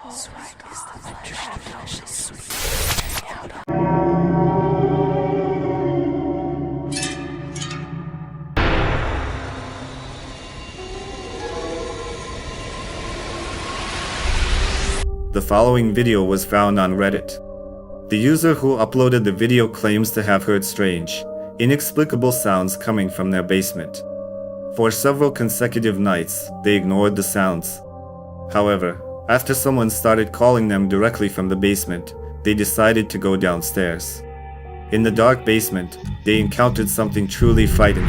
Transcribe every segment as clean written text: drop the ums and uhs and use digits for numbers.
The following video was found on Reddit. The user who uploaded the video claims to have heard strange, inexplicable sounds coming from their basement. For several consecutive nights, they ignored the sounds. However, after someone started calling them directly from the basement, they decided to go downstairs. In the dark basement, they encountered something truly frightening.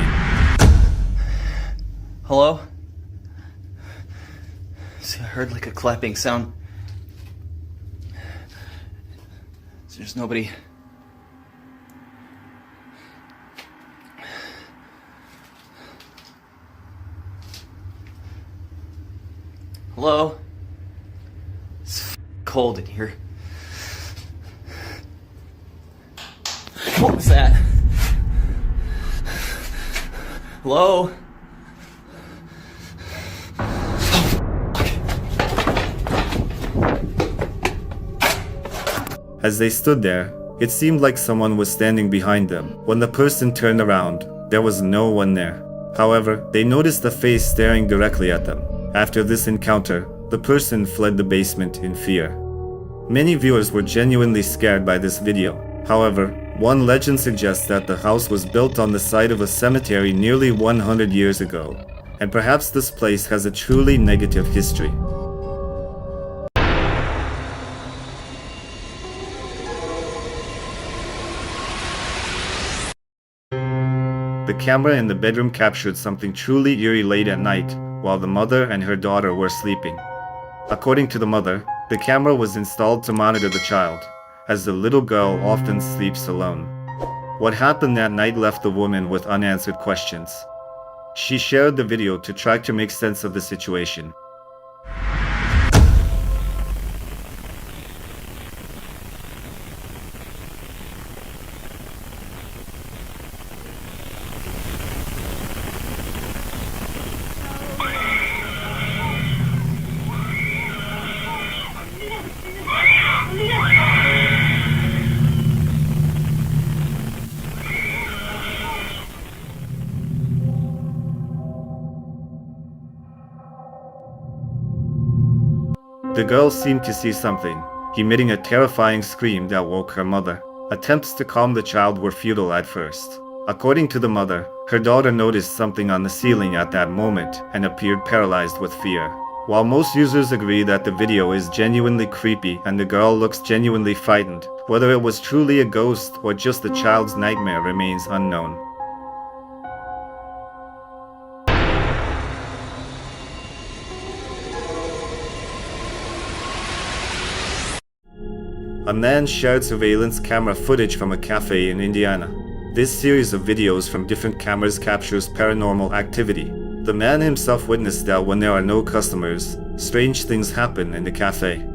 Hello? See, I heard like a clapping sound. There's nobody. Hello? It's cold in here. What was that? Hello? As they stood there, it seemed like someone was standing behind them. When the person turned around, there was no one there. However, they noticed a face staring directly at them. After this encounter, the person fled the basement in fear. Many viewers were genuinely scared by this video. However, one legend suggests that the house was built on the site of a cemetery nearly 100 years ago, and perhaps this place has a truly negative history. The camera in the bedroom captured something truly eerie late at night, while the mother and her daughter were sleeping. According to the mother, the camera was installed to monitor the child, as the little girl often sleeps alone. What happened that night left the woman with unanswered questions. She shared the video to try to make sense of the situation. The girl seemed to see something, emitting a terrifying scream that woke her mother. Attempts to calm the child were futile at first. According to the mother, her daughter noticed something on the ceiling at that moment and appeared paralyzed with fear. While most users agree that the video is genuinely creepy and the girl looks genuinely frightened, whether it was truly a ghost or just the child's nightmare remains unknown. A man shared surveillance camera footage from a cafe in Indiana. This series of videos from different cameras captures paranormal activity. The man himself witnessed that when there are no customers, strange things happen in the cafe.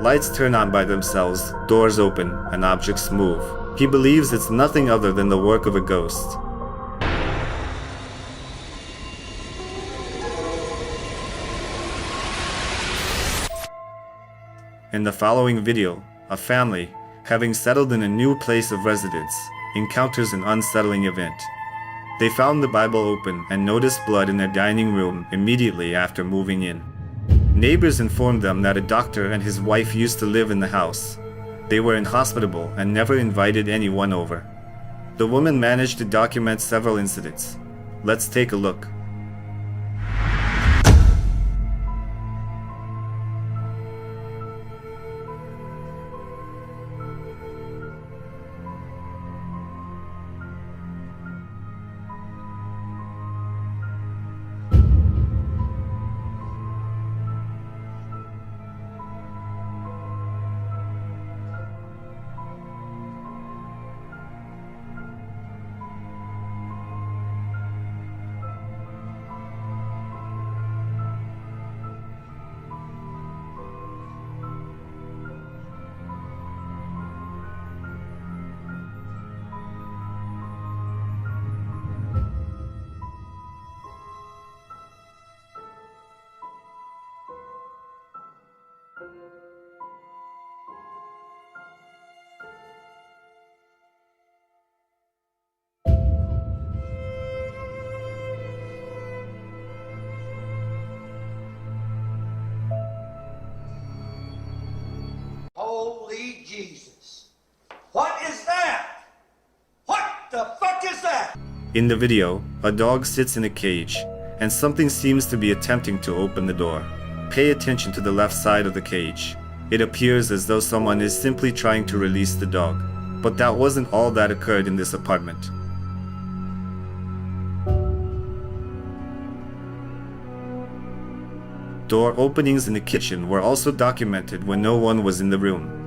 Lights turn on by themselves, doors open, and objects move. He believes it's nothing other than the work of a ghost. In the following video, a family, having settled in a new place of residence, encounters an unsettling event. They found the Bible open and noticed blood in their dining room immediately after moving in. Neighbors informed them that a doctor and his wife used to live in the house. They were inhospitable and never invited anyone over. The woman managed to document several incidents. Let's take a look. In the video, a dog sits in a cage, and something seems to be attempting to open the door. Pay attention to the left side of the cage. It appears as though someone is simply trying to release the dog. But that wasn't all that occurred in this apartment. Door openings in the kitchen were also documented when no one was in the room.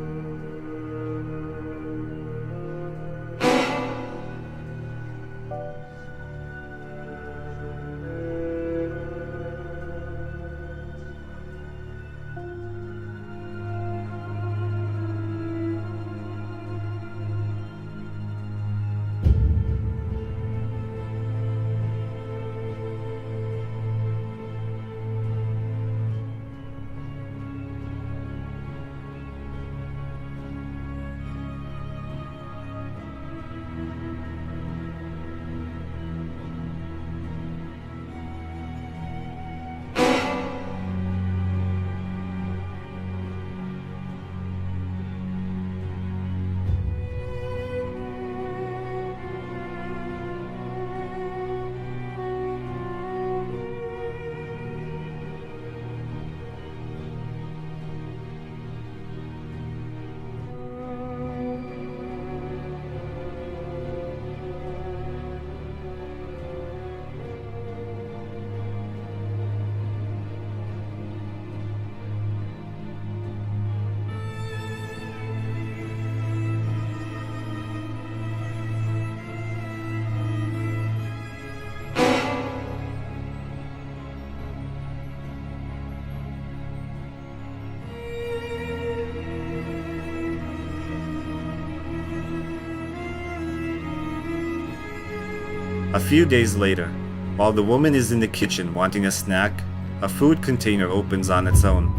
A few days later, while the woman is in the kitchen wanting a snack, a food container opens on its own.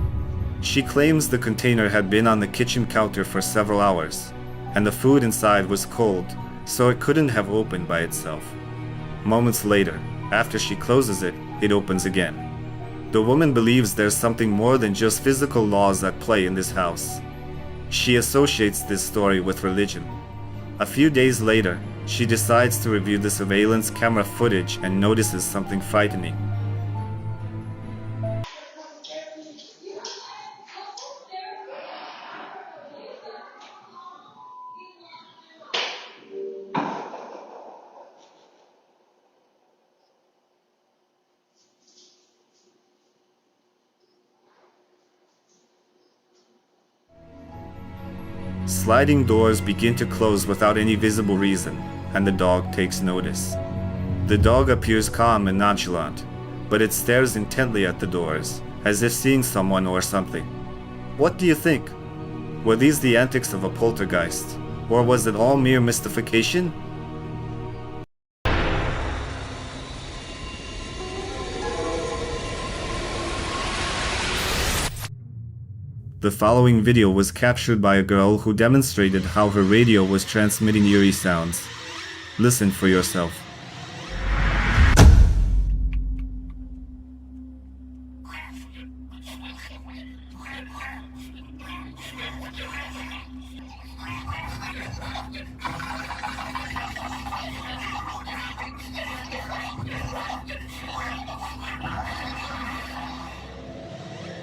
She claims the container had been on the kitchen counter for several hours, and the food inside was cold, so it couldn't have opened by itself. Moments later, after she closes it, it opens again. The woman believes there's something more than just physical laws at play in this house. She associates this story with religion. A few days later, she decides to review the surveillance camera footage and notices something frightening. Sliding doors begin to close without any visible reason, and the dog takes notice. The dog appears calm and nonchalant, but it stares intently at the doors, as if seeing someone or something. What do you think? Were these the antics of a poltergeist, or was it all mere mystification? The following video was captured by a girl who demonstrated how her radio was transmitting eerie sounds. Listen for yourself.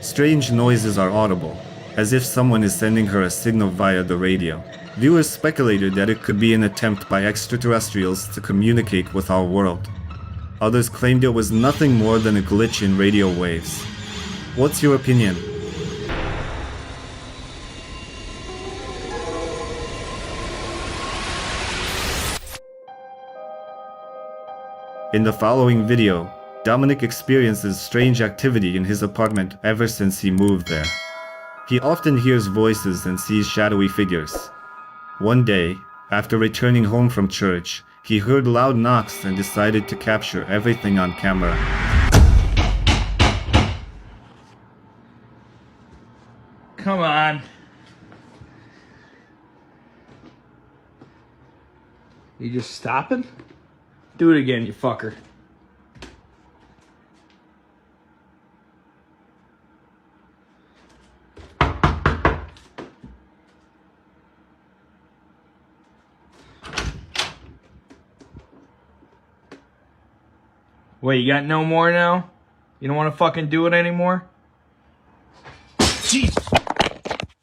Strange noises are audible, as if someone is sending her a signal via the radio. Viewers speculated that it could be an attempt by extraterrestrials to communicate with our world. Others claimed it was nothing more than a glitch in radio waves. What's your opinion? In the following video, Dominic experiences strange activity in his apartment ever since he moved there. He often hears voices and sees shadowy figures. One day, after returning home from church, he heard loud knocks and decided to capture everything on camera. Come on. You just stopping? Do it again, you fucker. Wait, you got no more now? You don't want to fucking do it anymore? Jesus!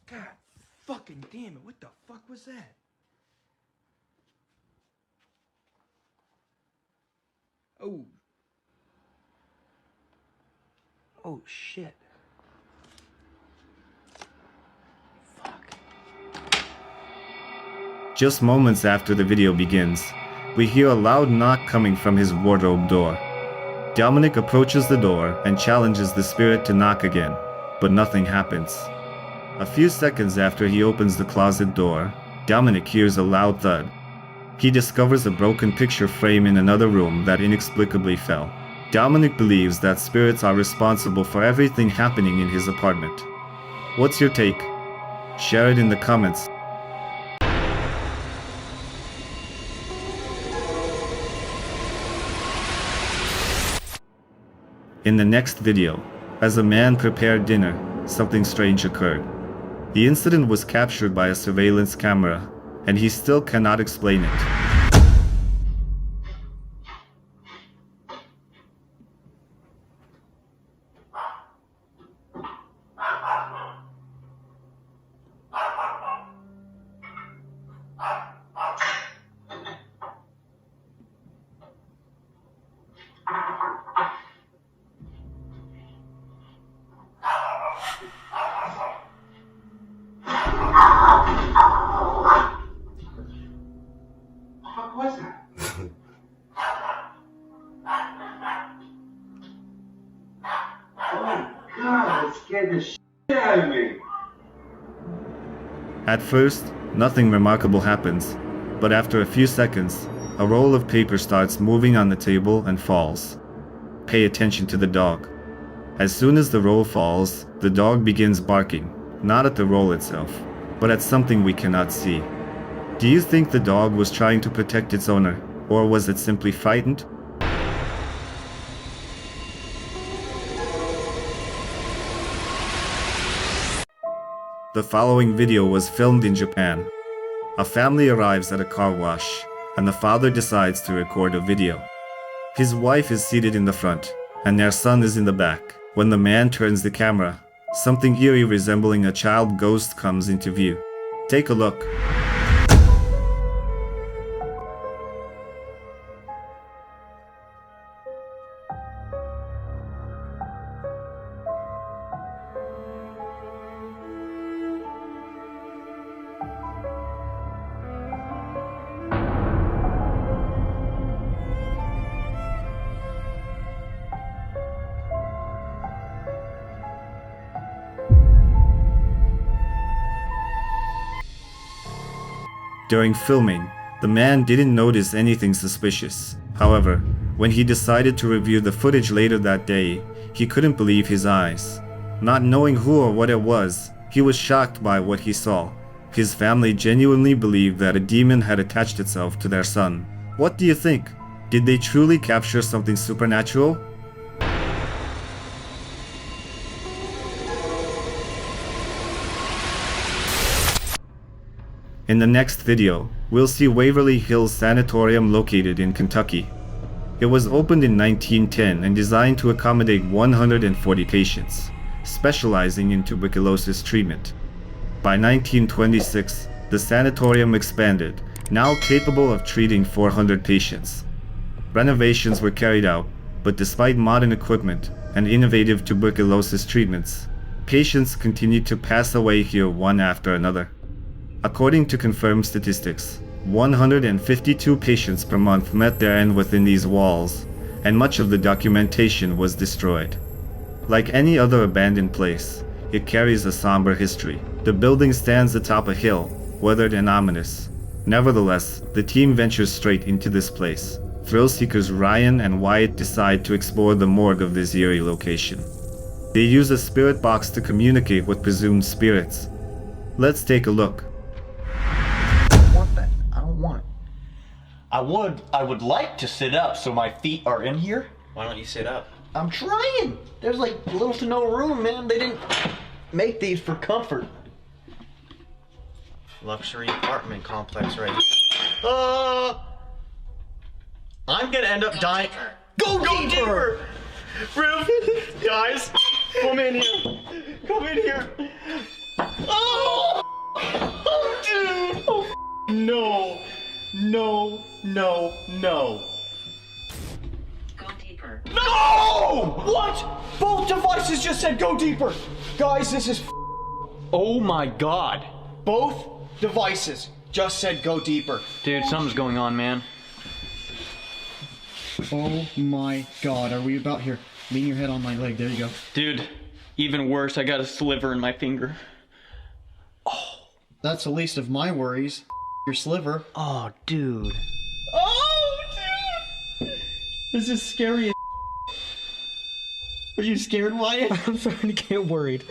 God fucking damn it, what the fuck was that? Oh. Oh shit. Just moments after the video begins, we hear a loud knock coming from his wardrobe door. Dominic approaches the door and challenges the spirit to knock again, but nothing happens. A few seconds after he opens the closet door, Dominic hears a loud thud. He discovers a broken picture frame in another room that inexplicably fell. Dominic believes that spirits are responsible for everything happening in his apartment. What's your take? Share it in the comments. In the next video, as a man prepared dinner, something strange occurred. The incident was captured by a surveillance camera, and he still cannot explain it. At first, nothing remarkable happens, but after a few seconds, a roll of paper starts moving on the table and falls. Pay attention to the dog. As soon as the roll falls, the dog begins barking, not at the roll itself, but at something we cannot see. Do you think the dog was trying to protect its owner, or was it simply frightened? The following video was filmed in Japan. A family arrives at a car wash, and the father decides to record a video. His wife is seated in the front, and their son is in the back. When the man turns the camera, something eerie resembling a child ghost comes into view. Take a look. During filming, the man didn't notice anything suspicious. However, when he decided to review the footage later that day, he couldn't believe his eyes. Not knowing who or what it was, he was shocked by what he saw. His family genuinely believed that a demon had attached itself to their son. What do you think? Did they truly capture something supernatural? In the next video, we'll see Waverly Hills Sanatorium located in Kentucky. It was opened in 1910 and designed to accommodate 140 patients, specializing in tuberculosis treatment. By 1926, the sanatorium expanded, now capable of treating 400 patients. Renovations were carried out, but despite modern equipment and innovative tuberculosis treatments, patients continued to pass away here one after another. According to confirmed statistics, 152 patients per month met their end within these walls, and much of the documentation was destroyed. Like any other abandoned place, it carries a somber history. The building stands atop a hill, weathered and ominous. Nevertheless, the team ventures straight into this place. Thrill seekers Ryan and Wyatt decide to explore the morgue of this eerie location. They use a spirit box to communicate with presumed spirits. Let's take a look. I would like to sit up so my feet are in here. Why don't you sit up? I'm trying. There's like little to no room, man. They didn't make these for comfort. Luxury apartment complex right here. I'm gonna end up dying. Go deeper! Riv, guys, come in here. Come in here. Oh! Oh, dude! Oh, no. No, no, no. Go deeper. No! What? Both devices just said go deeper. Guys, this is oh my god. Both devices just said go deeper. Dude, something's going on, man. Oh my god, are we about here? Lean your head on my leg, there you go. Dude, even worse, I got a sliver in my finger. That's the least of my worries. Your sliver. Oh, dude. Oh, dude! This is scary as Are you scared, Wyatt? I'm starting to get worried.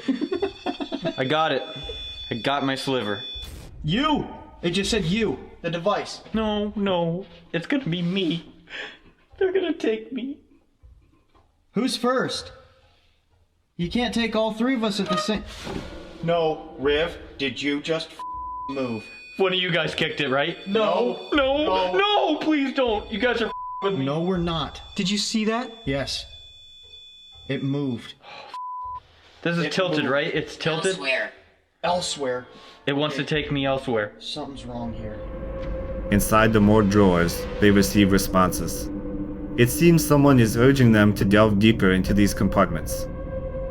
I got it. I got my sliver. You! It just said you, the device. No, no. It's gonna be me. They're gonna take me. Who's first? You can't take all three of us at the same... No, Riv, did you just move? One of you guys kicked it, right? No. No, no, please don't. You guys are with me. No, we're not. Did you see that? Yes. It moved. This is It tilted, moved. right? It's tilted. Elsewhere. Elsewhere. It wants to take me elsewhere. Something's wrong here. Inside the more drawers, they receive responses. It seems someone is urging them to delve deeper into these compartments.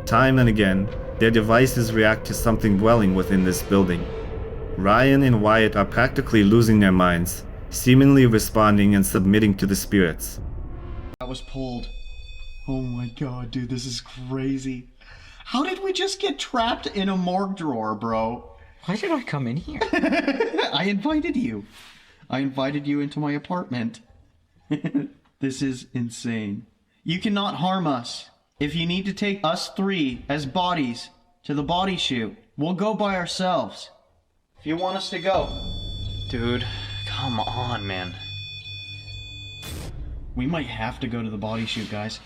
Time and again, their devices react to something dwelling within this building. Ryan and Wyatt are practically losing their minds, seemingly responding and submitting to the spirits. That was pulled. Oh my god, dude, this is crazy. How did we just get trapped in a morgue drawer, bro? Why did I come in here? I invited you. I invited you into my apartment. This is insane. You cannot harm us. If you need to take us three as bodies to the body chute, we'll go by ourselves. If you want us to go. Dude, come on, man. We might have to go to the body chute, guys.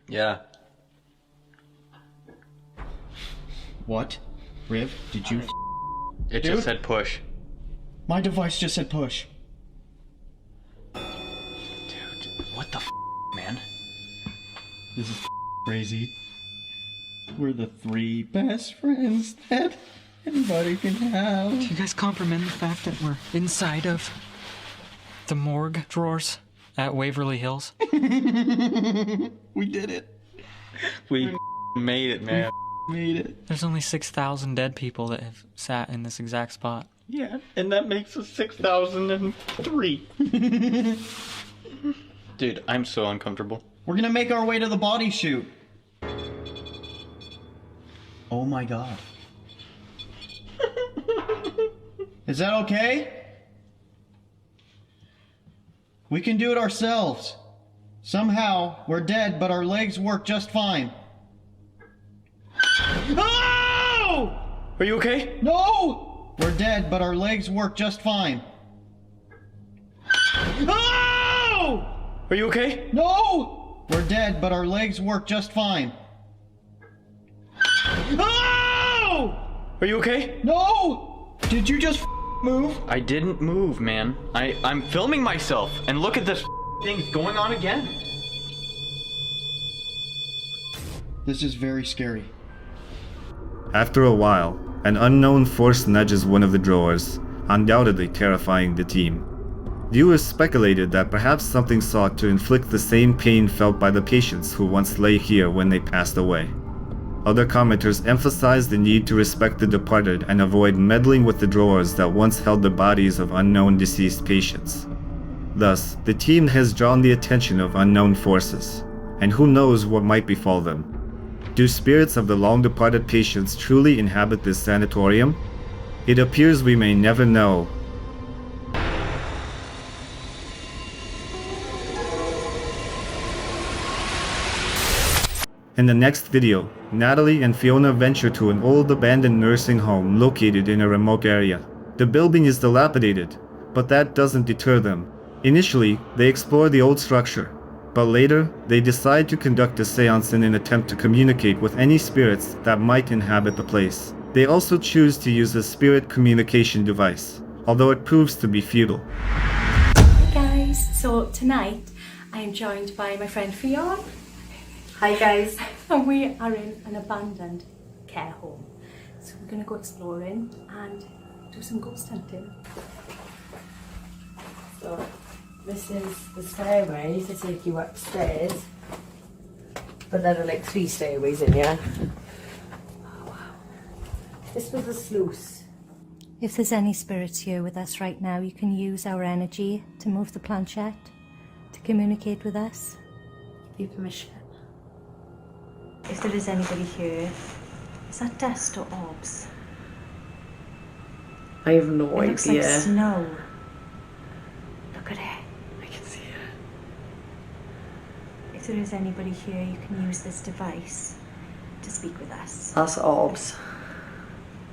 Yeah. What? Riv, did you... It just said push. My device just said push. Dude, what the man? This is crazy. We're the three best friends that anybody can have. Do you guys comprehend the fact that we're inside of the morgue drawers at Waverly Hills? We did it. We made it, man. Made it. There's only 6,000 dead people that have sat in this exact spot. Yeah, and that makes us 6,003. Dude, I'm so uncomfortable. We're gonna make our way to the body chute. Oh my god. Is that okay? We can do it ourselves. Somehow, we're dead, but our legs work just fine. No! Are you okay? No! We're dead, but our legs work just fine. No! Are you okay? No! We're dead, but our legs work just fine. No! Are you okay? No! Did you just move? I didn't move, man. I'm filming myself, and look at this thing going on again. This is very scary. After a while, an unknown force nudges one of the drawers, undoubtedly terrifying the team. Viewers speculated that perhaps something sought to inflict the same pain felt by the patients who once lay here when they passed away. Other commenters emphasized the need to respect the departed and avoid meddling with the drawers that once held the bodies of unknown deceased patients. Thus, the team has drawn the attention of unknown forces, and who knows what might befall them. Do spirits of the long-departed patients truly inhabit this sanatorium? It appears we may never know. In the next video, Natalie and Fiona venture to an old abandoned nursing home located in a remote area. The building is dilapidated, but that doesn't deter them. Initially, they explore the old structure, but later, they decide to conduct a seance in an attempt to communicate with any spirits that might inhabit the place. They also choose to use a spirit communication device, although it proves to be futile. Hey guys, so tonight I am joined by my friend Fionn. Hi guys. And we are in an abandoned care home. So we're going to go exploring and do some ghost hunting. So this is the stairway to take you upstairs. But there are like 3 stairways in here. Oh wow. This was a sluice. If there's any spirits here with us right now, you can use our energy to move the planchette, to communicate with us. Give you permission. If there is anybody here, is that dust or orbs? I have no It looks idea. like snow. Look at it. I can see it. If there is anybody here, you can use this device to speak with us. That's orbs. Do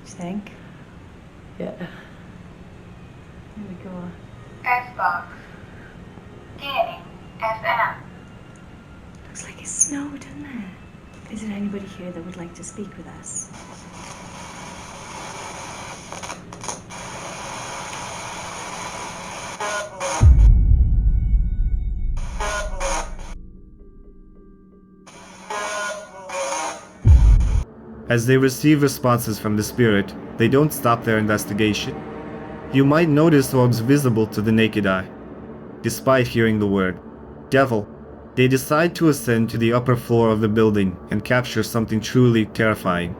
you think? Yeah. There we go. Xbox. Gaming. FM. Looks like it snowed, doesn't it? Is there anybody here that would like to speak with us? As they receive responses from the spirit, they don't stop their investigation. You might notice orbs visible to the naked eye. Despite hearing the word devil, they decide to ascend to the upper floor of the building and capture something truly terrifying.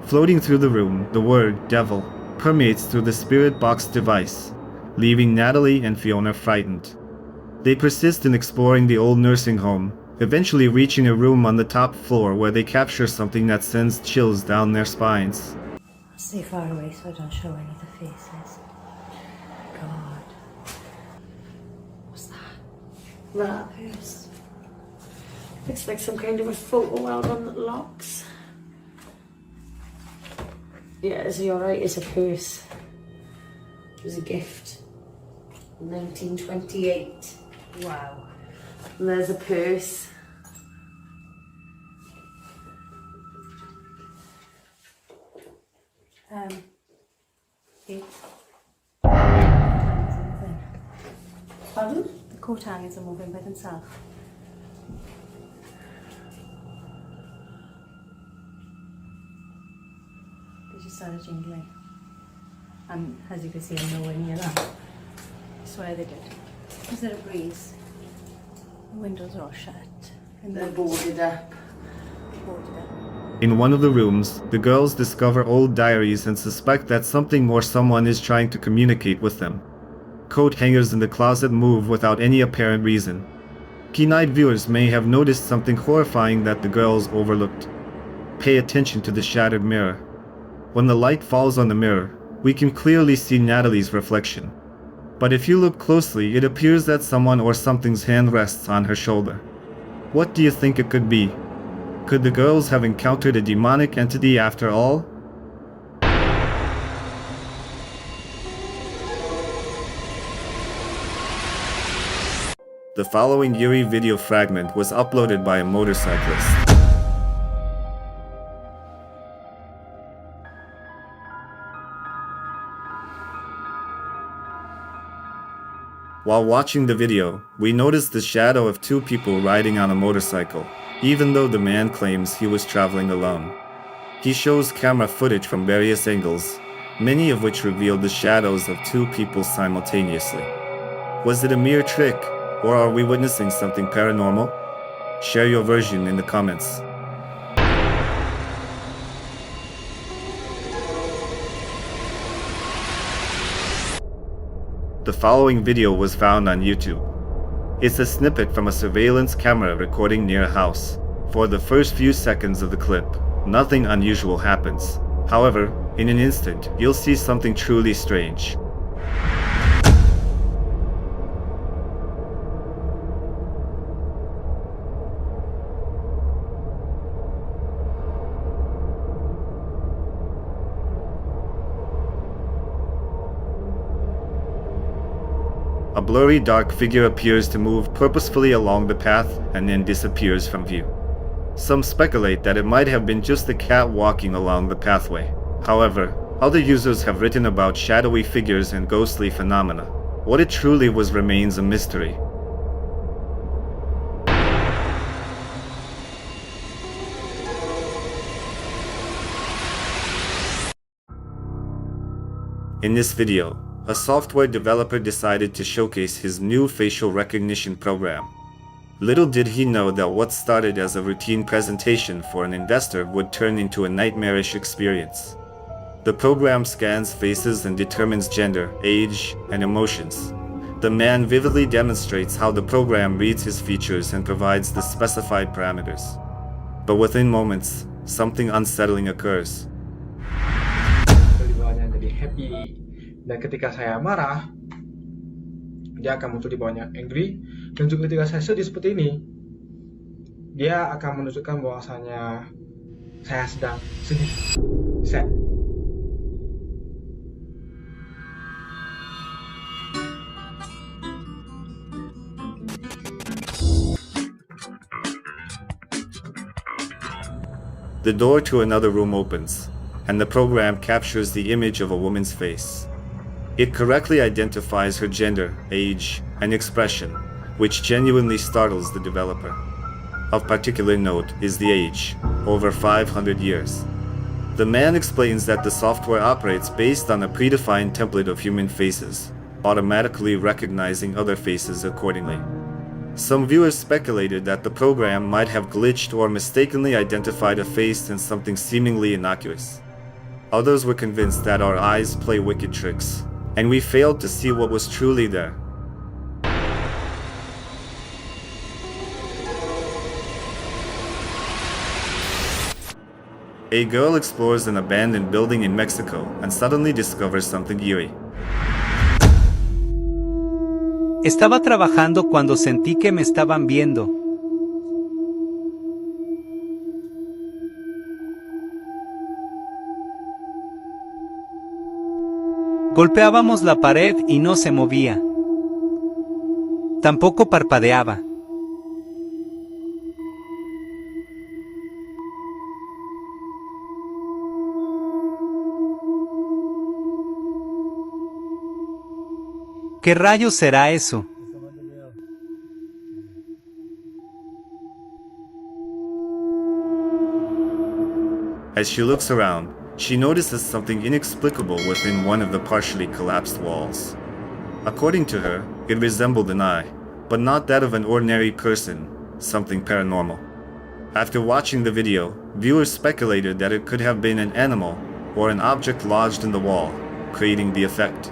Floating through the room, the word devil permeates through the spirit box device, leaving Natalie and Fiona frightened. They persist in exploring the old nursing home, eventually reaching a room on the top floor where they capture something that sends chills down their spines. I'll stay far away so I don't show any of the faces. God. What's that? That Purse. looks like some kind of a photo album that locks. Yeah, is he alright? It's a purse. It was a gift. 1928. Wow. And there's a purse. The Pardon? coat hangers are moving by themselves. They just started jingling. And as you can see, I'm nowhere near that. I swear they did. Is there a breeze? The windows are all shut. And They're boarded up. boarded up. In one of the rooms, the girls discover old diaries and suspect that something or someone is trying to communicate with them. Coat hangers in the closet move without any apparent reason. Keen-eyed viewers may have noticed something horrifying that the girls overlooked. Pay attention to the shattered mirror. When the light falls on the mirror, we can clearly see Natalie's reflection. But if you look closely, it appears that someone or something's hand rests on her shoulder. What do you think it could be? Could the girls have encountered a demonic entity after all? The following eerie video fragment was uploaded by a motorcyclist. While watching the video, we noticed the shadow of 2 people riding on a motorcycle, even though the man claims he was traveling alone. He shows camera footage from various angles, many of which revealed the shadows of 2 people simultaneously. Was it a mere trick, or are we witnessing something paranormal? Share your version in the comments. The following video was found on YouTube. It's a snippet from a surveillance camera recording near a house. For the first few seconds of the clip, nothing unusual happens. However, in an instant, you'll see something truly strange. A blurry dark figure appears to move purposefully along the path and then disappears from view. Some speculate that it might have been just a cat walking along the pathway. However, other users have written about shadowy figures and ghostly phenomena. What it truly was remains a mystery. In this video, a software developer decided to showcase his new facial recognition program. Little did he know that what started as a routine presentation for an investor would turn into a nightmarish experience. The program scans faces and determines gender, age, and emotions. The man vividly demonstrates how the program reads his features and provides the specified parameters. But within moments, something unsettling occurs. Bawahnya jadi happy, dan ketika saya marah dia akan muncul di bawahnya angry, dan juga ketika saya sedih seperti ini dia akan menunjukkan bahwasanya saya sedang sedih, sad. The door to another room opens, and the program captures the image of a woman's face. It correctly identifies her gender, age, and expression, which genuinely startles the developer. Of particular note is the age, over 500 years. The man explains that the software operates based on a predefined template of human faces, automatically recognizing other faces accordingly. Some viewers speculated that the program might have glitched or mistakenly identified a face in something seemingly innocuous. Others were convinced that our eyes play wicked tricks, and we failed to see what was truly there. A girl explores an abandoned building in Mexico and suddenly discovers something eerie. Estaba trabajando cuando sentí que me estaban viendo. Golpeábamos la pared y no se movía. Tampoco parpadeaba. ¿Qué rayos será eso? As she looks around, she notices something inexplicable within one of the partially collapsed walls. According to her, it resembled an eye, but not that of an ordinary person, something paranormal. After watching the video, viewers speculated that it could have been an animal or an object lodged in the wall, creating the effect.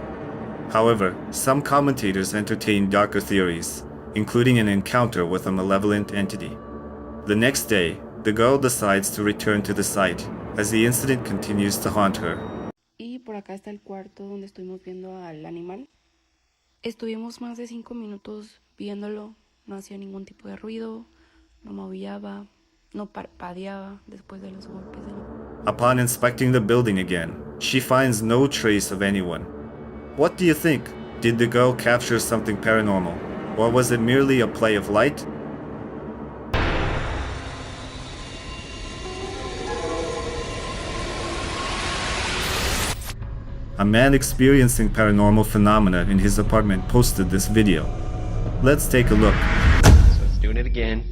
However, some commentators entertained darker theories, including an encounter with a malevolent entity. The next day, the girl decides to return to the site, as the incident continues to haunt her. Y por acá está el cuarto donde estuvimos viendo al animal. Estuvimos más de 5 minutos viéndolo, no hacía ningún tipo de ruido, no maullaba, no parpadeaba después de los golpes. Upon inspecting the building again, she finds no trace of anyone. What do you think? Did the girl capture something paranormal, or was it merely a play of light? A man experiencing paranormal phenomena in his apartment posted this video. Let's take a look. So it's doing it again.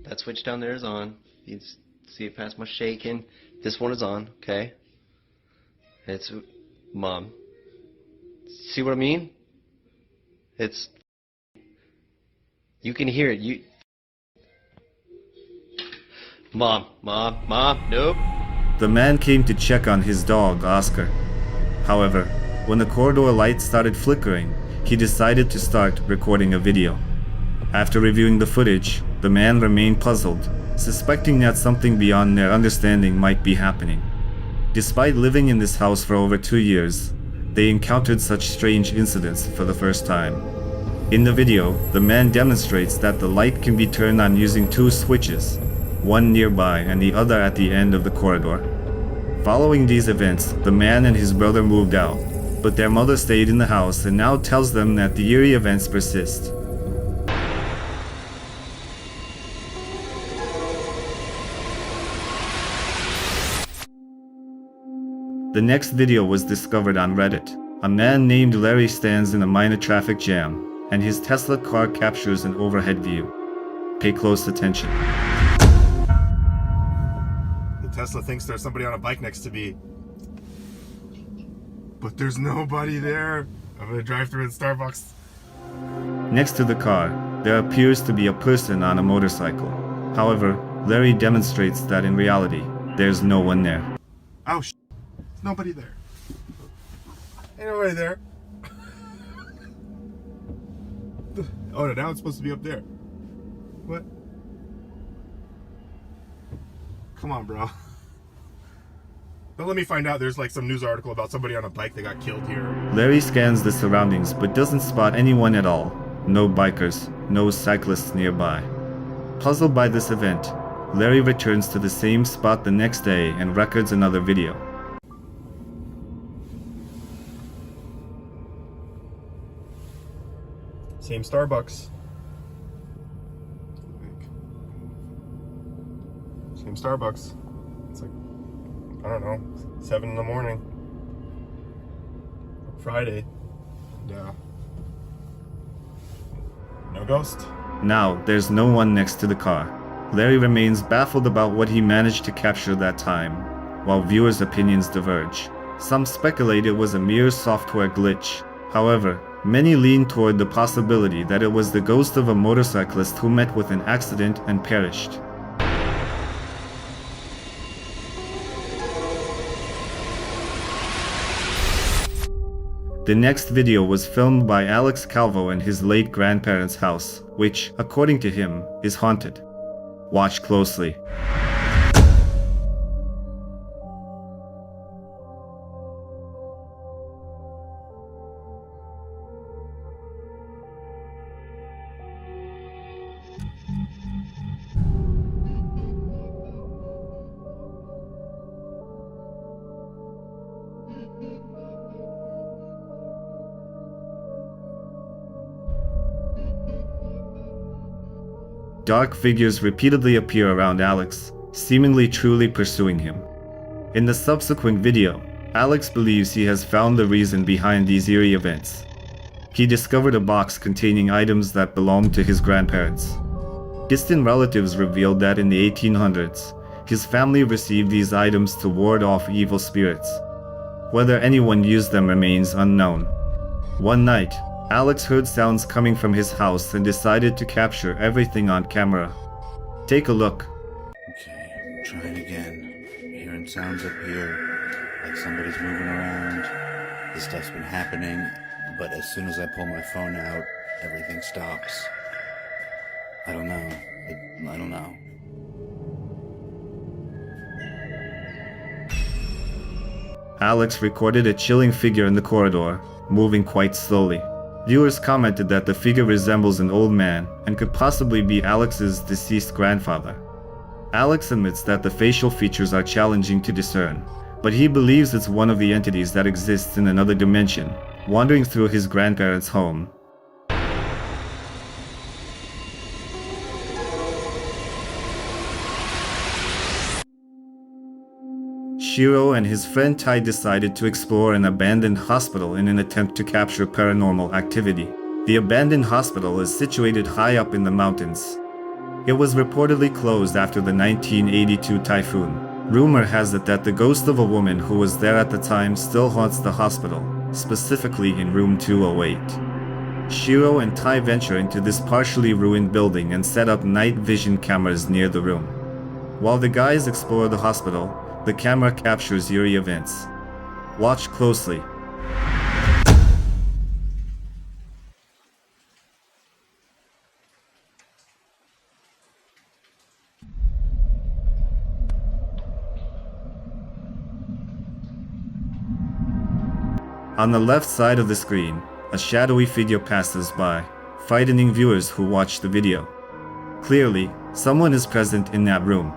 That switch down there is on. You can see it past my shaking. This one is on, okay? It's Mom. See what I mean? It's... You can hear it. You... Mom, nope. The man came to check on his dog, Oscar. However, when the corridor light started flickering, he decided to start recording a video. After reviewing the footage, the man remained puzzled, suspecting that something beyond their understanding might be happening. Despite living in this house for over 2 years, they encountered such strange incidents for the first time. In the video, the man demonstrates that the light can be turned on using 2 switches, one nearby and the other at the end of the corridor. Following these events, the man and his brother moved out, but their mother stayed in the house and now tells them that the eerie events persist. The next video was discovered on Reddit. A man named Larry stands in a minor traffic jam, and his Tesla car captures an overhead view. Pay close attention. The Tesla thinks there's somebody on a bike next to me. But there's nobody there. I'm gonna drive through the Starbucks. Next to the car, there appears to be a person on a motorcycle. However, Larry demonstrates that in reality, there's no one there. Oh, there's nobody there. Ain't nobody there. Oh, no, now it's supposed to be up there. What? Come on, bro. Don't let me find out there's like some news article about somebody on a bike that got killed here. Larry scans the surroundings but doesn't spot anyone at all. No bikers, no cyclists nearby. Puzzled by this event, Larry returns to the same spot the next day and records another video. Same Starbucks. Same Starbucks. It's like, I don't know, 7 in the morning. Friday. Yeah. No ghost. Now, there's no one next to the car. Larry remains baffled about what he managed to capture that time, while viewers' opinions diverge. Some speculate it was a mere software glitch. However, many lean toward the possibility that it was the ghost of a motorcyclist who met with an accident and perished. The next video was filmed by Alex Calvo in his late grandparents' house, which, according to him, is haunted. Watch closely. Dark figures repeatedly appear around Alex, seemingly truly pursuing him. In the subsequent video, Alex believes he has found the reason behind these eerie events. He discovered a box containing items that belonged to his grandparents. Distant relatives revealed that in the 1800s, his family received these items to ward off evil spirits. Whether anyone used them remains unknown. One night, Alex heard sounds coming from his house and decided to capture everything on camera. Take a look. Okay, trying again. Hearing sounds up here, like somebody's moving around. This stuff's been happening, but as soon as I pull my phone out, everything stops. I don't know. I don't know. Alex recorded a chilling figure in the corridor, moving quite slowly. Viewers commented that the figure resembles an old man and could possibly be Alex's deceased grandfather. Alex admits that the facial features are challenging to discern, but he believes it's one of the entities that exists in another dimension, wandering through his grandparents' home. Shiro and his friend Tai decided to explore an abandoned hospital in an attempt to capture paranormal activity. The abandoned hospital is situated high up in the mountains. It was reportedly closed after the 1982 typhoon. Rumor has it that the ghost of a woman who was there at the time still haunts the hospital, specifically in room 208. Shiro and Tai venture into this partially ruined building and set up night vision cameras near the room. While the guys explore the hospital, the camera captures eerie events. Watch closely. On the left side of the screen, a shadowy figure passes by, frightening viewers who watch the video. Clearly, someone is present in that room.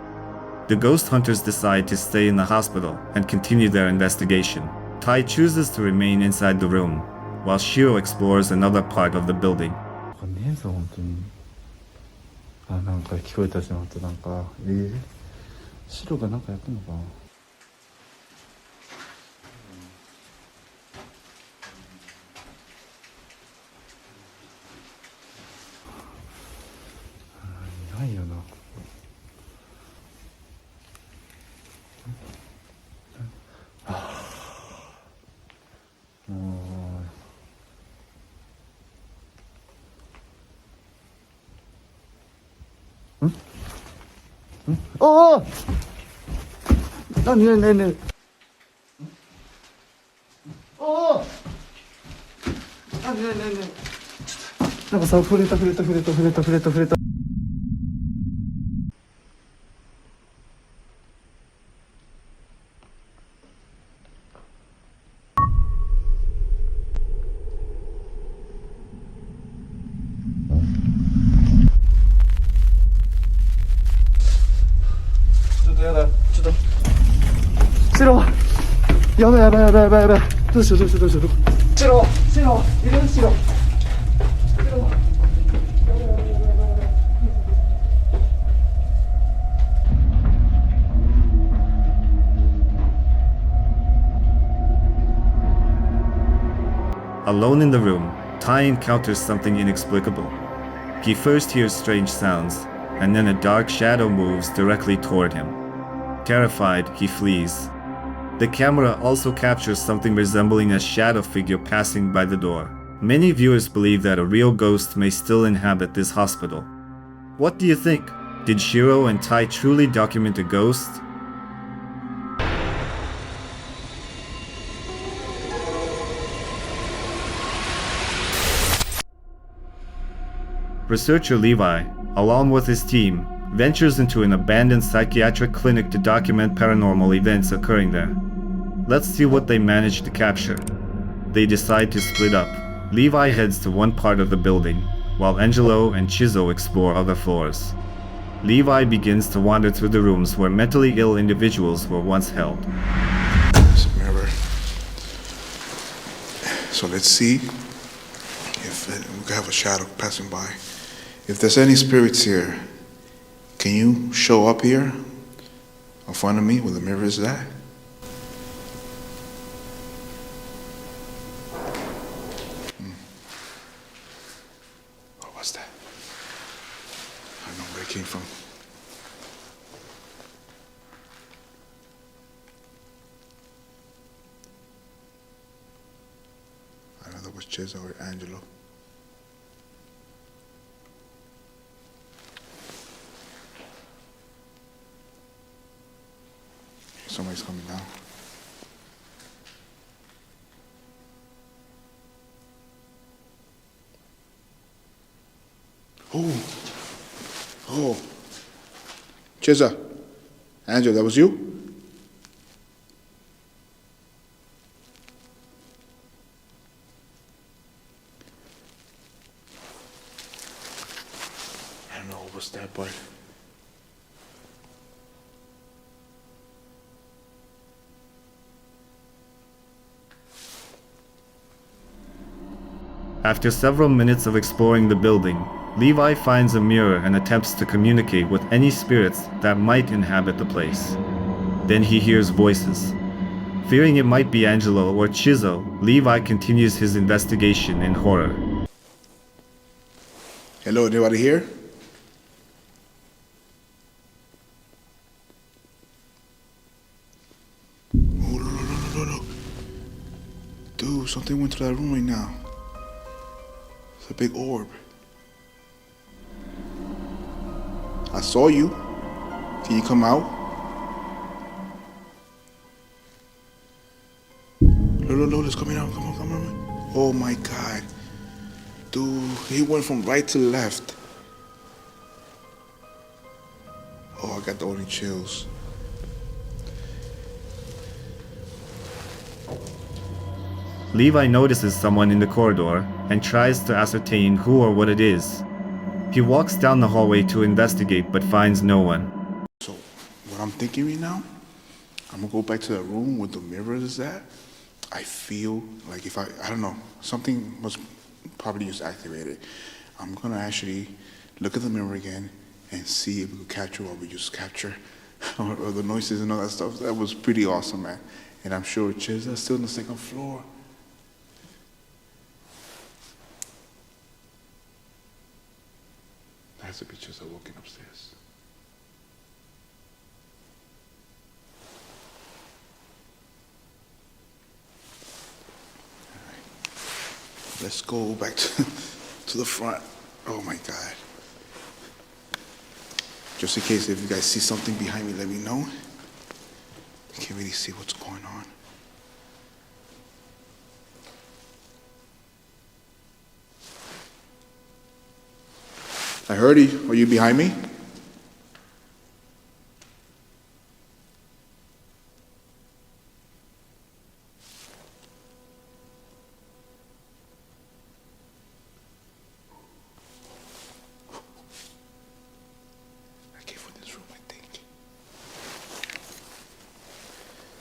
The ghost hunters decide to stay in the hospital and continue their investigation. Tai chooses to remain inside the room, while Shiro explores another part of the building. なんか聞こえたしまってなんか白がなんかやってんのかな。ないよな。 어! 아, 네네네. 어! 아, 네네네. なんかさ、触れた。ちょっとやだ。ちょっと。シロやばい。どうしよう。シロいるシロ。Alone in the room, Ty encounters something inexplicable. He first hears strange sounds, and then a dark shadow moves directly toward him. Terrified, he flees. The camera also captures something resembling a shadow figure passing by the door. Many viewers believe that a real ghost may still inhabit this hospital. What do you think? Did Shiro and Tai truly document a ghost? Researcher Levi, along with his team, ventures into an abandoned psychiatric clinic to document paranormal events occurring there. Let's see what they managed to capture. They decide to split up. Levi heads to one part of the building, while Angelo and Chizo explore other floors. Levi begins to wander through the rooms where mentally ill individuals were once held. There's a mirror. So let's see if we could have a shadow passing by. If there's any spirits here, can you show up here in front of me where the mirror is at? What was that? I don't know where it came from. I know that was Chizo or Angelo. Somebody's coming down. Oh. Chiza. Angelo, that was you? I don't know what was that, but after several minutes of exploring the building, Levi finds a mirror and attempts to communicate with any spirits that might inhabit the place. Then he hears voices. Fearing it might be Angelo or Chizo, Levi continues his investigation in horror. hello, anybody here? Oh, no. Dude, something went to that room right now. It's a big orb. I saw you. Can you come out? Look, it's coming out. Come on. Oh my God. Dude, he went from right to left. Oh, I got the only chills. Levi notices someone in the corridor and tries to ascertain who or what it is. He walks down the hallway to investigate but finds no one. So, what I'm thinking right now, I'm gonna go back to the room where the mirror is at. I feel like if I don't know, something was probably just activated. I'm gonna actually look at the mirror again and see if we could capture what we just capture, or the noises and all that stuff. That was pretty awesome, man. And I'm sure Chiza's still on the second floor. There has to be Chiza walking upstairs. All right. Let's go back to the front. Oh my God. Just in case if you guys see something behind me, let me know. I can't really see what's going on. I heard you. Are you behind me?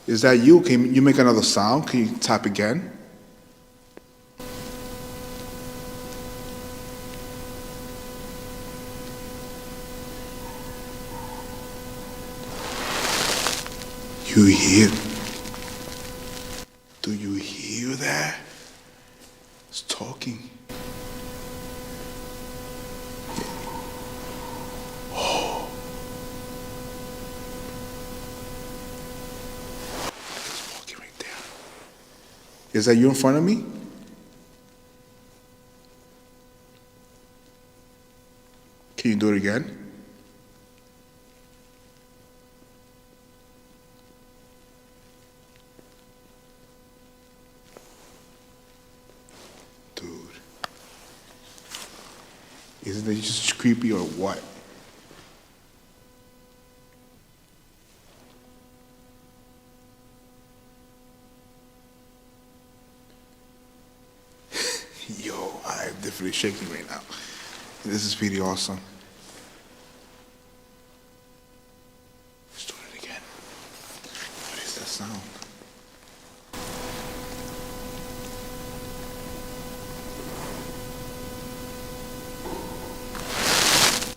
Is that you? Can you make another sound? Can you tap again? You hear? Do you hear that? It's talking. Oh. It's walking right there. Is that you in front of me? Can you do it again? Isn't it just creepy or what? Yo, I'm definitely shaking right now. This is pretty awesome. Let's do it again. What is that sound?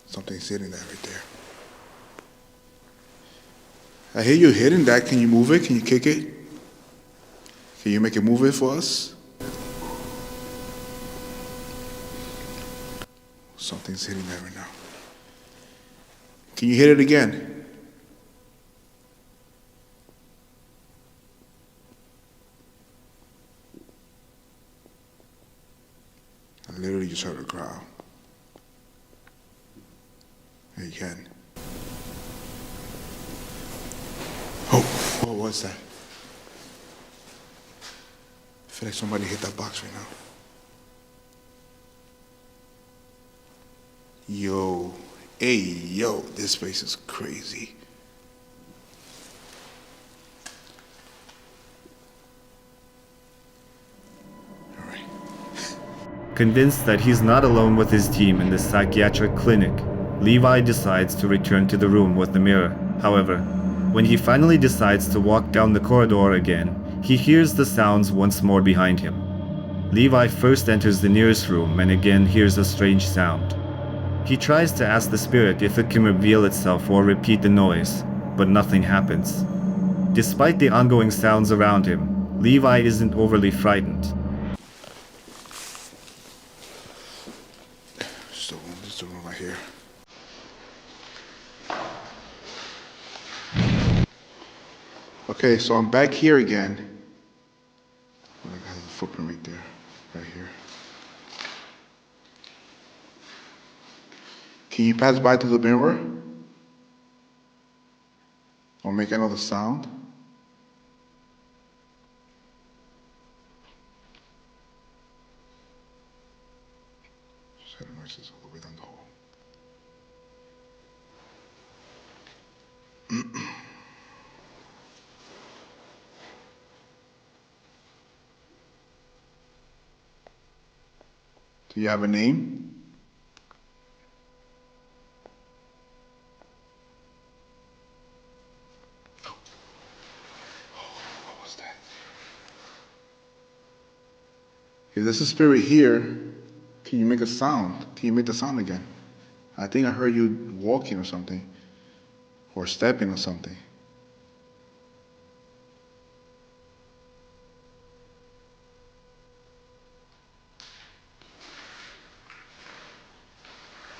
Something's sitting there right there. I hear you hitting that. Can you move it? Can you kick it? Can you make it move it for us? Something's hitting there right now. Can you hit it again? I literally just heard a growl. Again. Oh, what was that? I feel like somebody hit that box right now. Yo, hey, yo, this place is crazy. Convinced that he's not alone with his team in the psychiatric clinic, Levi decides to return to the room with the mirror. However, when he finally decides to walk down the corridor again, he hears the sounds once more behind him. Levi first enters the nearest room and again hears a strange sound. He tries to ask the spirit if it can reveal itself or repeat the noise, but nothing happens. Despite the ongoing sounds around him, Levi isn't overly frightened. This is the room right here. Okay, so I'm back here again. I have a footprint right there, right here. Can you pass by to the mirror? Or make another sound? Just had noises all the way down the hall. Do you have a name? What was that? If there's a spirit here, can you make a sound? Can you make the sound again? I think I heard you walking or something. Or stepping or something.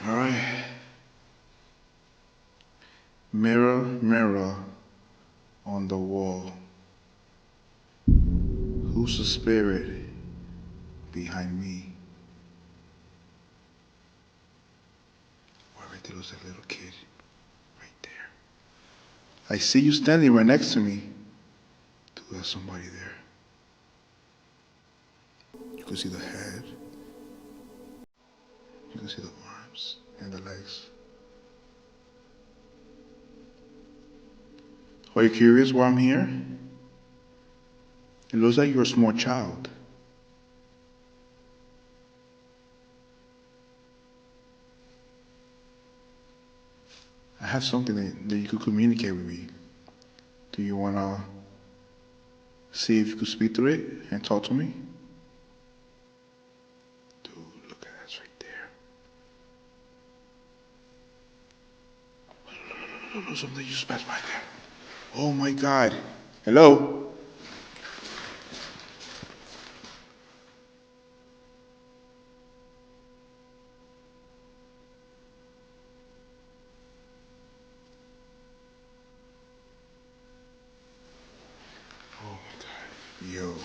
All right. Mirror, mirror on the wall. Who's the spirit behind me? Where right there was that little kid. I see you standing right next to me. Dude, there's somebody there. You can see the head. You can see the arms and the legs. Are you curious why I'm here? It looks like you're a small child. I have something that you could communicate with me. Do you want to see if you could speak through it and talk to me? Dude, look at that right there. Look, something just passed by there. Oh my God. Hello? Yo.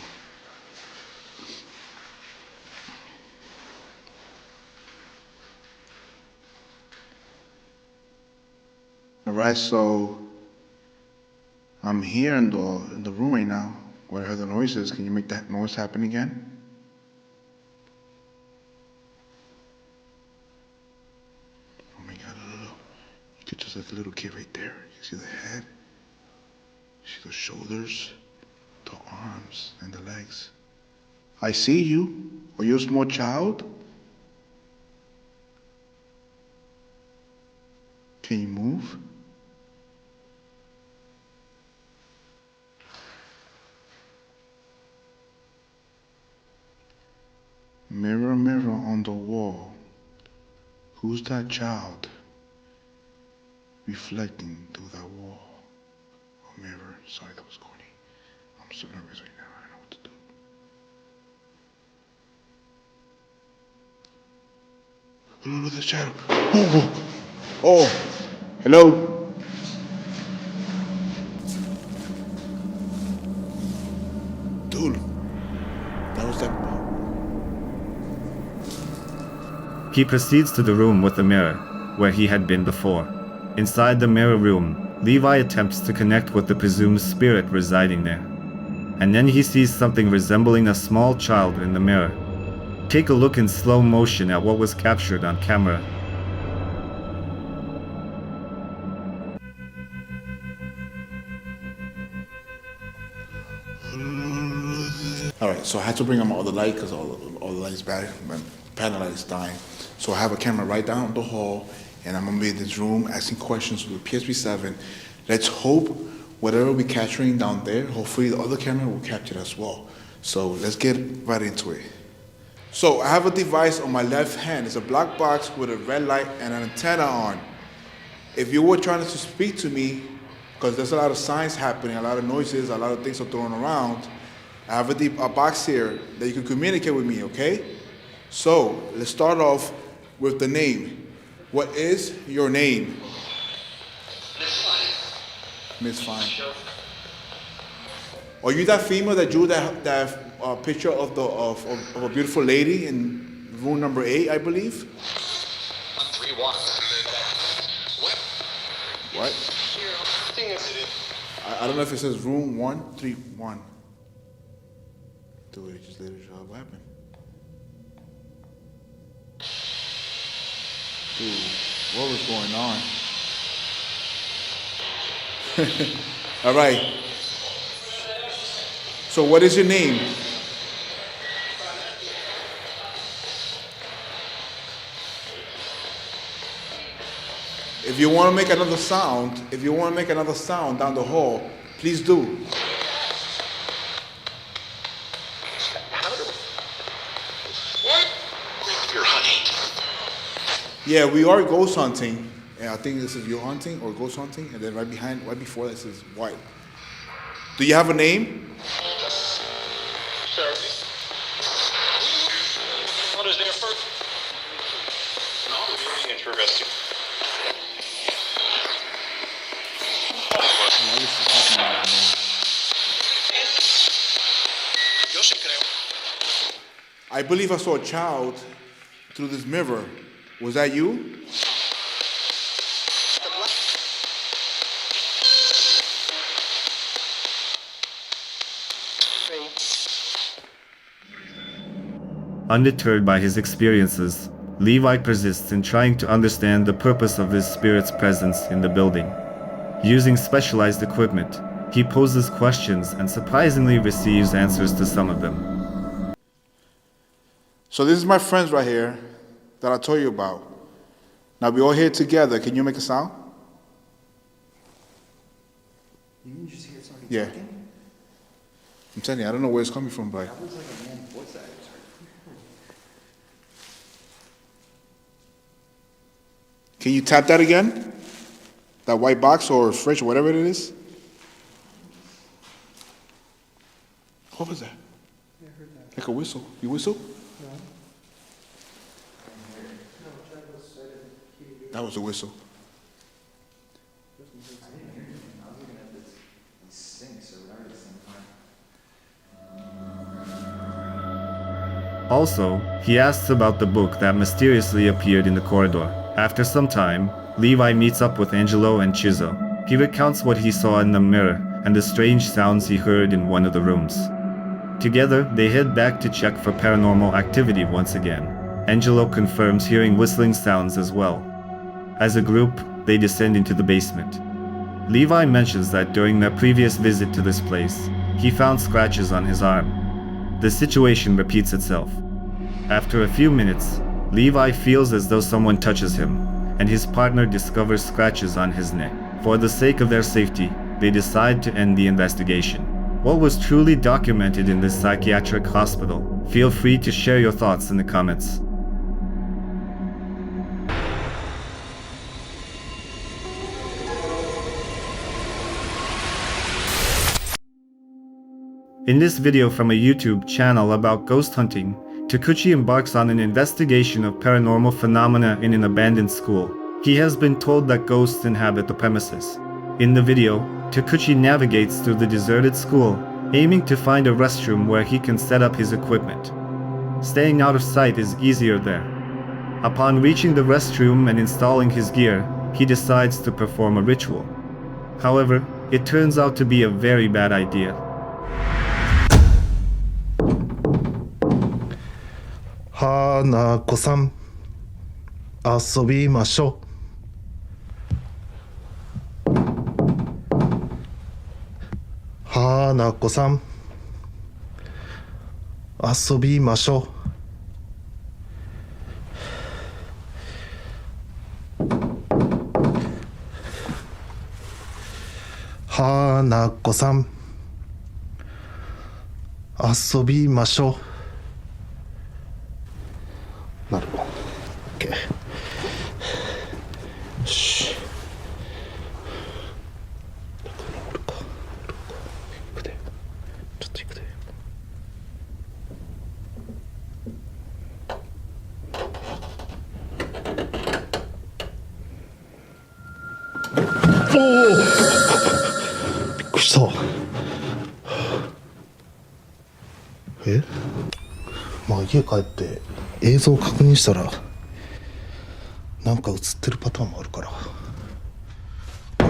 Alright, so I'm here in the room right now where I heard the noises. Can you make that noise happen again? Oh my God, look. You could just like a little kid right there. You see the head? You see the shoulders, the arms, and the legs. I see you. Are you a small child? Can you move? Mirror, mirror on the wall, who's that child reflecting through that wall? Oh, mirror, sorry, that was corny. I'm so nervous right now, I don't know what to do. Look at the shadow. Oh, hello? Dude, that was that. He proceeds to the room with the mirror, where he had been before. Inside the mirror room, Levi attempts to connect with the presumed spirit residing there. And then he sees something resembling a small child in the mirror. Take a look in slow motion at what was captured on camera. Alright, so I had to bring on all the light because all the light is bad. My panel light is dying. So I have a camera right down the hall, and I'm gonna be in this room asking questions with PSP7. Let's hope whatever we're capturing down there, hopefully the other camera will capture it as well. So let's get right into it. So I have a device on my left hand. It's a black box with a red light and an antenna on. If you were trying to speak to me, because there's a lot of signs happening, a lot of noises, a lot of things are thrown around, I have a box here that you can communicate with me, okay? So let's start off with the name. What is your name? Miss Fine. Are you that female that drew that picture of a beautiful lady in room number 8, I believe? 131. What? I don't know if it says room 131. Dude, it just literally showed what happened. Dude, what was going on? All right. So what is your name? If you want to make another sound, down the hall, please do. You're hunting. Yeah, we are ghost hunting. And I think this is you're hunting or ghost hunting, and then right before that says white. Do you have a name? Sir. What is there first? No, really interesting. I believe I saw a child through this mirror. Was that you? Undeterred by his experiences, Levi persists in trying to understand the purpose of his spirit's presence in the building. Using specialized equipment, he poses questions and surprisingly receives answers to some of them. So this is my friends right here that I told you about. Now we all here together. Can you make a sound? You can just hear it starting Yeah. talking? I'm telling you, I don't know where it's coming from, but That was like a man's voice that I just heard. can you tap that again? That white box or fridge or whatever it is? What was that? Yeah, I heard that. Like a whistle. You whistle? No. That was a whistle. Also, he asks about the book that mysteriously appeared in the corridor. After some time, Levi meets up with Angelo and Chizo. He recounts what he saw in the mirror and the strange sounds he heard in one of the rooms. Together, they head back to check for paranormal activity once again. Angelo confirms hearing whistling sounds as well. As a group, they descend into the basement. Levi mentions that during their previous visit to this place, he found scratches on his arm. The situation repeats itself. After a few minutes, Levi feels as though someone touches him, and his partner discovers scratches on his neck. For the sake of their safety, they decide to end the investigation. What was truly documented in this psychiatric hospital? Feel free to share your thoughts in the comments. In this video from a YouTube channel about ghost hunting, Takuchi embarks on an investigation of paranormal phenomena in an abandoned school. He has been told that ghosts inhabit the premises. In the video, Takuchi navigates through the deserted school, aiming to find a restroom where he can set up his equipment. Staying out of sight is easier there. Upon reaching the restroom and installing his gear, he decides to perform a ritual. However, it turns out to be a very bad idea. Hana-ko-san, 遊びましょう。Hana-ko-san, 遊びましょう。Hana-ko-san, 遊びましょう。なるほど。OK。よし。登るか。行くで。ちょっと行くで。おお。びっくりした。まあ家帰って映像を確認したらなんか映ってるパターンもあるから。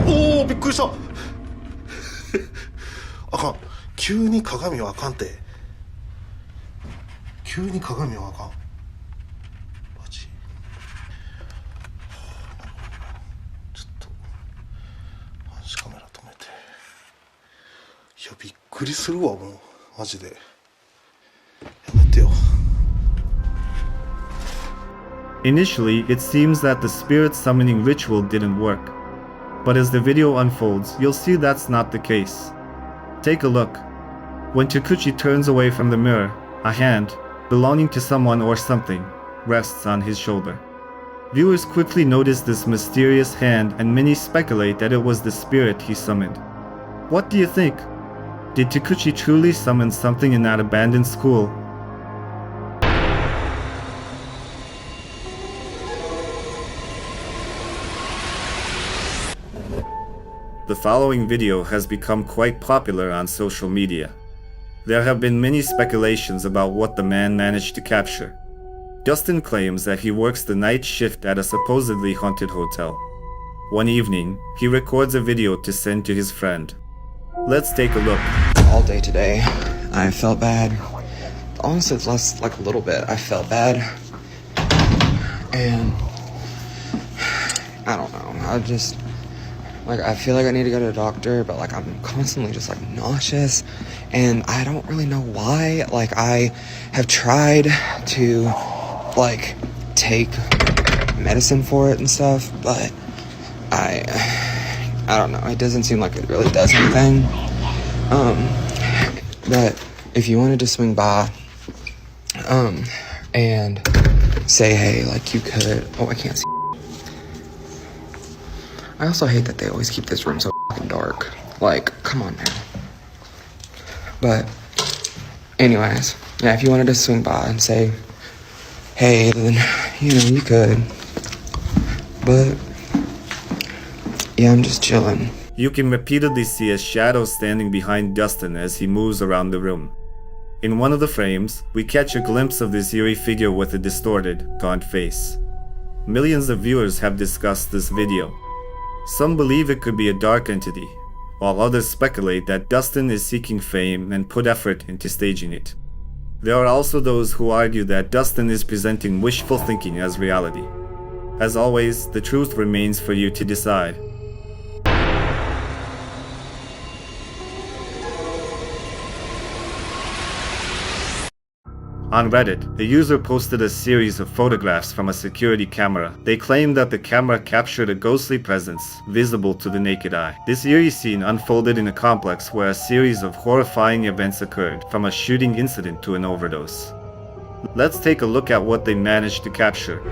おお、びっくりした。あかん、急に鏡はあかんて。急に鏡はあかん。マジ。ちょっと監視カメラ止めて。いや、びっくりするわ、もうマジで。やめてよ。Initially, it seems that the spirit summoning ritual didn't work. But as the video unfolds, you'll see that's not the case. Take a look. When Takuchi turns away from the mirror, a hand, belonging to someone or something, rests on his shoulder. Viewers quickly notice this mysterious hand and many speculate that it was the spirit he summoned. What do you think? Did Takuchi truly summon something in that abandoned school? The following video has become quite popular on social media. There have been many speculations about what the man managed to capture. Dustin claims that he works the night shift at a supposedly haunted hotel. One evening, he records a video to send to his friend. Let's take a look. All day today, I felt bad. honestly, last like a little bit, I felt bad, and I don't know. I feel like I need to go to a doctor, but like I'm constantly just like nauseous, and I don't really know why. Like I have tried to like take medicine for it and stuff, but I don't know. It doesn't seem like it really does anything. But if you wanted to swing by, and say hey, like you could. Oh, I can't see. I also hate that they always keep this room so fucking dark. Like, come on, man. But, anyways, yeah, if you wanted to swing by and say, hey, then, you could. But, yeah, I'm just chilling. You can repeatedly see a shadow standing behind Dustin as he moves around the room. In one of the frames, we catch a glimpse of this eerie figure with a distorted, gaunt face. Millions of viewers have discussed this video. Some believe it could be a dark entity, while others speculate that Dustin is seeking fame and put effort into staging it. There are also those who argue that Dustin is presenting wishful thinking as reality. As always, the truth remains for you to decide. On Reddit, a user posted a series of photographs from a security camera. They claim that the camera captured a ghostly presence, visible to the naked eye. This eerie scene unfolded in a complex where a series of horrifying events occurred, from a shooting incident to an overdose. Let's take a look at what they managed to capture.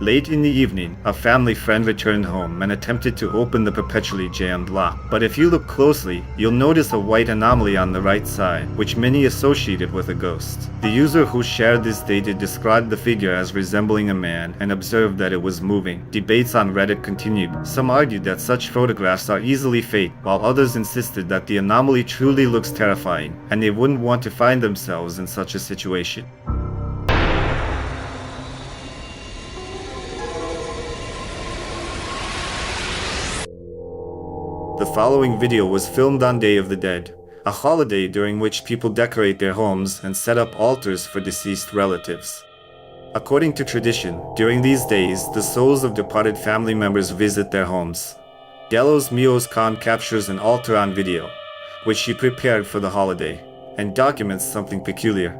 Late in the evening, a family friend returned home and attempted to open the perpetually jammed lock. But if you look closely, you'll notice a white anomaly on the right side, which many associated with a ghost. The user who shared this data described the figure as resembling a man and observed that it was moving. Debates on Reddit continued. Some argued that such photographs are easily faked, while others insisted that the anomaly truly looks terrifying, and they wouldn't want to find themselves in such a situation. The following video was filmed on Day of the Dead, a holiday during which people decorate their homes and set up altars for deceased relatives. According to tradition, during these days, the souls of departed family members visit their homes. Delos Mios Khan captures an altar on video, which she prepared for the holiday, and documents something peculiar.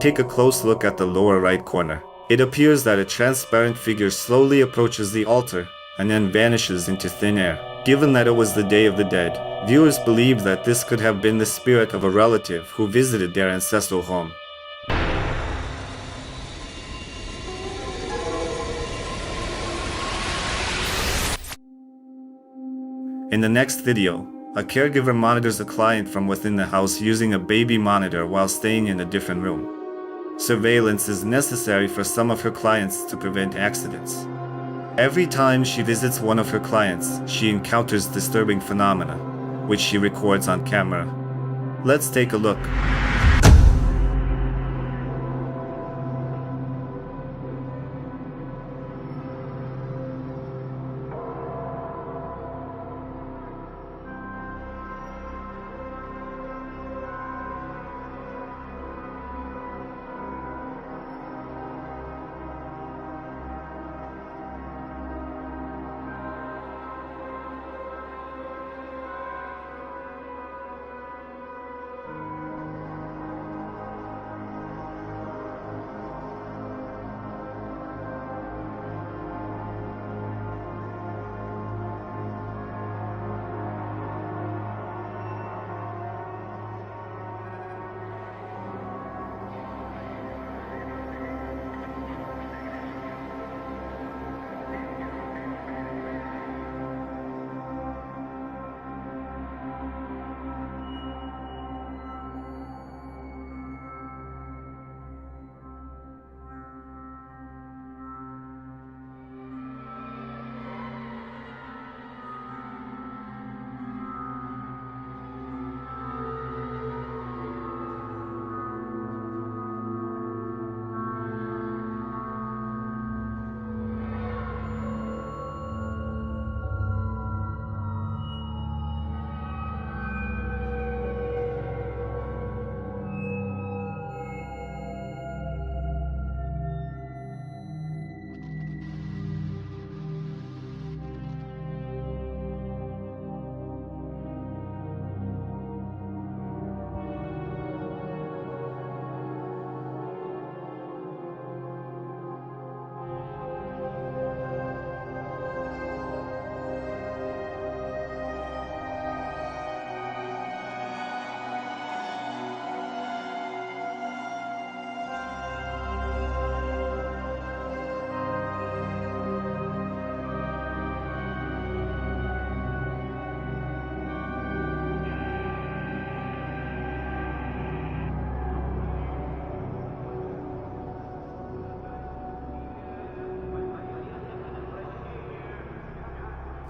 Take a close look at the lower right corner. It appears that a transparent figure slowly approaches the altar and then vanishes into thin air. Given that it was the Day of the Dead, viewers believe that this could have been the spirit of a relative who visited their ancestral home. In the next video, a caregiver monitors a client from within the house using a baby monitor while staying in a different room. Surveillance is necessary for some of her clients to prevent accidents. Every time she visits one of her clients, she encounters disturbing phenomena, which she records on camera. Let's take a look.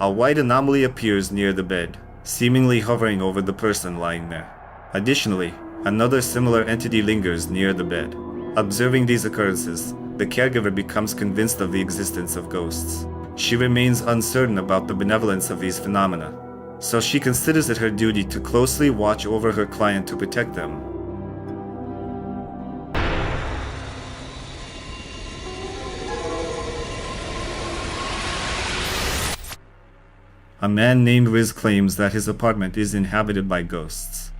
A white anomaly appears near the bed, seemingly hovering over the person lying there. Additionally, another similar entity lingers near the bed. Observing these occurrences, the caregiver becomes convinced of the existence of ghosts. She remains uncertain about the benevolence of these phenomena, so she considers it her duty to closely watch over her client to protect them. A man named Riz claims that his apartment is inhabited by ghosts.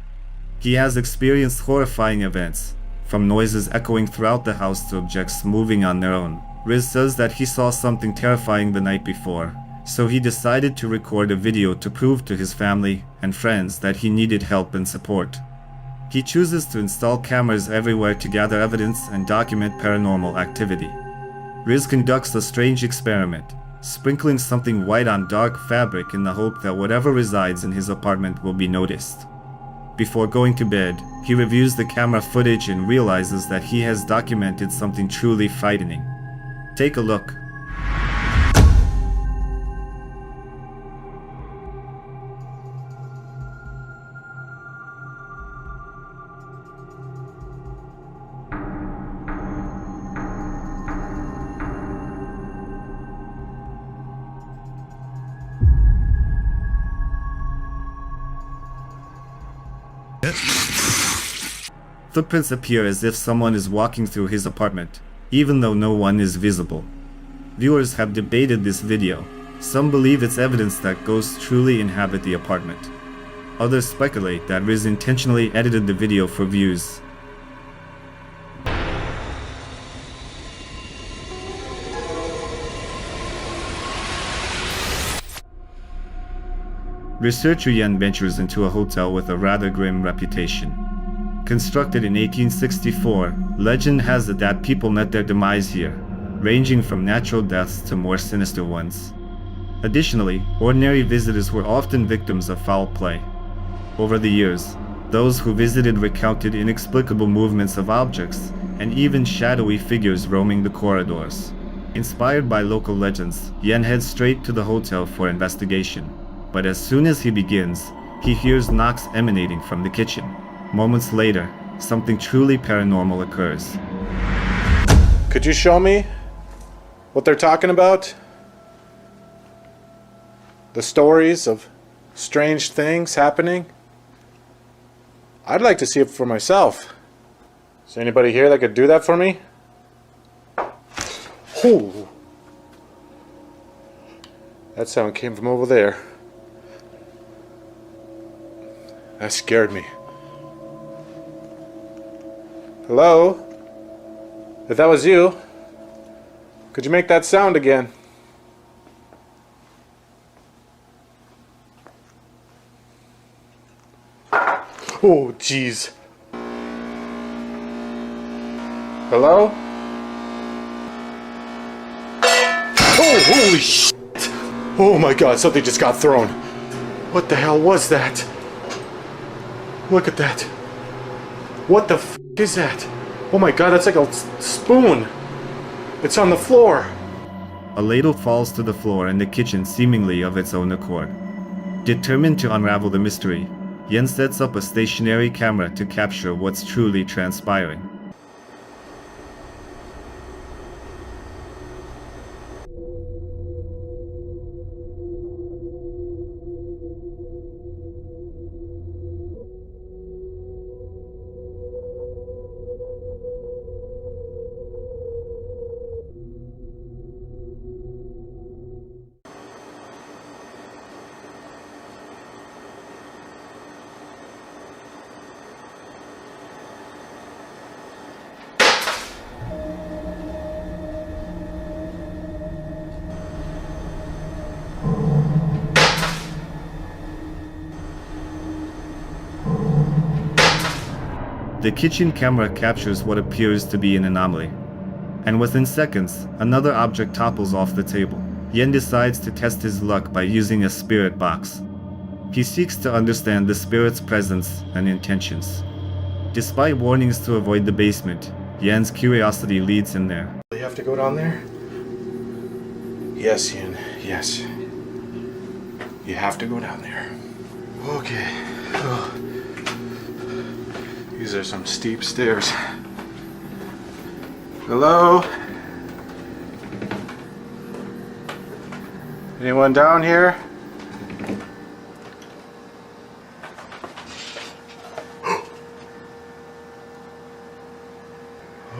He has experienced horrifying events, from noises echoing throughout the house to objects moving on their own. Riz says that he saw something terrifying the night before, so he decided to record a video to prove to his family and friends that he needed help and support. He chooses to install cameras everywhere to gather evidence and document paranormal activity. Riz conducts a strange experiment, sprinkling something white on dark fabric in the hope that whatever resides in his apartment will be noticed. Before going to bed, he reviews the camera footage and realizes that he has documented something truly frightening. Take a look. Footprints appear as if someone is walking through his apartment, even though no one is visible. Viewers have debated this video. Some believe it's evidence that ghosts truly inhabit the apartment. Others speculate that Riz intentionally edited the video for views. Researcher Yen ventures into a hotel with a rather grim reputation. Constructed in 1864, legend has it that people met their demise here, ranging from natural deaths to more sinister ones. Additionally, ordinary visitors were often victims of foul play. Over the years, those who visited recounted inexplicable movements of objects and even shadowy figures roaming the corridors. Inspired by local legends, Yen heads straight to the hotel for investigation. But as soon as he begins, he hears knocks emanating from the kitchen. Moments later, something truly paranormal occurs. Could you show me what they're talking about? The stories of strange things happening? I'd like to see it for myself. Is there anybody here that could do that for me? Oh, that sound came from over there. That scared me. Hello? If that was you, could you make that sound again? Oh, jeez. Hello? Oh, holy shit! Oh my god, something just got thrown. What the hell was that? Look at that. What the f is that? Oh my god, that's like a spoon. It's on the floor. A ladle falls to the floor in the kitchen seemingly of its own accord. Determined to unravel the mystery, Yen sets up a stationary camera to capture what's truly transpiring. The kitchen camera captures what appears to be an anomaly, and within seconds, another object topples off the table. Yen decides to test his luck by using a spirit box. He seeks to understand the spirit's presence and intentions. Despite warnings to avoid the basement, Yen's curiosity leads him there. You have to go down there? Yes, Yen, yes. You have to go down there. Okay. Oh. These are some steep stairs. Hello? Anyone down here?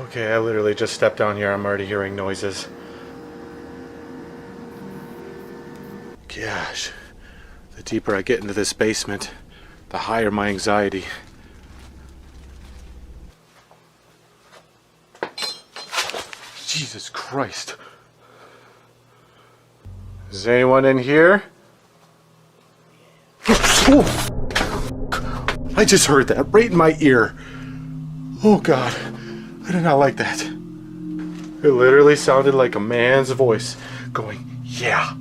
Okay, I literally just stepped down here. I'm already hearing noises. Gosh, the deeper I get into this basement, the higher my anxiety. Jesus Christ. Is anyone in here? Oh, I just heard that right in my ear. Oh God, I did not like that. It literally sounded like a man's voice going, yeah.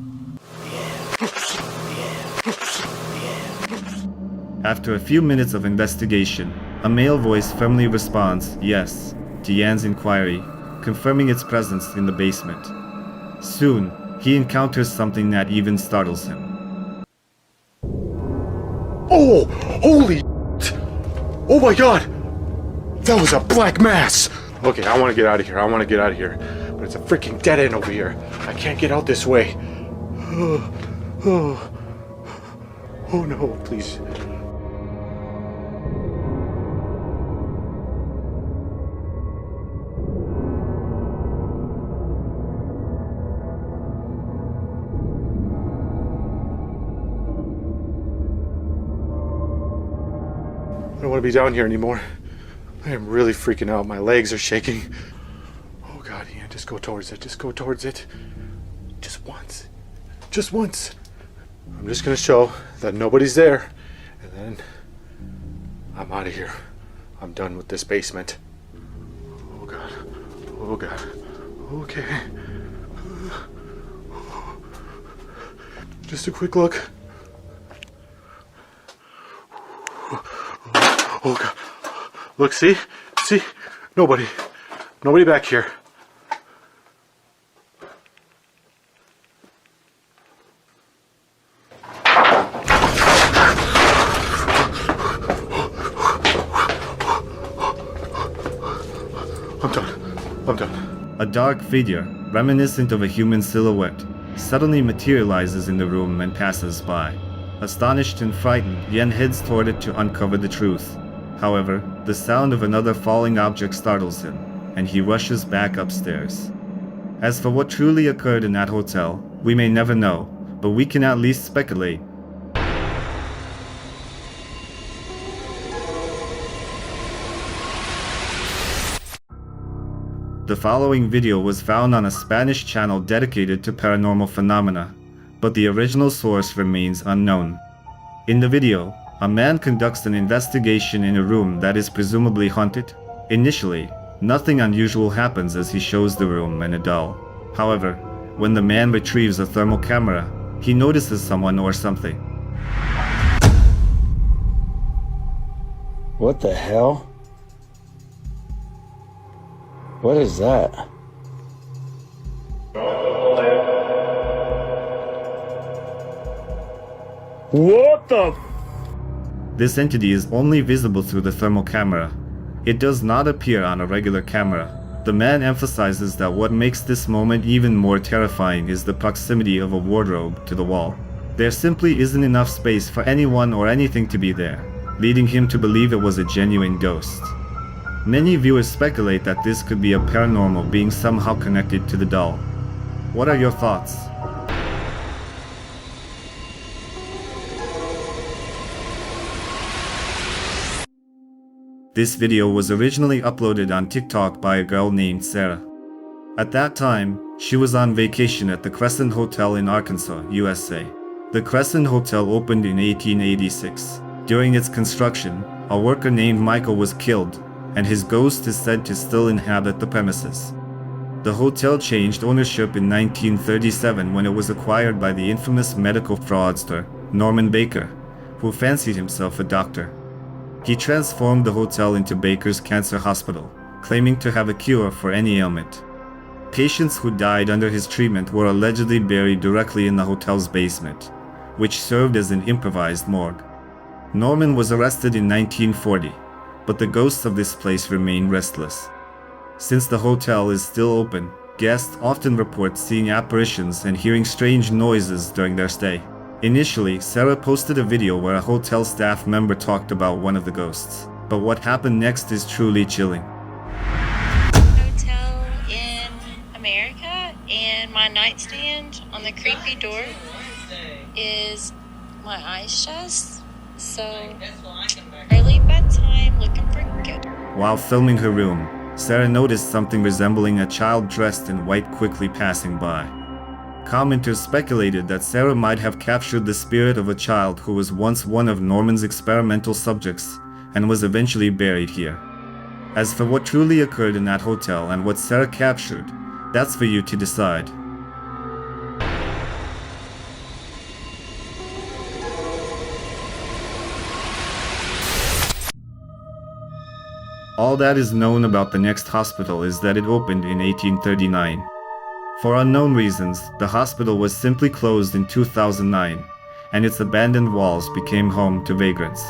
After a few minutes of investigation, a male voice firmly responds yes to Yan's inquiry, confirming its presence in the basement. Soon, he encounters something that even startles him. Oh, holy shit. Oh my God, that was a black mass. Okay, I want to get out of here. I want to get out of here. But it's a freaking dead end over here. I can't get out this way. Oh no, please. I don't want to be down here anymore. I am really freaking out. My legs are shaking. Oh God, Ian, just go towards it. Just go towards it. Just once. Just once. I'm just gonna show that nobody's there, and then I'm out of here. I'm done with this basement. Oh God. Oh God. Okay. Just a quick look. Oh God. Look, see? See? Nobody. Nobody back here. I'm done. A dark figure, reminiscent of a human silhouette, suddenly materializes in the room and passes by. Astonished and frightened, Yen heads toward it to uncover the truth. However, the sound of another falling object startles him, and he rushes back upstairs. As for what truly occurred in that hotel, we may never know, but we can at least speculate. The following video was found on a Spanish channel dedicated to paranormal phenomena, but the original source remains unknown. In the video, a man conducts an investigation in a room that is presumably haunted. Initially, nothing unusual happens as he shows the room and a doll. However, when the man retrieves a thermal camera, he notices someone or something. What the hell? What is that? What the? This entity is only visible through the thermal camera. It does not appear on a regular camera. The man emphasizes that what makes this moment even more terrifying is the proximity of a wardrobe to the wall. There simply isn't enough space for anyone or anything to be there, leading him to believe it was a genuine ghost. Many viewers speculate that this could be a paranormal being somehow connected to the doll. What are your thoughts? This video was originally uploaded on TikTok by a girl named Sarah. At that time, she was on vacation at the Crescent Hotel in Arkansas, USA. The Crescent Hotel opened in 1886. During its construction, a worker named Michael was killed, and his ghost is said to still inhabit the premises. The hotel changed ownership in 1937 when it was acquired by the infamous medical fraudster, Norman Baker, who fancied himself a doctor. He transformed the hotel into Baker's Cancer Hospital, claiming to have a cure for any ailment. Patients who died under his treatment were allegedly buried directly in the hotel's basement. which served as an improvised morgue. Norman was arrested in 1940, but the ghosts of this place remain restless. Since the hotel is still open, guests often report seeing apparitions and hearing strange noises during their stay. Initially, Sarah posted a video where a hotel staff member talked about one of the ghosts, but what happened next is truly chilling. Hotel in America, and my nightstand on the creepy door is my ice chest. So early bedtime, looking for good. While filming her room, Sarah noticed something resembling a child dressed in white quickly passing by. Commenters speculated that Sarah might have captured the spirit of a child who was once one of Norman's experimental subjects and was eventually buried here. As for what truly occurred in that hotel and what Sarah captured, that's for you to decide. All that is known about the next hospital is that it opened in 1839. For unknown reasons, the hospital was simply closed in 2009, and its abandoned walls became home to vagrants.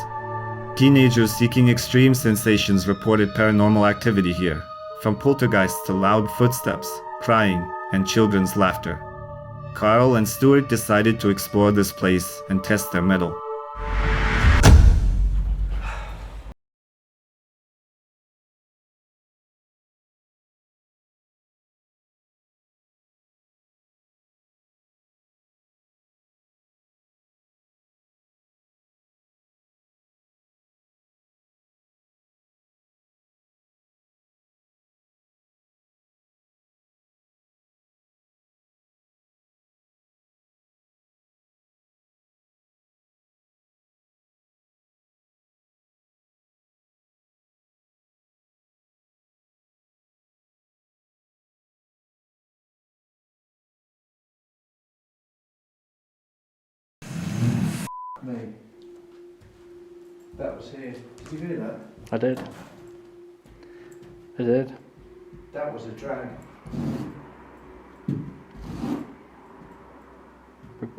Teenagers seeking extreme sensations reported paranormal activity here, from poltergeists to loud footsteps, crying, and children's laughter. Carl and Stuart decided to explore this place and test their mettle. Me. That was here. Did you hear that? I did. I did. That was a drag.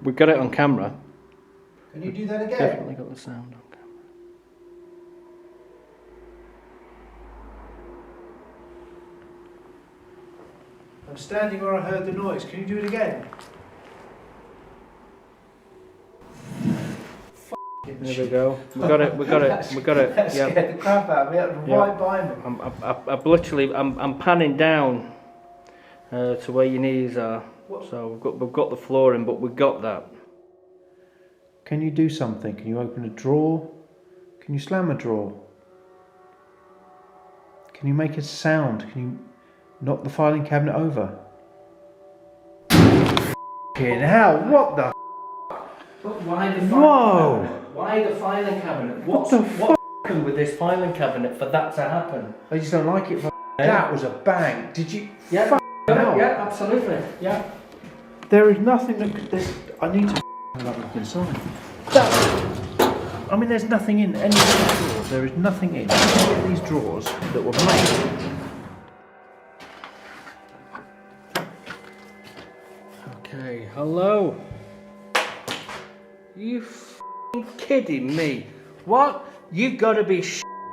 We got it on camera. Can you do that again? Definitely got the sound on camera. I'm standing where I heard the noise. Can you do it again? There we go. We got it. We got it. We got it. That scared the crap out of me. That was right by me. I'm panning down to where your knees are. So we've got the flooring, but we got that. Can you do something? Can you open a drawer? Can you slam a drawer? Can you make a sound? Can you knock the filing cabinet over? F***ing hell, what the But why the Whoa! cabinet? Why the filing cabinet? What the what happened with this filing cabinet for that to happen? I just don't like it. That was a bang. Did you? Yeah, hell. yeah, absolutely. Yeah. There is nothing that could. I need to look inside. I mean, there's nothing in any of these drawers. There is nothing in any of these drawers that were made. Okay, hello. You f***ing kidding me? What? You gotta be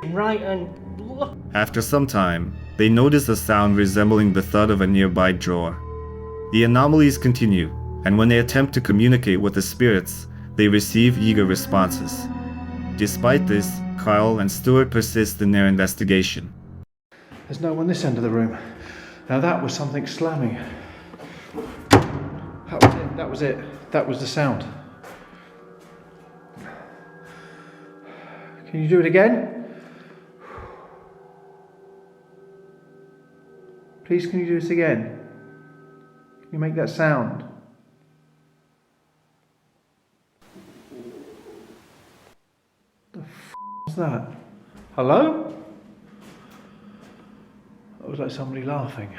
right and look. After some time, they notice a sound resembling the thud of a nearby drawer. The anomalies continue, and when they attempt to communicate with the spirits, they receive eager responses. Despite this, Carl and Stuart persist in their investigation. There's no one this end of the room. Now that was something slamming. That was it. That was it. That was the sound. Can you do it again? Please, can you do this again? Can you make that sound? The f*** was that? Hello? That was like somebody laughing.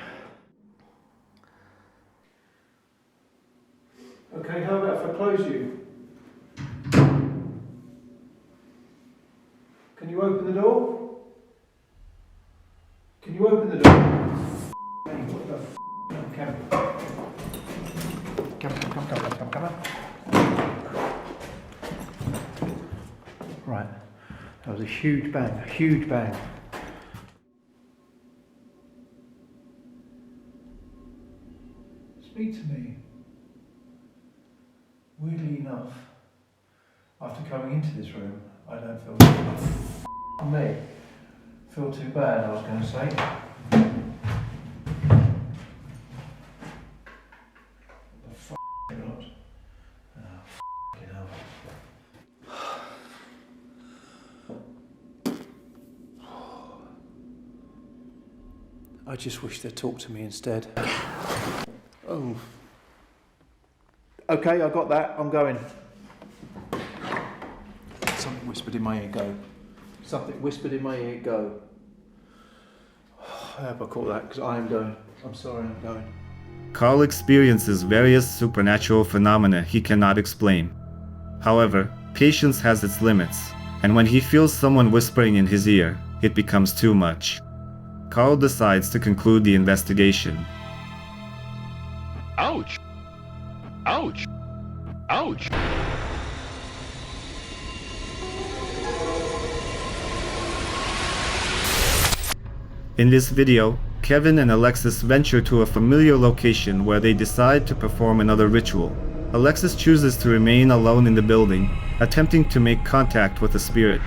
Okay, how about if I close you? Can you open the door? Can you open the door? Hey, what the f***? Come. Come. There was a huge bang, a huge bang. Speak to me. Weirdly enough, after coming into this room, I don't feel too bad, I was going to say. The f*** not. Oh, f***ing hell. I just wish they'd talk to me instead. Oh. Okay, I got that. I'm going. Something whispered in my ear, go. Something whispered in my ear, go. I hope I caught that, because I am going. I'm sorry, I'm going. Carl experiences various supernatural phenomena he cannot explain. However, patience has its limits, and when he feels someone whispering in his ear, it becomes too much. Carl decides to conclude the investigation. Ouch! Ouch! Ouch! In this video, Kevin and Alexis venture to a familiar location where they decide to perform another ritual. Alexis chooses to remain alone in the building, attempting to make contact with a spirit.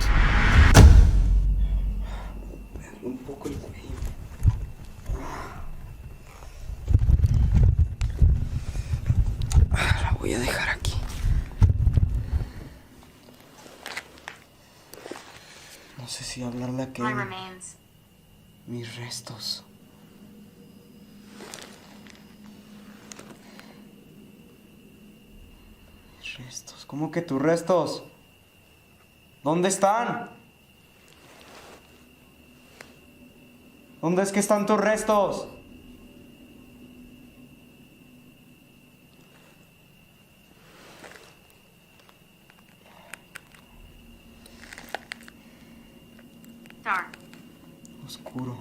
La voy a dejar aquí. No sé si hablarle a Kevin. My remains. Mis restos. Mis restos. ¿Cómo que tus restos? ¿Dónde están? ¿Dónde es que están tus restos? Dark. Oscuro.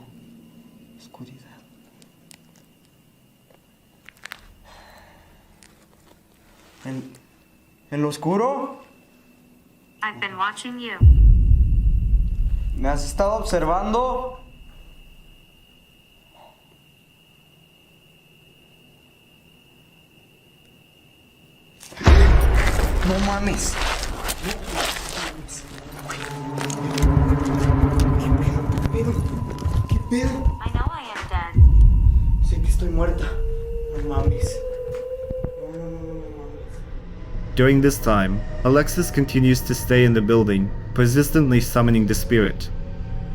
Oscuridad. ¿En lo oscuro? I've been watching you. ¿Me has estado observando? No mames. ¿Qué pedo? I know I am dead. Sé que estoy muerta. No mames. During this time, Alexis continues to stay in the building, persistently summoning the spirit.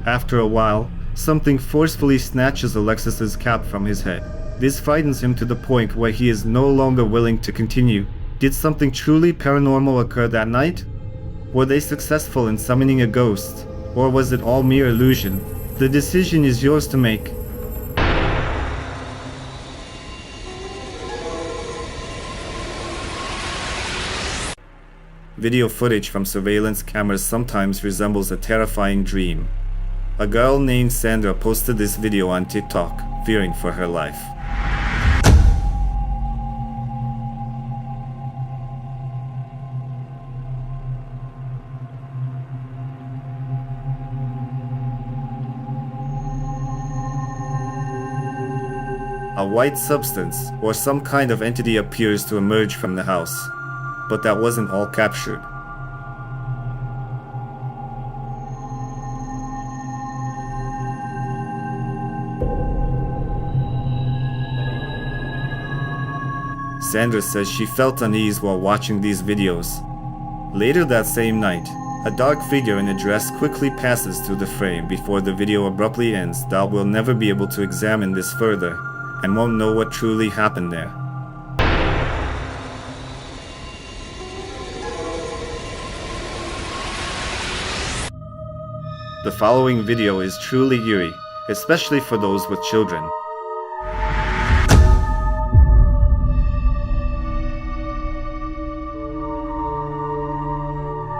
After a while, something forcefully snatches Alexis's cap from his head. This frightens him to the point where he is no longer willing to continue. Did something truly paranormal occur that night? Were they successful in summoning a ghost? Or was it all mere illusion? The decision is yours to make. Video footage from surveillance cameras sometimes resembles a terrifying dream. A girl named Sandra posted this video on TikTok, fearing for her life. A white substance or some kind of entity appears to emerge from the house. But that wasn't all captured. Sandra says she felt unease while watching these videos. Later that same night, a dark figure in a dress quickly passes through the frame before the video abruptly ends. That we'll never be able to examine this further and won't know what truly happened there. The following video is truly eerie, especially for those with children.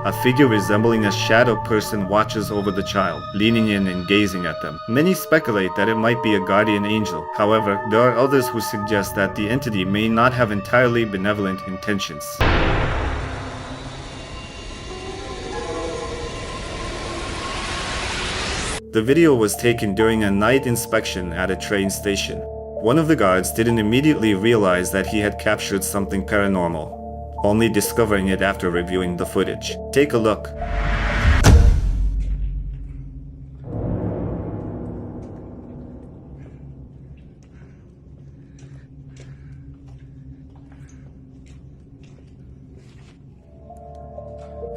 A figure resembling a shadow person watches over the child, leaning in and gazing at them. Many speculate that it might be a guardian angel. However, there are others who suggest that the entity may not have entirely benevolent intentions. The video was taken during a night inspection at a train station. One of the guards didn't immediately realize that he had captured something paranormal, only discovering it after reviewing the footage. Take a look.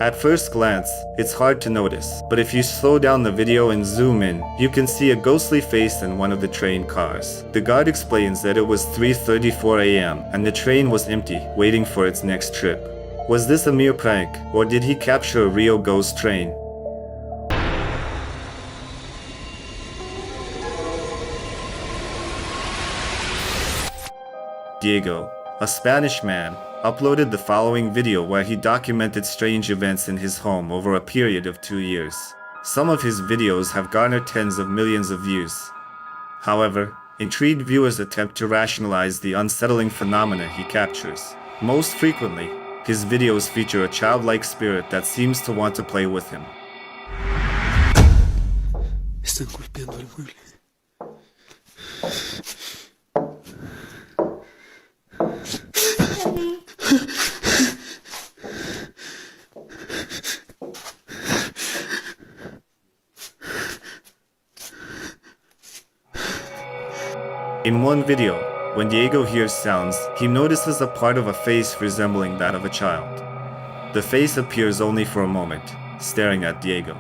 At first glance, it's hard to notice, but if you slow down the video and zoom in, you can see a ghostly face in one of the train cars. The guard explains that it was 3:34 a.m. and the train was empty, waiting for its next trip. Was this a mere prank, or did he capture a real ghost train? Diego, a Spanish man, uploaded the following video where he documented strange events in his home over a period of 2 years. Some of his videos have garnered tens of millions of views. However, intrigued viewers attempt to rationalize the unsettling phenomena he captures. Most frequently, his videos feature a childlike spirit that seems to want to play with him. Están golpeando el mueble. In one video, when Diego hears sounds, he notices a part of a face resembling that of a child. The face appears only for a moment, staring at Diego.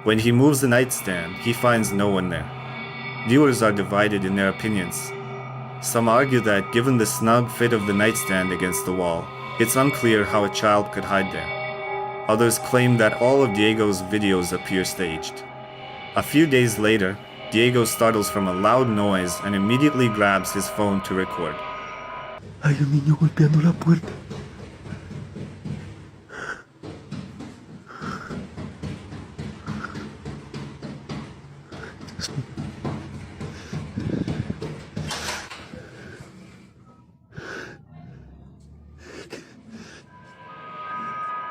When he moves the nightstand, he finds no one there. Viewers are divided in their opinions. Some argue that given the snug fit of the nightstand against the wall, it's unclear how a child could hide there. Others claim that all of Diego's videos appear staged. A few days later, Diego startles from a loud noise and immediately grabs his phone to record. Hay un niño golpeando la puerta.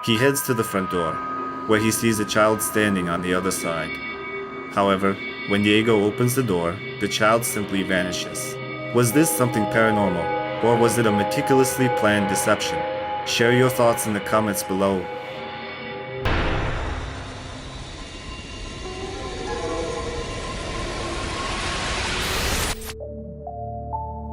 He heads to the front door, where he sees a child standing on the other side. However, when Diego opens the door, the child simply vanishes. Was this something paranormal, or was it a meticulously planned deception? Share your thoughts in the comments below.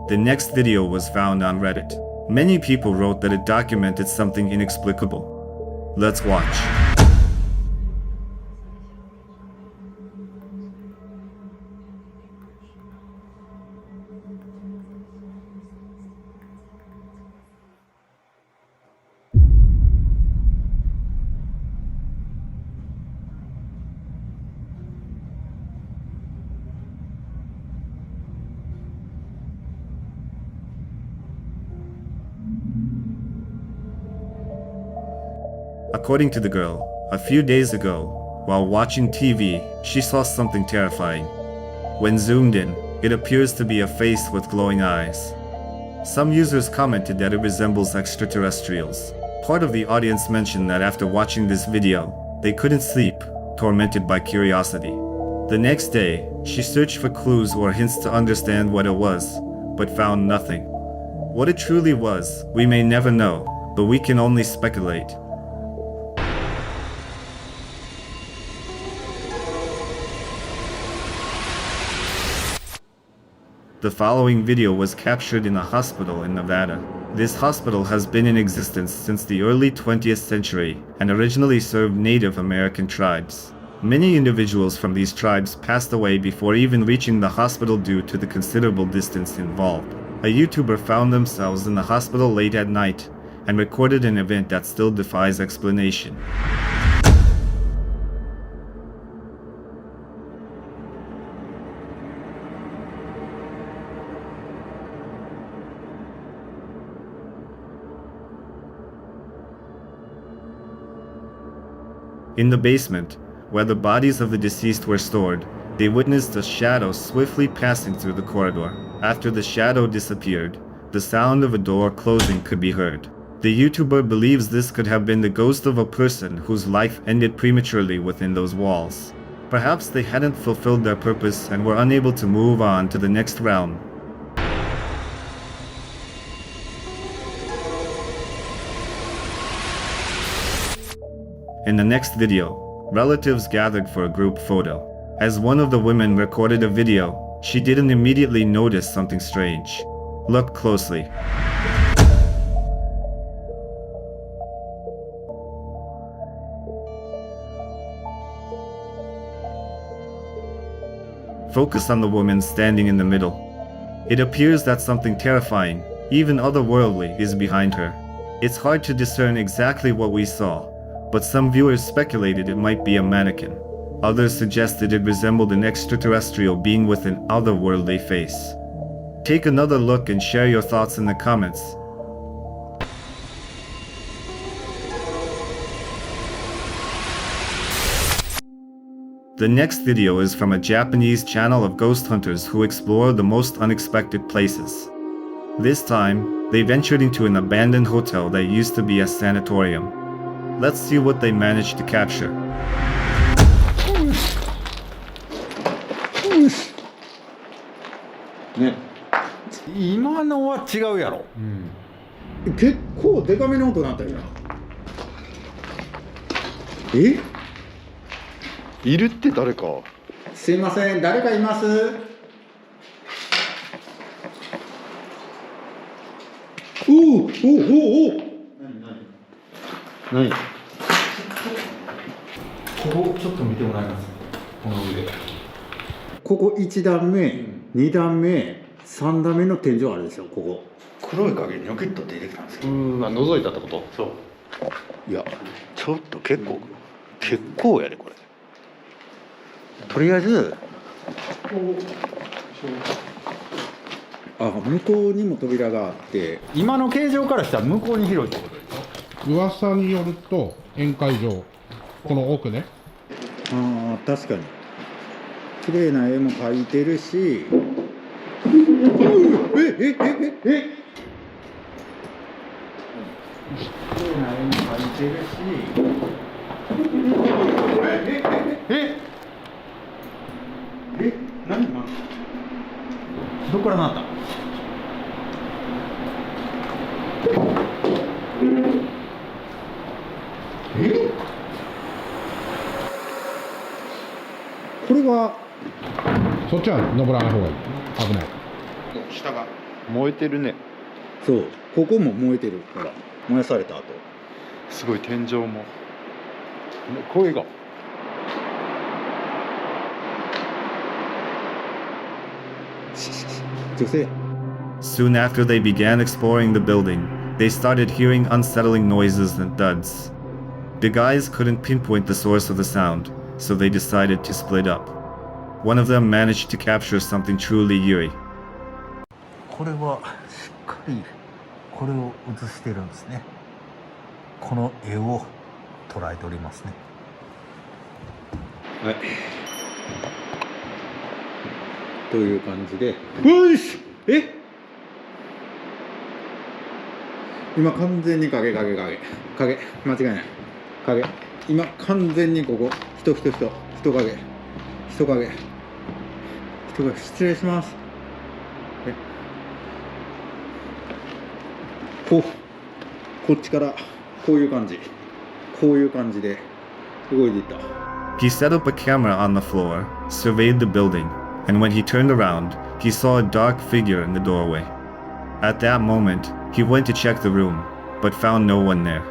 The next video was found on Reddit. Many people wrote that it documented something inexplicable. Let's watch. According to the girl, a few days ago, while watching TV, she saw something terrifying. When zoomed in, it appears to be a face with glowing eyes. Some users commented that it resembles extraterrestrials. Part of the audience mentioned that after watching this video, they couldn't sleep, tormented by curiosity. The next day, she searched for clues or hints to understand what it was, but found nothing. What it truly was, we may never know, but we can only speculate. The following video was captured in a hospital in Nevada. This hospital has been in existence since the early 20th century and originally served Native American tribes. Many individuals from these tribes passed away before even reaching the hospital due to the considerable distance involved. A YouTuber found themselves in the hospital late at night and recorded an event that still defies explanation. In the basement, where the bodies of the deceased were stored, they witnessed a shadow swiftly passing through the corridor. After the shadow disappeared, the sound of a door closing could be heard. The YouTuber believes this could have been the ghost of a person whose life ended prematurely within those walls. Perhaps they hadn't fulfilled their purpose and were unable to move on to the next realm. In the next video, relatives gathered for a group photo. As one of the women recorded a video, she didn't immediately notice something strange. Look closely. Focus on the woman standing in the middle. It appears that something terrifying, even otherworldly, is behind her. It's hard to discern exactly what we saw, but some viewers speculated it might be a mannequin. Others suggested it resembled an extraterrestrial being with an otherworldly face. Take another look and share your thoughts in the comments. The next video is from a Japanese channel of ghost hunters who explore the most unexpected places. This time, they ventured into an abandoned hotel that used to be a sanatorium. Let's see what they managed to capture. ね、今のは違うやろ、結構デカめの音なったよな。いるって誰か。すいません、誰かいます？おおおおお。何？ここちょっと見てもらえます？この上。ここ1段目、2段目、3段目の天井あるでしょ、ここ。黒い影にョキッと出てきたんですよ。覗いたってこと？そう。いや、ちょっと結構やでこれ。とりあえず向こうにも扉があって、今の形状からしたら向こうに広いってことでしょ。噂によると宴会場、この奥ね。ああ、確かに綺麗な絵も描いてるし、綺麗な絵も描いてるし、何今のどこからなった？これはそっちは登らない方がいい。危ない。下が燃えてるね。そう、ここも燃えてる。ほら、燃やされた後。すごい天井も。声が。Soon after they began exploring the building, they started hearing unsettling noises and thuds. The guys couldn't pinpoint the source of the sound, so they decided to split up. One of them managed to capture something truly eerie. これはしっかりこれを映してるんですね。この絵を捉えておりますね。はい。という感じで、よし、今完全に影、間違いない影、今完全にここ人影、失礼します。こっちからこういう感じで動いていった。 He set up a camera on the floor, surveyed the building, and when he turned around, he saw a dark figure in the doorway. At that moment, he went to check the room, but found no one there.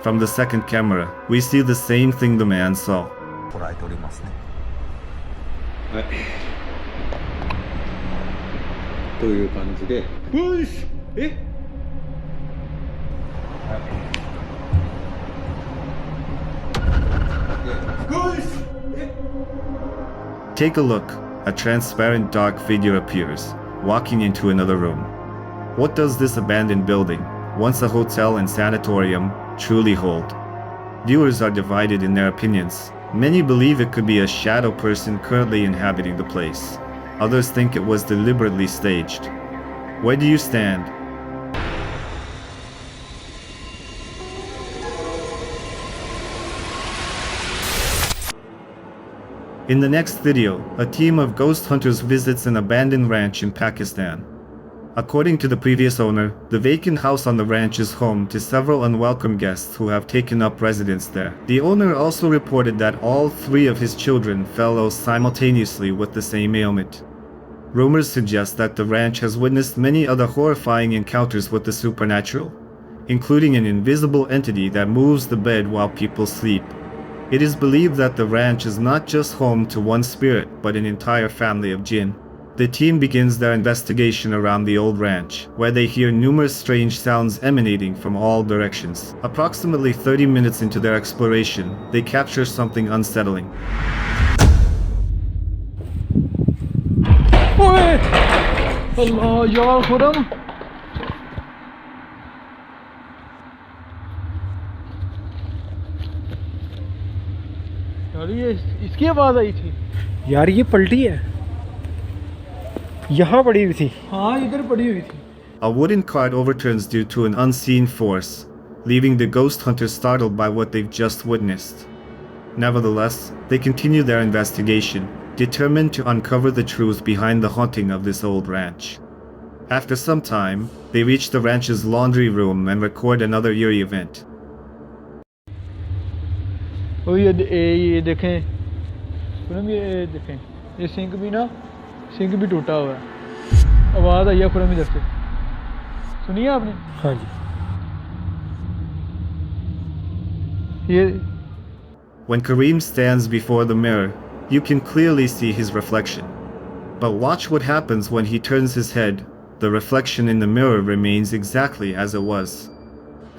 From the second camera, we see the same thing the man saw. 捉えておりますね。はい。という感じで、よし、Take a look. A transparent dark figure appears, walking into another room. What does this abandoned building, once a hotel and sanatorium, truly hold? Viewers are divided in their opinions. Many believe it could be a shadow person currently inhabiting the place. Others think it was deliberately staged. Where do you stand? In the next video, a team of ghost hunters visits an abandoned ranch in Pakistan. According to the previous owner, the vacant house on the ranch is home to several unwelcome guests who have taken up residence there. The owner also reported that all 3 of his children fell ill simultaneously with the same ailment. Rumors suggest that the ranch has witnessed many other horrifying encounters with the supernatural, including an invisible entity that moves the bed while people sleep. It is believed that the ranch is not just home to one spirit, but an entire family of jinn. The team begins their investigation around the old ranch, where they hear numerous strange sounds emanating from all directions. Approximately 30 minutes into their exploration, they capture something unsettling. Allah ya Khudam. यार ये इसकी आवाज आई थी यार ये पलटी है यहाँ पड़ी हुई थी हाँ इधर पड़ी हुई थी A wooden cart overturns due to an unseen force, leaving the ghost hunters startled by what they've just witnessed. Nevertheless, they continue their investigation, determined to uncover the truth behind the haunting of this old ranch. After some time, they reach the ranch's laundry room and record another eerie event. ओ ये देखें खुरम ये देखें ये sink भी ना sink भी टूटा हुआ है आवाज़ आई है खुरम इधर से सुनिए आपने हाँ जी ये When Kareem stands before the mirror, you can clearly see his reflection. But watch what happens when he turns his head. The reflection in the mirror remains exactly as it was.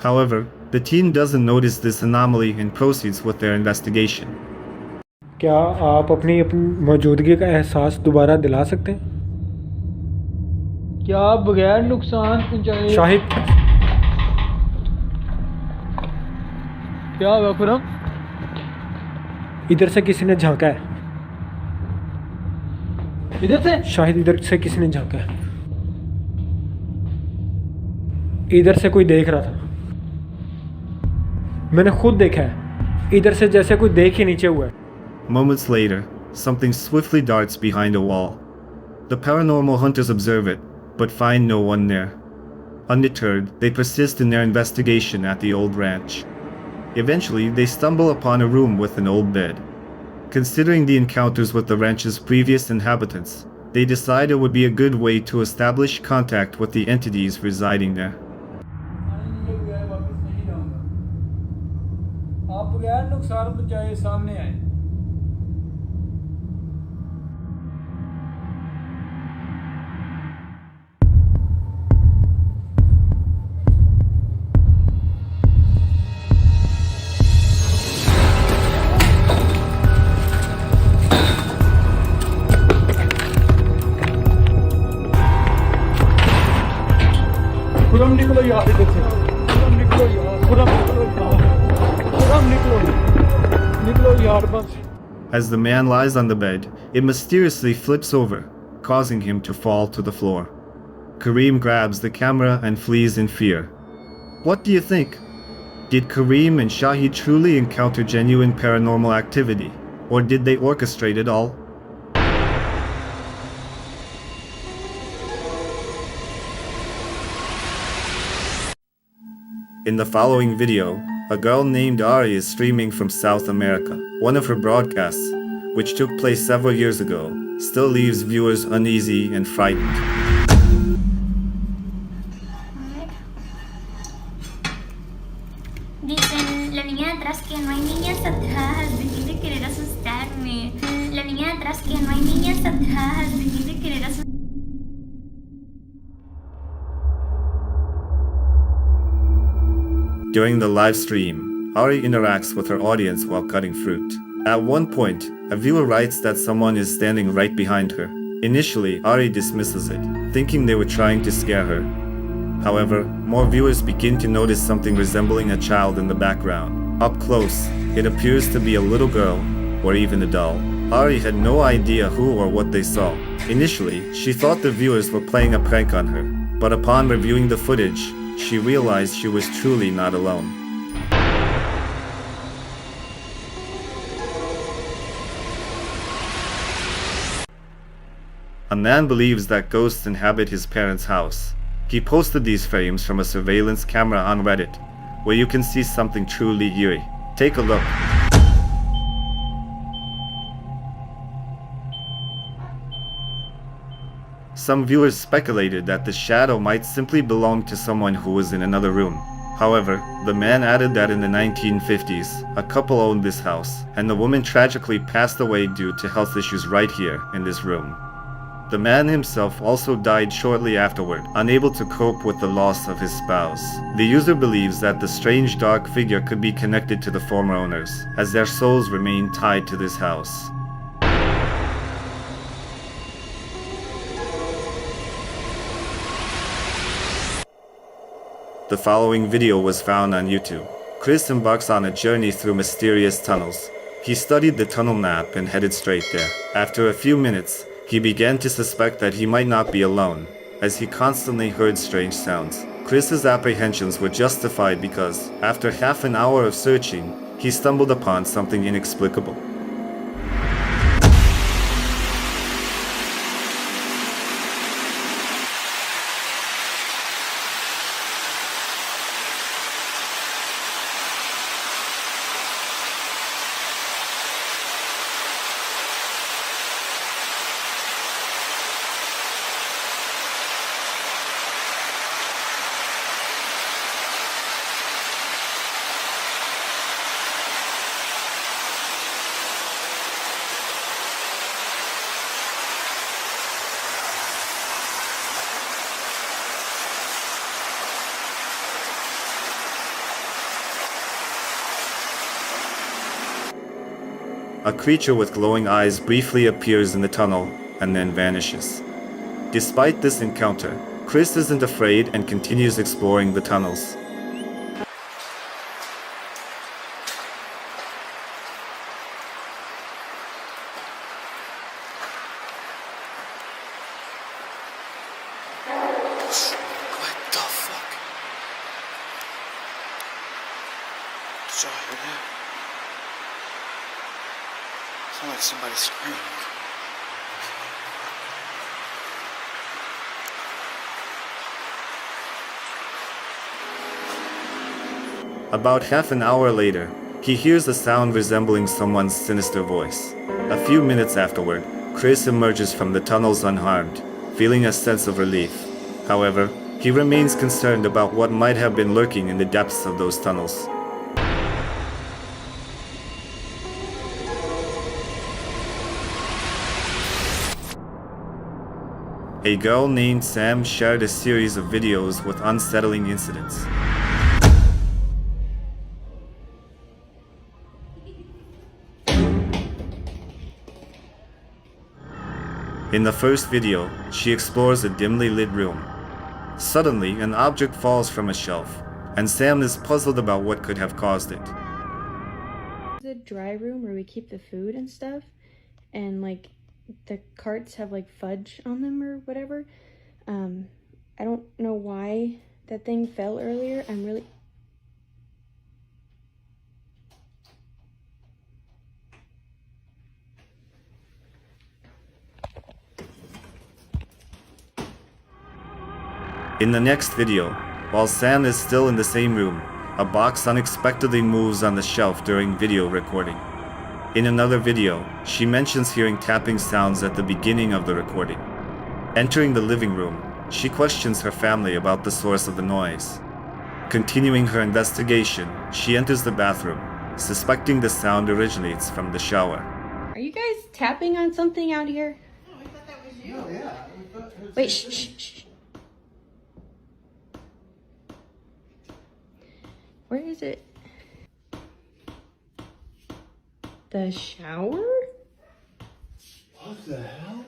However, the team doesn't notice this anomaly and proceeds with their investigation. क्या आप अपनी मौजूदगी का एहसास दोबारा दिला सकते हैं? क्या आप बगैर नुकसान पहुंचाए शाहिद क्या हुआ खुरम इधर से किसी ने झांका है इधर से शाहिद इधर से किसी ने झांका है इधर से कोई देख रहा था मैंने खुद देखा है इधर से जैसे कोई देख ही नीचे हुआ है Moments later, something swiftly darts behind a wall. The paranormal hunters observe it, but find no one there. Undeterred, they persist in their investigation at the old ranch. Eventually, they stumble upon a room with an old bed. Considering the encounters with the ranch's previous inhabitants, they decide it would be a good way to establish contact with the entities residing there. आप बगैर नुकसान पहुंचाए सामने आए खुरम निकलो यार इधर से खुरम निकलो यार खुरम निकलो यार खुरम निकलो यार बस As the man lies on the bed, it mysteriously flips over, causing him to fall to the floor. Kareem grabs the camera and flees in fear. What do you think? Did Kareem and Shahid truly encounter genuine paranormal activity, or did they orchestrate it all? In the following video, a girl named Ari is streaming from South America. One of her broadcasts, which took place several years ago, still leaves viewers uneasy and frightened. Dicen, la niña de atrás que no hay niñas atrás, dejé de querer asustarme. La niña de atrás que no hay niñas atrás, dejé de querer asustarme. During the live stream, Ari interacts with her audience while cutting fruit. At one point, a viewer writes that someone is standing right behind her. Initially, Ari dismisses it, thinking they were trying to scare her. However, more viewers begin to notice something resembling a child in the background. Up close, it appears to be a little girl, or even a doll. Ari had no idea who or what they saw. Initially, she thought the viewers were playing a prank on her, but upon reviewing the footage, she realized she was truly not alone. A man believes that ghosts inhabit his parents' house. He posted these frames from a surveillance camera on Reddit, where you can see something truly eerie. Take a look. Some viewers speculated that the shadow might simply belong to someone who was in another room. However, the man added that in the 1950s, a couple owned this house, and the woman tragically passed away due to health issues right here in this room. The man himself also died shortly afterward, unable to cope with the loss of his spouse. The user believes that the strange dark figure could be connected to the former owners, as their souls remain tied to this house. The following video was found on YouTube. Chris embarks on a journey through mysterious tunnels. He studied the tunnel map and headed straight there. After a few minutes, he began to suspect that he might not be alone, as he constantly heard strange sounds. Chris's apprehensions were justified because, after half an hour of searching, he stumbled upon something inexplicable. A creature with glowing eyes briefly appears in the tunnel and then vanishes. Despite this encounter, Chris isn't afraid and continues exploring the tunnels. What the fuck? Did y'all hear that? Sounded like somebody screamed. About half an hour later, he hears a sound resembling someone's sinister voice. A few minutes afterward, Chris emerges from the tunnels unharmed, feeling a sense of relief. However, he remains concerned about what might have been lurking in the depths of those tunnels. A girl named Sam shared a series of videos with unsettling incidents. In the first video, she explores a dimly lit room. Suddenly, an object falls from a shelf, and Sam is puzzled about what could have caused it. The dry room where we keep the food and stuff, and like the carts have like fudge on them or whatever. I don't know why that thing fell earlier. In the next video, while Sam is still in the same room, a box unexpectedly moves on the shelf during video recording. In another video, she mentions hearing tapping sounds at the beginning of the recording. Entering the living room, she questions her family about the source of the noise. Continuing her investigation, she enters the bathroom, suspecting the sound originates from the shower. Are you guys tapping on something out here? No, I thought that was you. Oh, yeah. Wait, shh, shh, shh. Where is it? The shower? What the hell?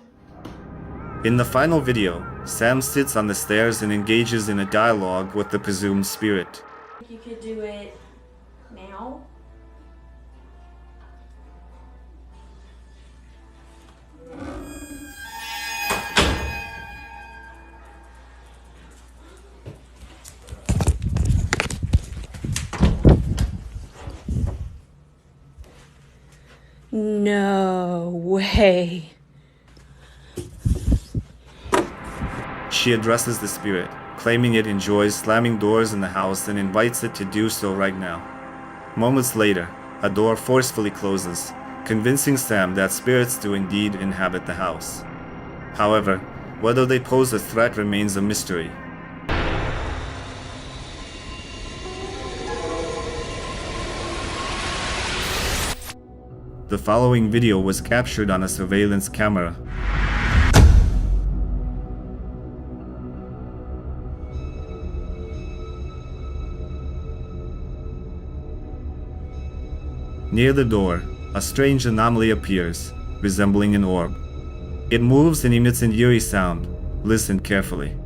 In the final video, Sam sits on the stairs and engages in a dialogue with the presumed spirit. You could do it now. No way. She addresses the spirit, claiming it enjoys slamming doors in the house and invites it to do so right now. Moments later, a door forcefully closes, convincing Sam that spirits do indeed inhabit the house. However, whether they pose a threat remains a mystery. The following video was captured on a surveillance camera. Near the door, a strange anomaly appears, resembling an orb. It moves and emits an eerie sound. Listen carefully.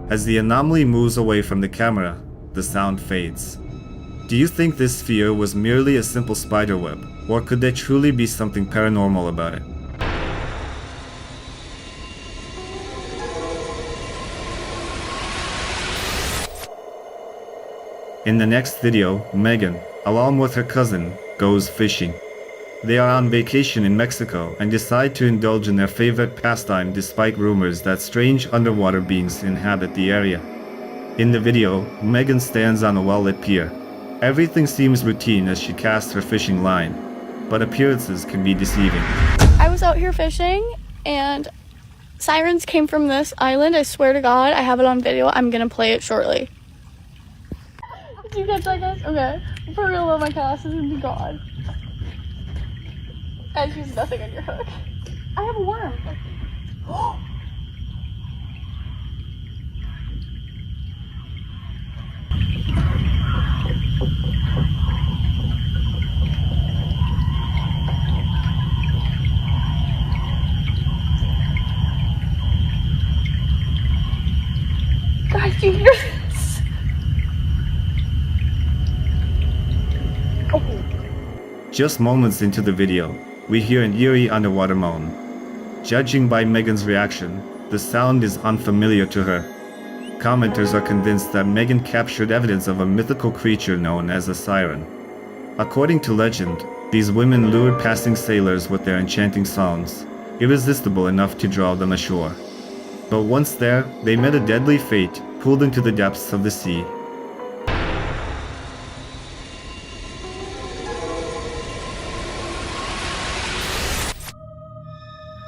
As the anomaly moves away from the camera, the sound fades. Do you think this sphere was merely a simple spiderweb, or could there truly be something paranormal about it? In the next video, Megan, along with her cousin, goes fishing. They are on vacation in Mexico and decide to indulge in their favorite pastime despite rumors that strange underwater beings inhabit the area. In the video, Megan stands on a well-lit pier. Everything seems routine as she casts her fishing line, but appearances can be deceiving. I was out here fishing and sirens came from this island. I swear to God, I have it on video. I'm gonna play it shortly. Did you catch that, guys? Okay. For real though, my cast is gonna be gone. Guys, use nothing on your hook. I have a worm. Guys, do you hear this? Just moments into the video, we hear an eerie underwater moan. Judging by Megan's reaction, the sound is unfamiliar to her. Commenters are convinced that Megan captured evidence of a mythical creature known as a siren. According to legend, these women lured passing sailors with their enchanting songs, irresistible enough to draw them ashore. But once there, they met a deadly fate, pulled into the depths of the sea.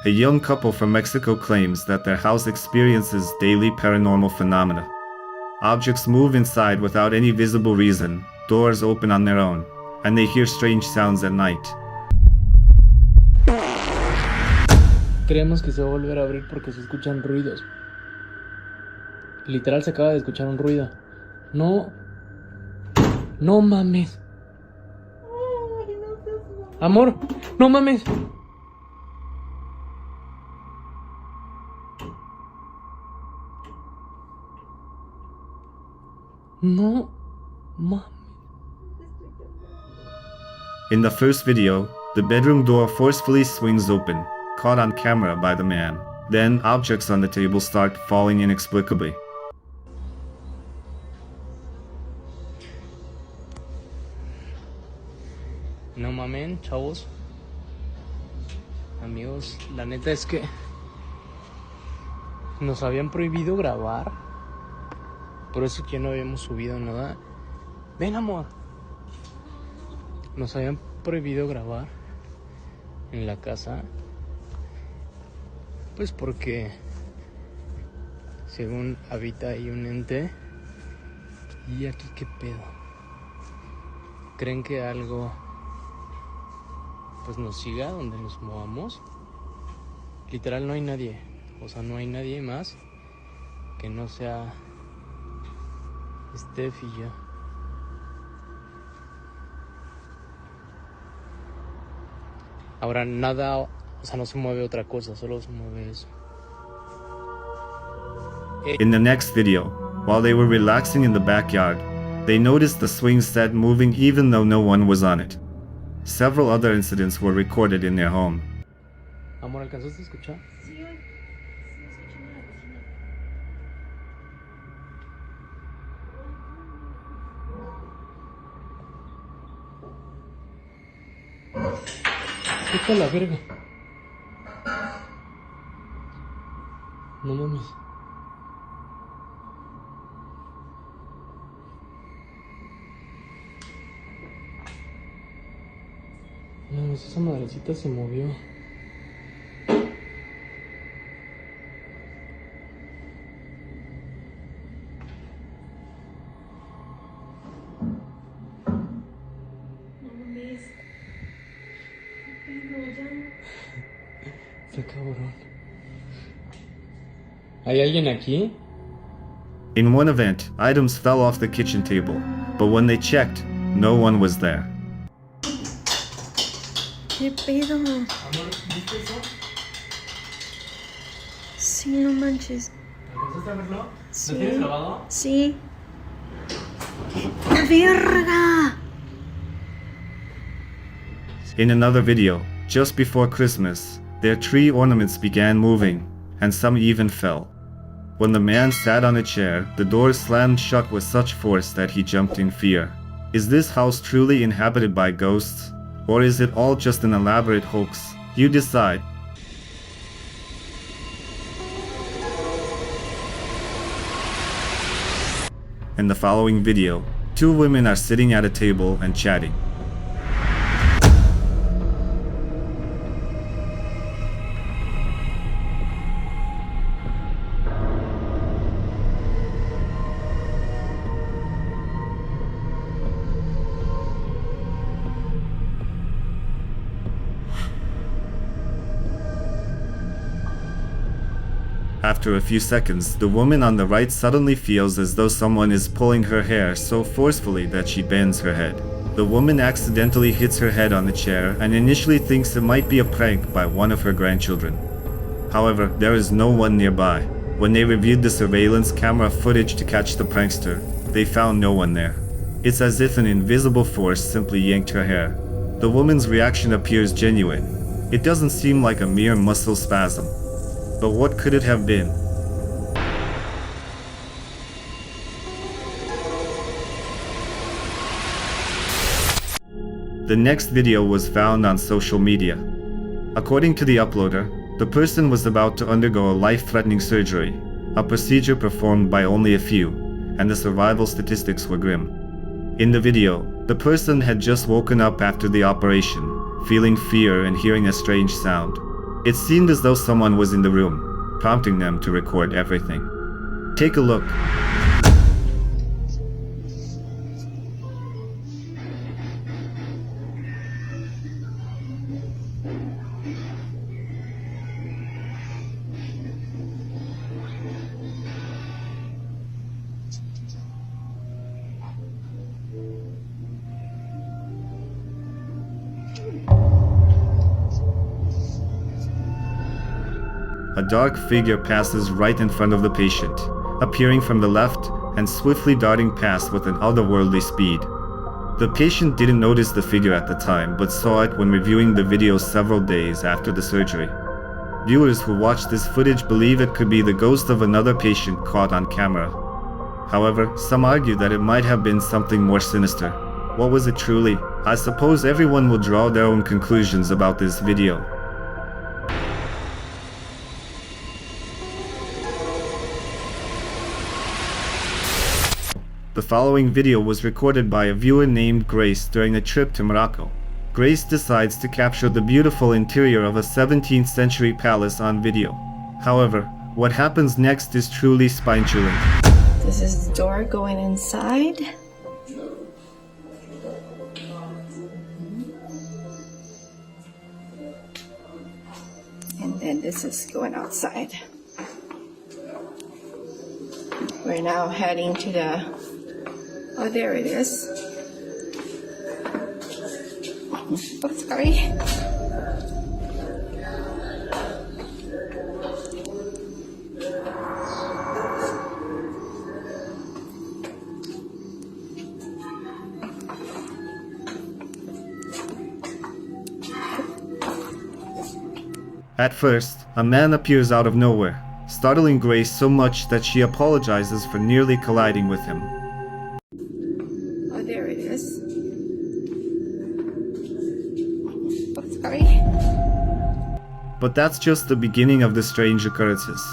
A young couple from Mexico claims that their house experiences daily paranormal phenomena. Objects move inside without any visible reason, doors open on their own, and they hear strange sounds at night. Creemos que se va a volver a abrir porque se escuchan ruidos. Literal se acaba de escuchar un ruido. No. No mames. Amor, no mames. No, mom. In the first video, the bedroom door forcefully swings open, caught on camera by the man. Then, objects on the table start falling inexplicably. No mamen, chavos. Amigos, la neta es que nos habían prohibido grabar. Por eso que no habíamos subido nada. Ven, amor. Nos habían prohibido grabar en la casa. Pues porque según habita ahí un ente. ¿Y aquí qué pedo? ¿Creen que algo pues nos siga donde nos movamos? Literal no hay nadie. O sea, no hay nadie más que no sea Steph y yo. Ahora nada, o sea, no se mueve otra cosa, solo se mueve eso. In the next video, while they were relaxing in the backyard, they noticed the swing set moving even though no one was on it. Several other incidents were recorded in their home. Amor, ¿alcanzaste a escuchar? Vete a la verga. No mames. No mames, esa madrecita se movió. Está cabrón. ¿Hay alguien aquí? In one event, items fell off the kitchen table, but when they checked, no one was there. ¿Qué pedo? ¿Viste eso? Sí, no manches. ¿Alcanzaste a verlo? Sí. ¿Lo tienes grabado? Sí. ¡Verga! In another video, just before Christmas, their tree ornaments began moving, and some even fell. When the man sat on a chair, the door slammed shut with such force that he jumped in fear. Is this house truly inhabited by ghosts? Or is it all just an elaborate hoax? You decide. In the following video, two women are sitting at a table and chatting. After a few seconds, the woman on the right suddenly feels as though someone is pulling her hair so forcefully that she bends her head. The woman accidentally hits her head on the chair and initially thinks it might be a prank by one of her grandchildren. However, there is no one nearby. When they reviewed the surveillance camera footage to catch the prankster, they found no one there. It's as if an invisible force simply yanked her hair. The woman's reaction appears genuine. It doesn't seem like a mere muscle spasm. But what could it have been? The next video was found on social media. According to the uploader, the person was about to undergo a life-threatening surgery, a procedure performed by only a few, and the survival statistics were grim. In the video, the person had just woken up after the operation, feeling fear and hearing a strange sound. It seemed as though someone was in the room, prompting them to record everything. Take a look. A dark figure passes right in front of the patient, appearing from the left and swiftly darting past with an otherworldly speed. The patient didn't notice the figure at the time, but saw it when reviewing the video several days after the surgery. Viewers who watched this footage believe it could be the ghost of another patient caught on camera. However, some argue that it might have been something more sinister. What was it truly? I suppose everyone will draw their own conclusions about this video. The following video was recorded by a viewer named Grace during a trip to Morocco. Grace decides to capture the beautiful interior of a 17th century palace on video. However, what happens next is truly spine-chilling. This is the door going inside. And then this is going outside. We're now heading to the... Oh, there it is. Oh, sorry. At first, a man appears out of nowhere, startling Grace so much that she apologizes for nearly colliding with him. Oh, there it is. Oh, sorry. But that's just the beginning of the strange occurrences.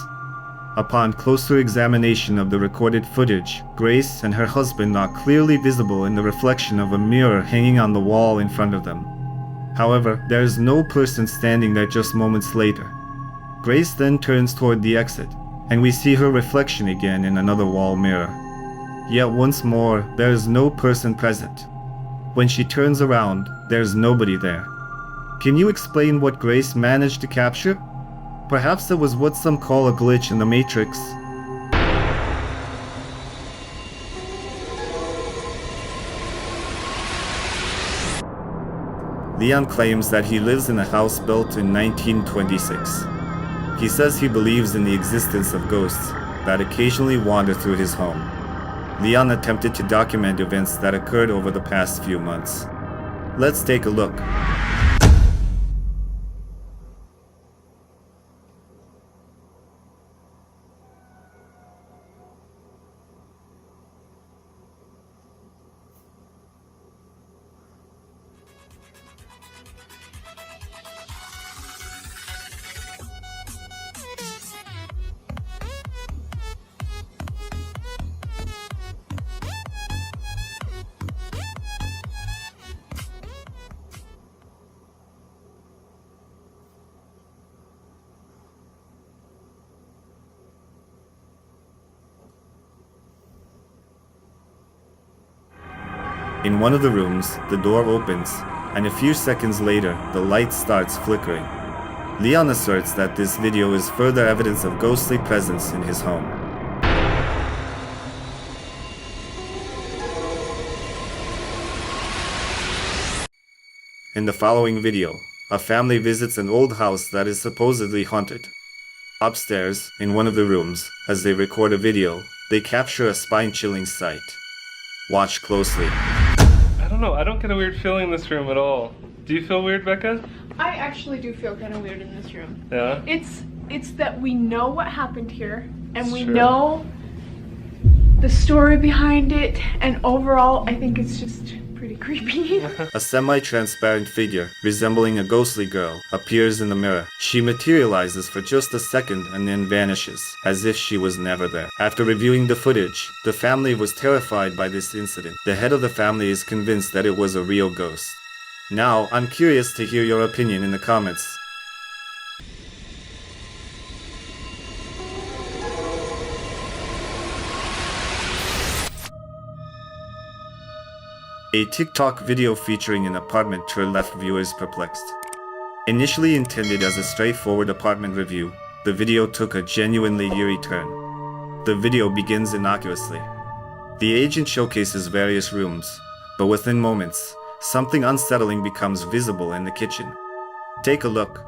Upon closer examination of the recorded footage, Grace and her husband are clearly visible in the reflection of a mirror hanging on the wall in front of them. However, there is no person standing there just moments later. Grace then turns toward the exit, and we see her reflection again in another wall mirror. Yet once more, there is no person present. When she turns around, there's nobody there. Can you explain what Grace managed to capture? Perhaps it was what some call a glitch in the Matrix. Leon claims that he lives in a house built in 1926. He says he believes in the existence of ghosts that occasionally wander through his home. Leon attempted to document events that occurred over the past few months. Let's take a look. In one of the rooms, the door opens, and a few seconds later, the light starts flickering. Leon asserts that this video is further evidence of ghostly presence in his home. In the following video, a family visits an old house that is supposedly haunted. Upstairs, in one of the rooms, as they record a video, they capture a spine-chilling sight. Watch closely. I don't know, I don't get a weird feeling in this room at all. Do you feel weird, Becca? I actually do feel kind of weird in this room. Yeah? It's that we know what happened here, and we Sure. know the story behind it, and overall, I think it's just pretty creepy. A semi-transparent figure, resembling a ghostly girl, appears in the mirror. She materializes for just a second and then vanishes, as if she was never there. After reviewing the footage, the family was terrified by this incident. The head of the family is convinced that it was a real ghost. Now, I'm curious to hear your opinion in the comments. A TikTok video featuring an apartment tour left viewers perplexed. Initially intended as a straightforward apartment review, the video took a genuinely eerie turn. The video begins innocuously. The agent showcases various rooms, but within moments, something unsettling becomes visible in the kitchen. Take a look.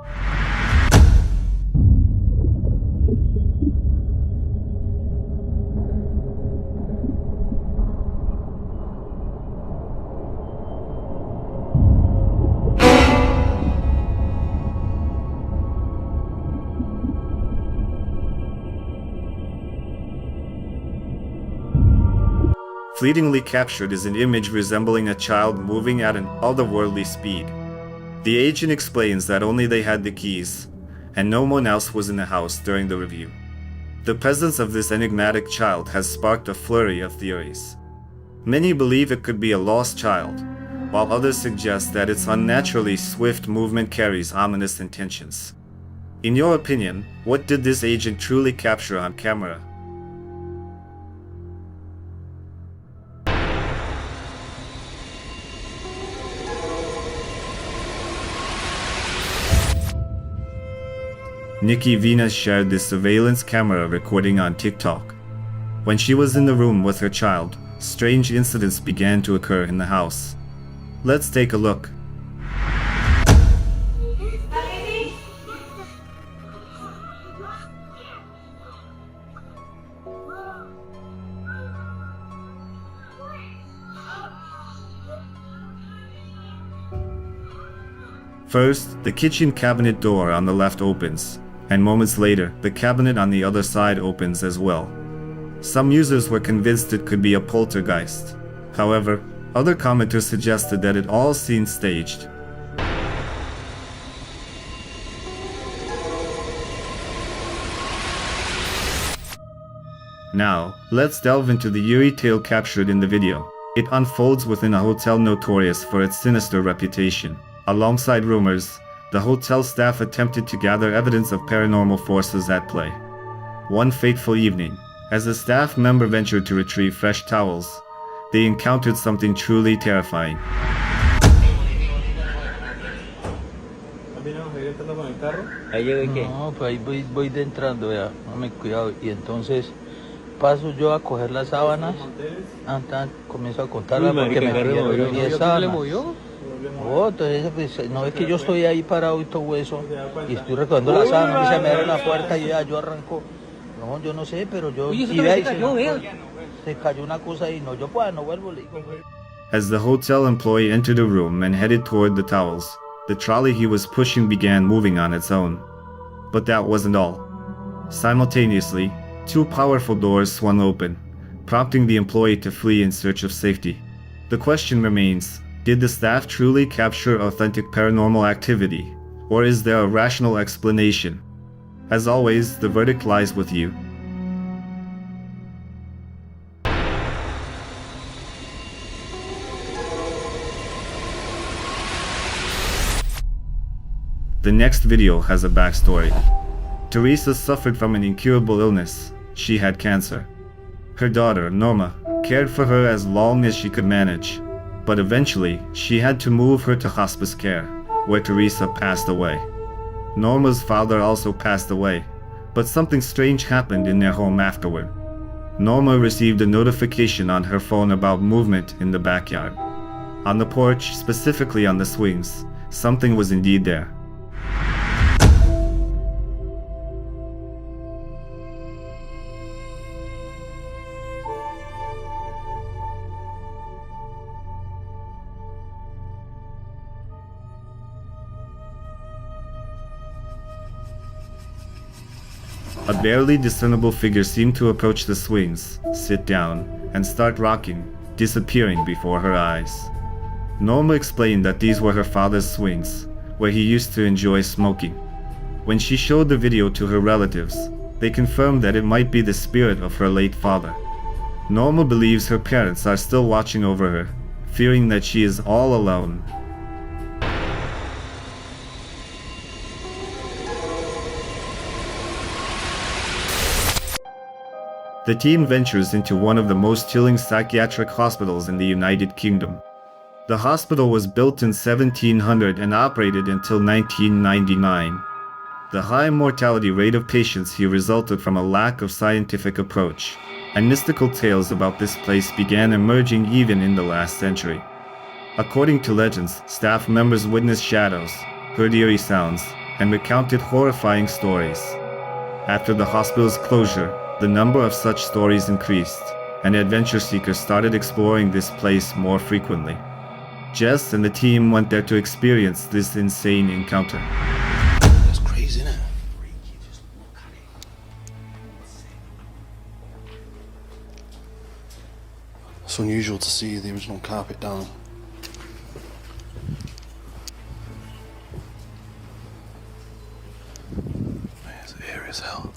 Fleetingly captured is an image resembling a child moving at an otherworldly speed. The agent explains that only they had the keys, and no one else was in the house during the review. The presence of this enigmatic child has sparked a flurry of theories. Many believe it could be a lost child, while others suggest that its unnaturally swift movement carries ominous intentions. In your opinion, what did this agent truly capture on camera? Nikki Venus shared this surveillance camera recording on TikTok. When she was in the room with her child, strange incidents began to occur in the house. Let's take a look. First, the kitchen cabinet door on the left opens, and moments later, the cabinet on the other side opens as well. Some users were convinced it could be a poltergeist. However, other commenters suggested that it all seemed staged. Now, let's delve into the eerie tale captured in the video. It unfolds within a hotel notorious for its sinister reputation. Alongside rumors, the hotel staff attempted to gather evidence of paranormal forces at play. One fateful evening, as a staff member ventured to retrieve fresh towels, they encountered something truly terrifying. Ahí llegué qué? No, pues ahí voy de entrando, vea, no cuidado. Y entonces paso yo a coger las sábanas, comienzo a contarlas porque me pidieron 10 sábanas. Oh, entonces pues, no es que yo estoy ahí parado y todo eso, y estoy recogiendo las sábanas, y se me abre la puerta y ya yo arranco. No, yo no sé, pero yo... Oye, eso se cayó una cosa y no, yo pues no vuelvo, le digo. As the hotel employee entered the room and headed toward the towels, the trolley he was pushing began moving on its own. But that wasn't all. Simultaneously, two powerful doors swung open, prompting the employee to flee in search of safety. The question remains, did the staff truly capture authentic paranormal activity, or is there a rational explanation? As always, the verdict lies with you. The next video has a backstory. Teresa suffered from an incurable illness. She had cancer. Her daughter, Norma, cared for her as long as she could manage, but eventually she had to move her to hospice care, where Teresa passed away. Norma's father also passed away, but something strange happened in their home afterward. Norma received a notification on her phone about movement in the backyard. On the porch, specifically on the swings, something was indeed there. A barely discernible figure seemed to approach the swings, sit down, and start rocking, disappearing before her eyes. Norma explained that these were her father's swings, where he used to enjoy smoking. When she showed the video to her relatives, they confirmed that it might be the spirit of her late father. Norma believes her parents are still watching over her, fearing that she is all alone. The team ventures into one of the most chilling psychiatric hospitals in the United Kingdom. The hospital was built in 1700 and operated until 1999. The high mortality rate of patients here resulted from a lack of scientific approach, and mystical tales about this place began emerging even in the last century. According to legends, staff members witnessed shadows, heard eerie sounds, and recounted horrifying stories. After the hospital's closure, the number of such stories increased, and adventure seekers started exploring this place more frequently. Jess and the team went there to experience this insane encounter. That's crazy, isn't it? It's unusual to see the original carpet down. It's eerie as hell.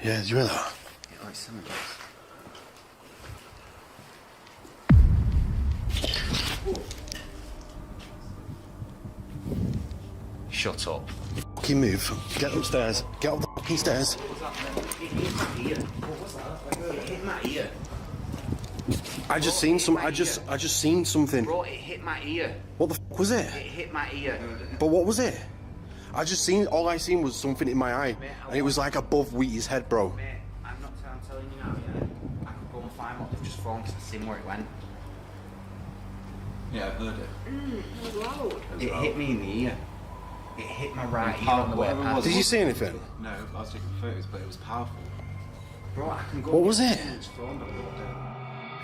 Yeah, did you hear that? Yeah, like something else. Shut up. Fucking move. Get upstairs. Get up the fucking stairs. It hit my ear. What was that? It hit my ear. I just seen seen something. Bro, it hit my ear. What the fuck was it? It hit my ear. But what was it? All I seen was something in my eye, and it was like above Wheaty's head, bro. Mate, I'm telling you now, yeah. I could go and find what they've just thrown because I've seen where it went. Yeah, I heard it. It was loud. It hit me in the ear. It hit my right ear on the way past. Did you see anything? No, I was taking photos, but it was powerful. Bro, I can go. What was it?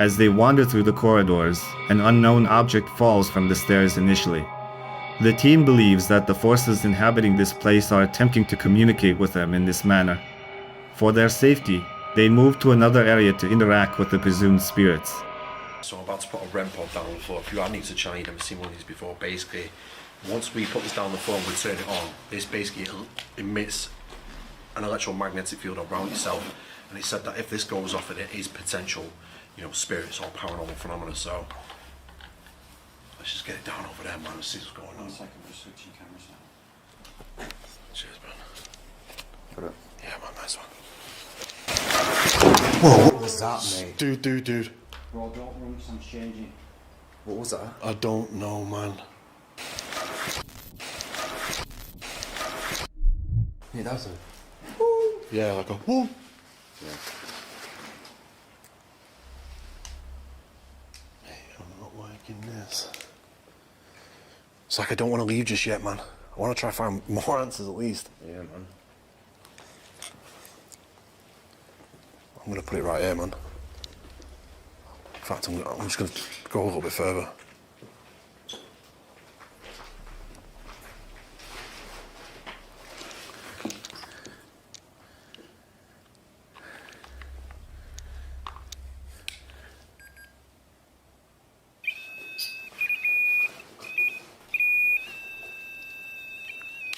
As they wander through the corridors, an unknown object falls from the stairs initially. The team believes that the forces inhabiting this place are attempting to communicate with them in this manner. For their safety, they move to another area to interact with the presumed spirits. So I'm about to put a REM pod down on the floor. If you are new to the channel, you've never seen one of these before. Basically, once we put this down on the phone, we turn it on. This basically emits an electromagnetic field around itself, and he said that if this goes off, it is potential, you know, spirits or paranormal phenomena. So let's just get it down over there, man, and see what's going on. 1 second, just switching cameras now. Cheers, man. Got it? Yeah, man, nice one. Whoa, what was that, mate? Dude. Bro, don't run, 'cause I'm changing. What was that? I don't know, man. Yeah, that was a... Yeah, like a whoo. Yeah. Hey, I'm not liking this. It's like I don't want to leave just yet, man. I want to try to find more answers at least. Yeah, man. I'm going to put it right here, man. In fact, I'm just going to go a little bit further.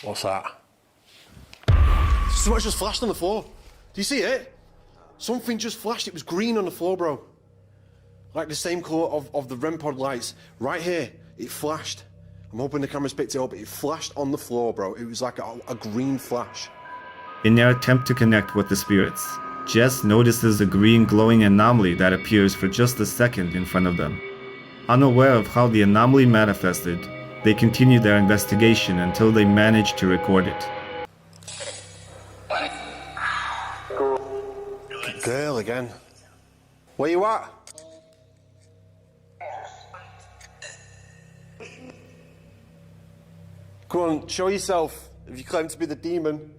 What's that? Something just flashed on the floor. Do you see it? Something just flashed. It was green on the floor, bro. Like the same colour of the REM pod lights. Right here, it flashed. I'm hoping the camera's picked it up. It flashed on the floor, bro. It was like a green flash. In their attempt to connect with the spirits, Jess notices a green glowing anomaly that appears for just a second in front of them. Unaware of how the anomaly manifested, they continue their investigation until they manage to record it. Girl again. Where you at? Come on, show yourself if you claim to be the demon.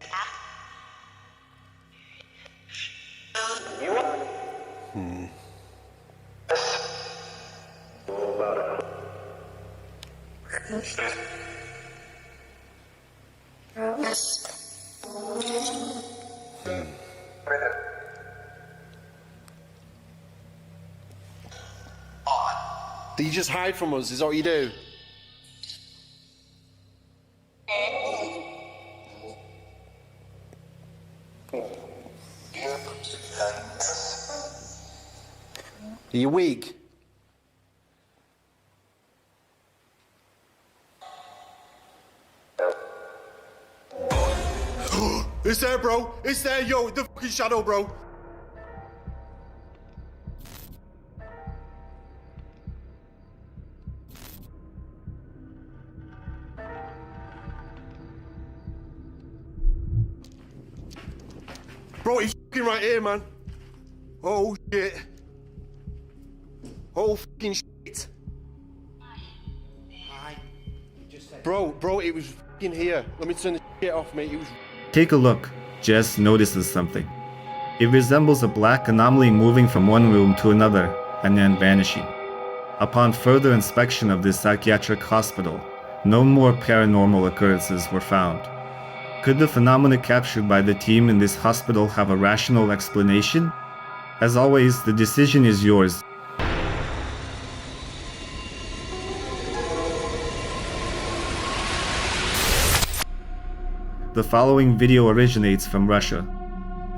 Do you just hide from us? Is that what you do? Are you weak? It's there, bro. It's there, yo. The fucking shadow, bro. Bro, he's fucking right here, man. Oh, shit. Oh, fucking shit. Bro, it was fucking here. Let me turn the shit off, mate. It was... Take a look. Jess notices something. It resembles a black anomaly moving from one room to another and then vanishing. Upon further inspection of this psychiatric hospital, no more paranormal occurrences were found. Could the phenomena captured by the team in this hospital have a rational explanation? As always, the decision is yours. The following video originates from Russia.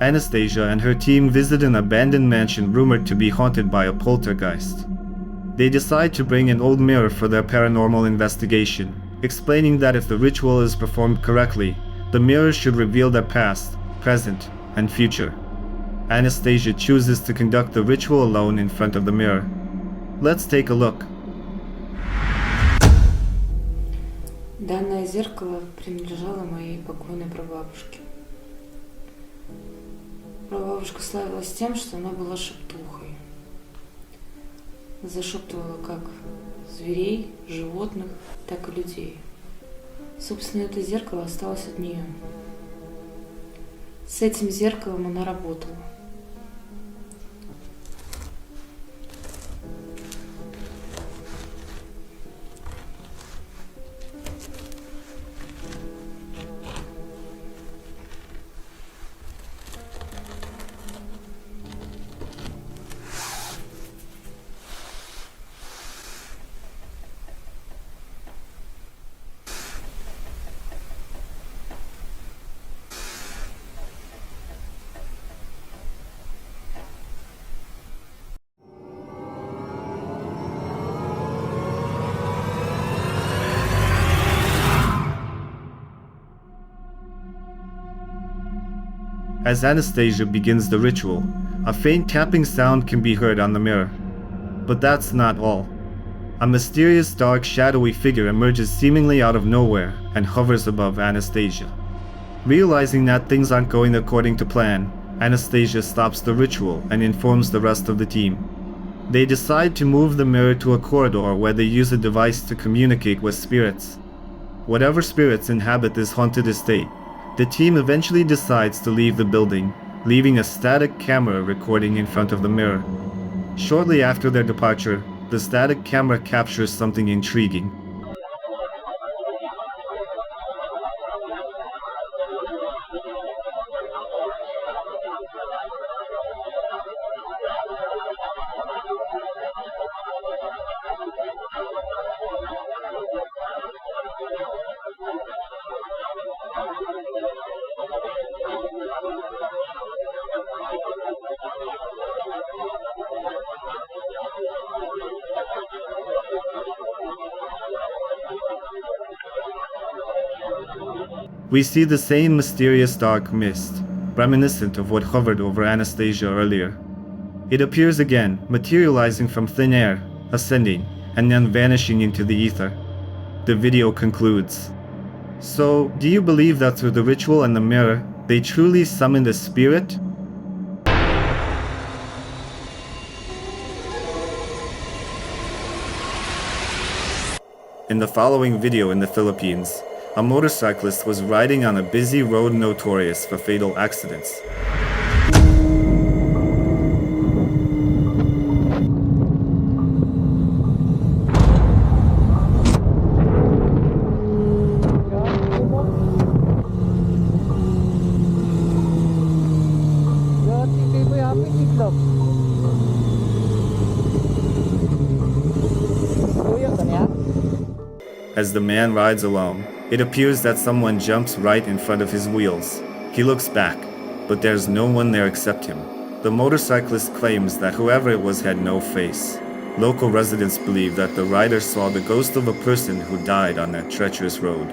Anastasia and her team visit an abandoned mansion rumored to be haunted by a poltergeist. They decide to bring an old mirror for their paranormal investigation, explaining that if the ritual is performed correctly, the mirror should reveal their past, present, and future. Anastasia chooses to conduct the ritual alone in front of the mirror. Let's take a look. Данное зеркало принадлежало моей покойной прабабушке. Прабабушка славилась тем, что она была шептухой. Зашептывала как зверей, животных, так и людей. Собственно, это зеркало осталось от нее. С этим зеркалом она работала. As Anastasia begins the ritual, a faint tapping sound can be heard on the mirror. But that's not all. A mysterious dark shadowy figure emerges seemingly out of nowhere and hovers above Anastasia. Realizing that things aren't going according to plan, Anastasia stops the ritual and informs the rest of the team. They decide to move the mirror to a corridor where they use a device to communicate with spirits. Whatever spirits inhabit this haunted estate, the team eventually decides to leave the building, leaving a static camera recording in front of the mirror. Shortly after their departure, the static camera captures something intriguing. We see the same mysterious dark mist, reminiscent of what hovered over Anastasia earlier. It appears again, materializing from thin air, ascending, and then vanishing into the ether. The video concludes. So, do you believe that through the ritual and the mirror, they truly summoned a spirit? In the following video in the Philippines, a motorcyclist was riding on a busy road notorious for fatal accidents. As the man rides along, it appears that someone jumps right in front of his wheels. He looks back, but there's no one there except him. The motorcyclist claims that whoever it was had no face. Local residents believe that the rider saw the ghost of a person who died on that treacherous road.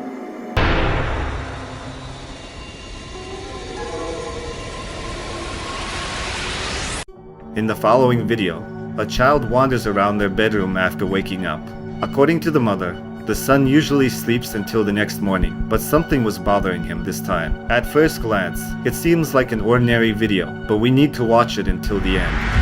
In the following video, a child wanders around their bedroom after waking up. According to the mother, the son usually sleeps until the next morning, but something was bothering him this time. At first glance, it seems like an ordinary video, but we need to watch it until the end.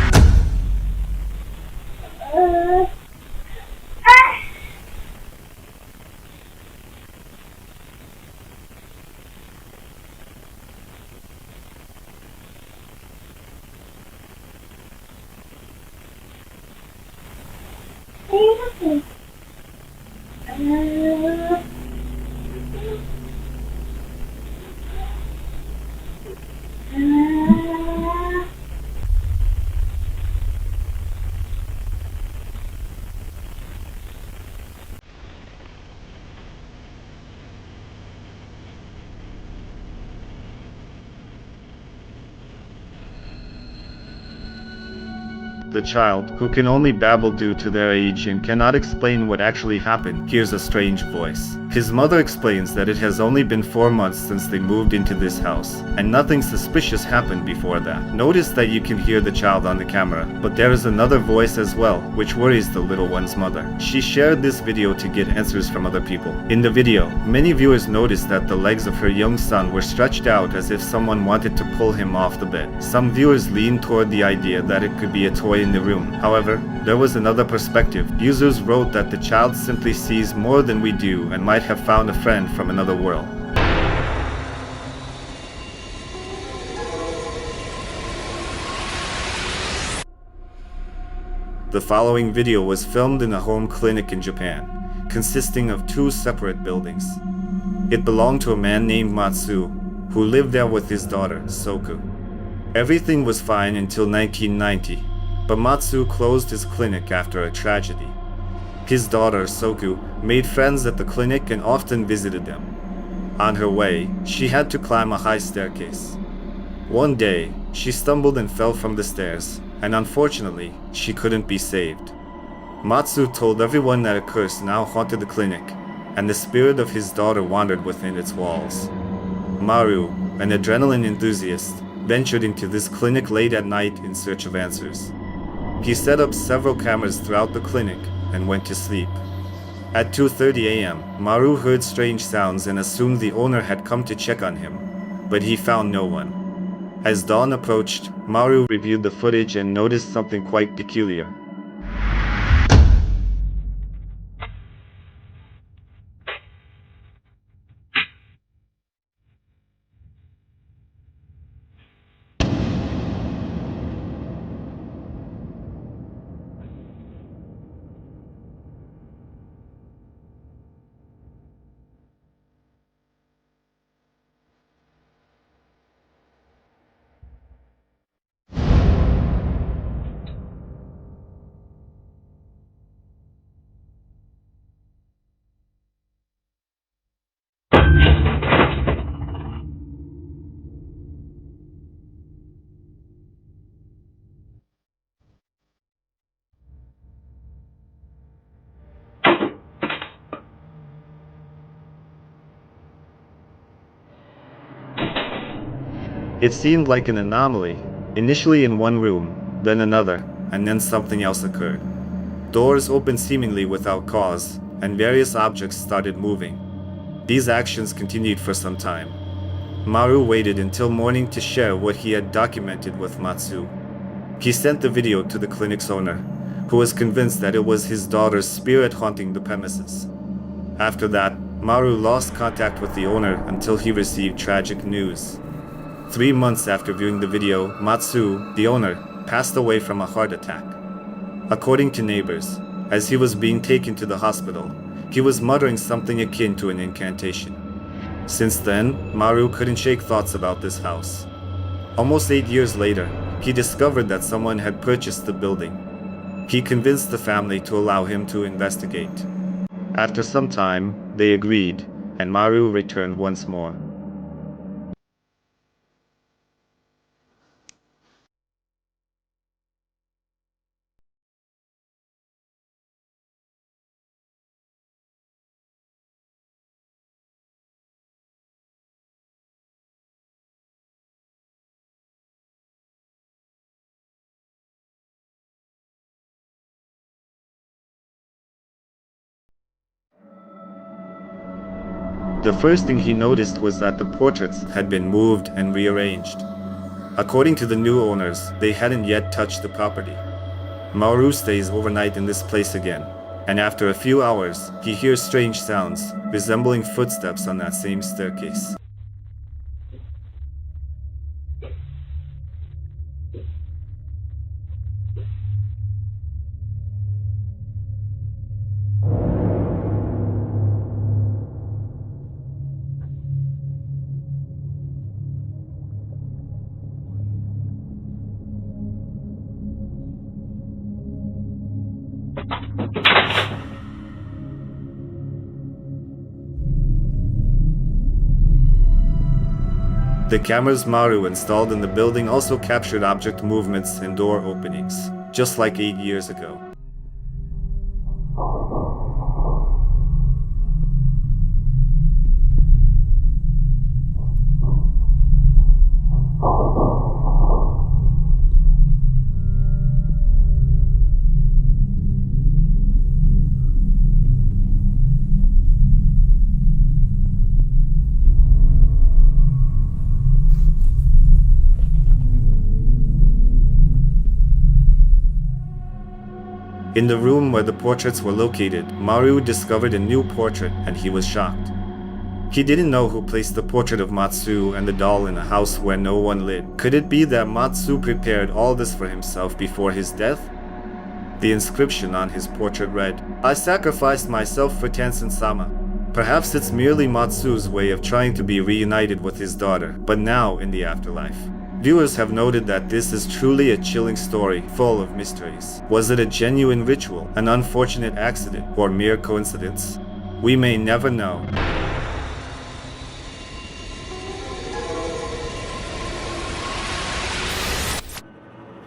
The child, who can only babble due to their age and cannot explain what actually happened, hears a strange voice. His mother explains that it has only been 4 months since they moved into this house, and nothing suspicious happened before that. Notice that you can hear the child on the camera, but there is another voice as well, which worries the little one's mother. She shared this video to get answers from other people. In the video, many viewers noticed that the legs of her young son were stretched out as if someone wanted to pull him off the bed. Some viewers leaned toward the idea that it could be a toy in the room. However, there was another perspective. Users wrote that the child simply sees more than we do and might have found a friend from another world. The following video was filmed in a home clinic in Japan, consisting of 2 separate buildings. It belonged to a man named Matsu, who lived there with his daughter, Soku. Everything was fine until 1990. But Matsu closed his clinic after a tragedy. His daughter, Soku, made friends at the clinic and often visited them. On her way, she had to climb a high staircase. One day, she stumbled and fell from the stairs, and unfortunately, she couldn't be saved. Matsu told everyone that a curse now haunted the clinic, and the spirit of his daughter wandered within its walls. Maru, an adrenaline enthusiast, ventured into this clinic late at night in search of answers. He set up several cameras throughout the clinic and went to sleep. At 2:30 a.m., Maru heard strange sounds and assumed the owner had come to check on him, but he found no one. As dawn approached, Maru reviewed the footage and noticed something quite peculiar. It seemed like an anomaly, initially in one room, then another, and then something else occurred. Doors opened seemingly without cause, and various objects started moving. These actions continued for some time. Maru waited until morning to share what he had documented with Matsu. He sent the video to the clinic's owner, who was convinced that it was his daughter's spirit haunting the premises. After that, Maru lost contact with the owner until he received tragic news. 3 months after viewing the video, Matsu, the owner, passed away from a heart attack. According to neighbors, as he was being taken to the hospital, he was muttering something akin to an incantation. Since then, Maru couldn't shake thoughts about this house. Almost 8 years later, he discovered that someone had purchased the building. He convinced the family to allow him to investigate. After some time, they agreed, and Maru returned once more. The first thing he noticed was that the portraits had been moved and rearranged. According to the new owners, they hadn't yet touched the property. Maru stays overnight in this place again, and after a few hours, he hears strange sounds, resembling footsteps on that same staircase. The cameras Maru installed in the building also captured object movements and door openings, just like 8 years ago. In the room where the portraits were located, Maru discovered a new portrait and he was shocked. He didn't know who placed the portrait of Matsu and the doll in a house where no one lived. Could it be that Matsu prepared all this for himself before his death? The inscription on his portrait read, "I sacrificed myself for Tansen-sama." Perhaps it's merely Matsu's way of trying to be reunited with his daughter, but now in the afterlife. Viewers have noted that this is truly a chilling story, full of mysteries. Was it a genuine ritual, an unfortunate accident, or mere coincidence? We may never know.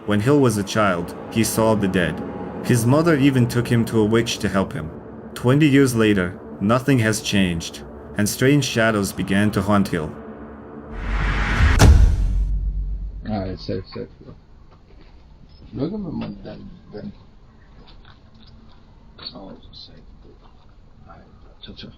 When Hill was a child, he saw the dead. His mother even took him to a witch to help him. 20 years later, nothing has changed, and strange shadows began to haunt Hill. Exacto. Luego me mandan. Oh, exacto. Ay, chao, chao.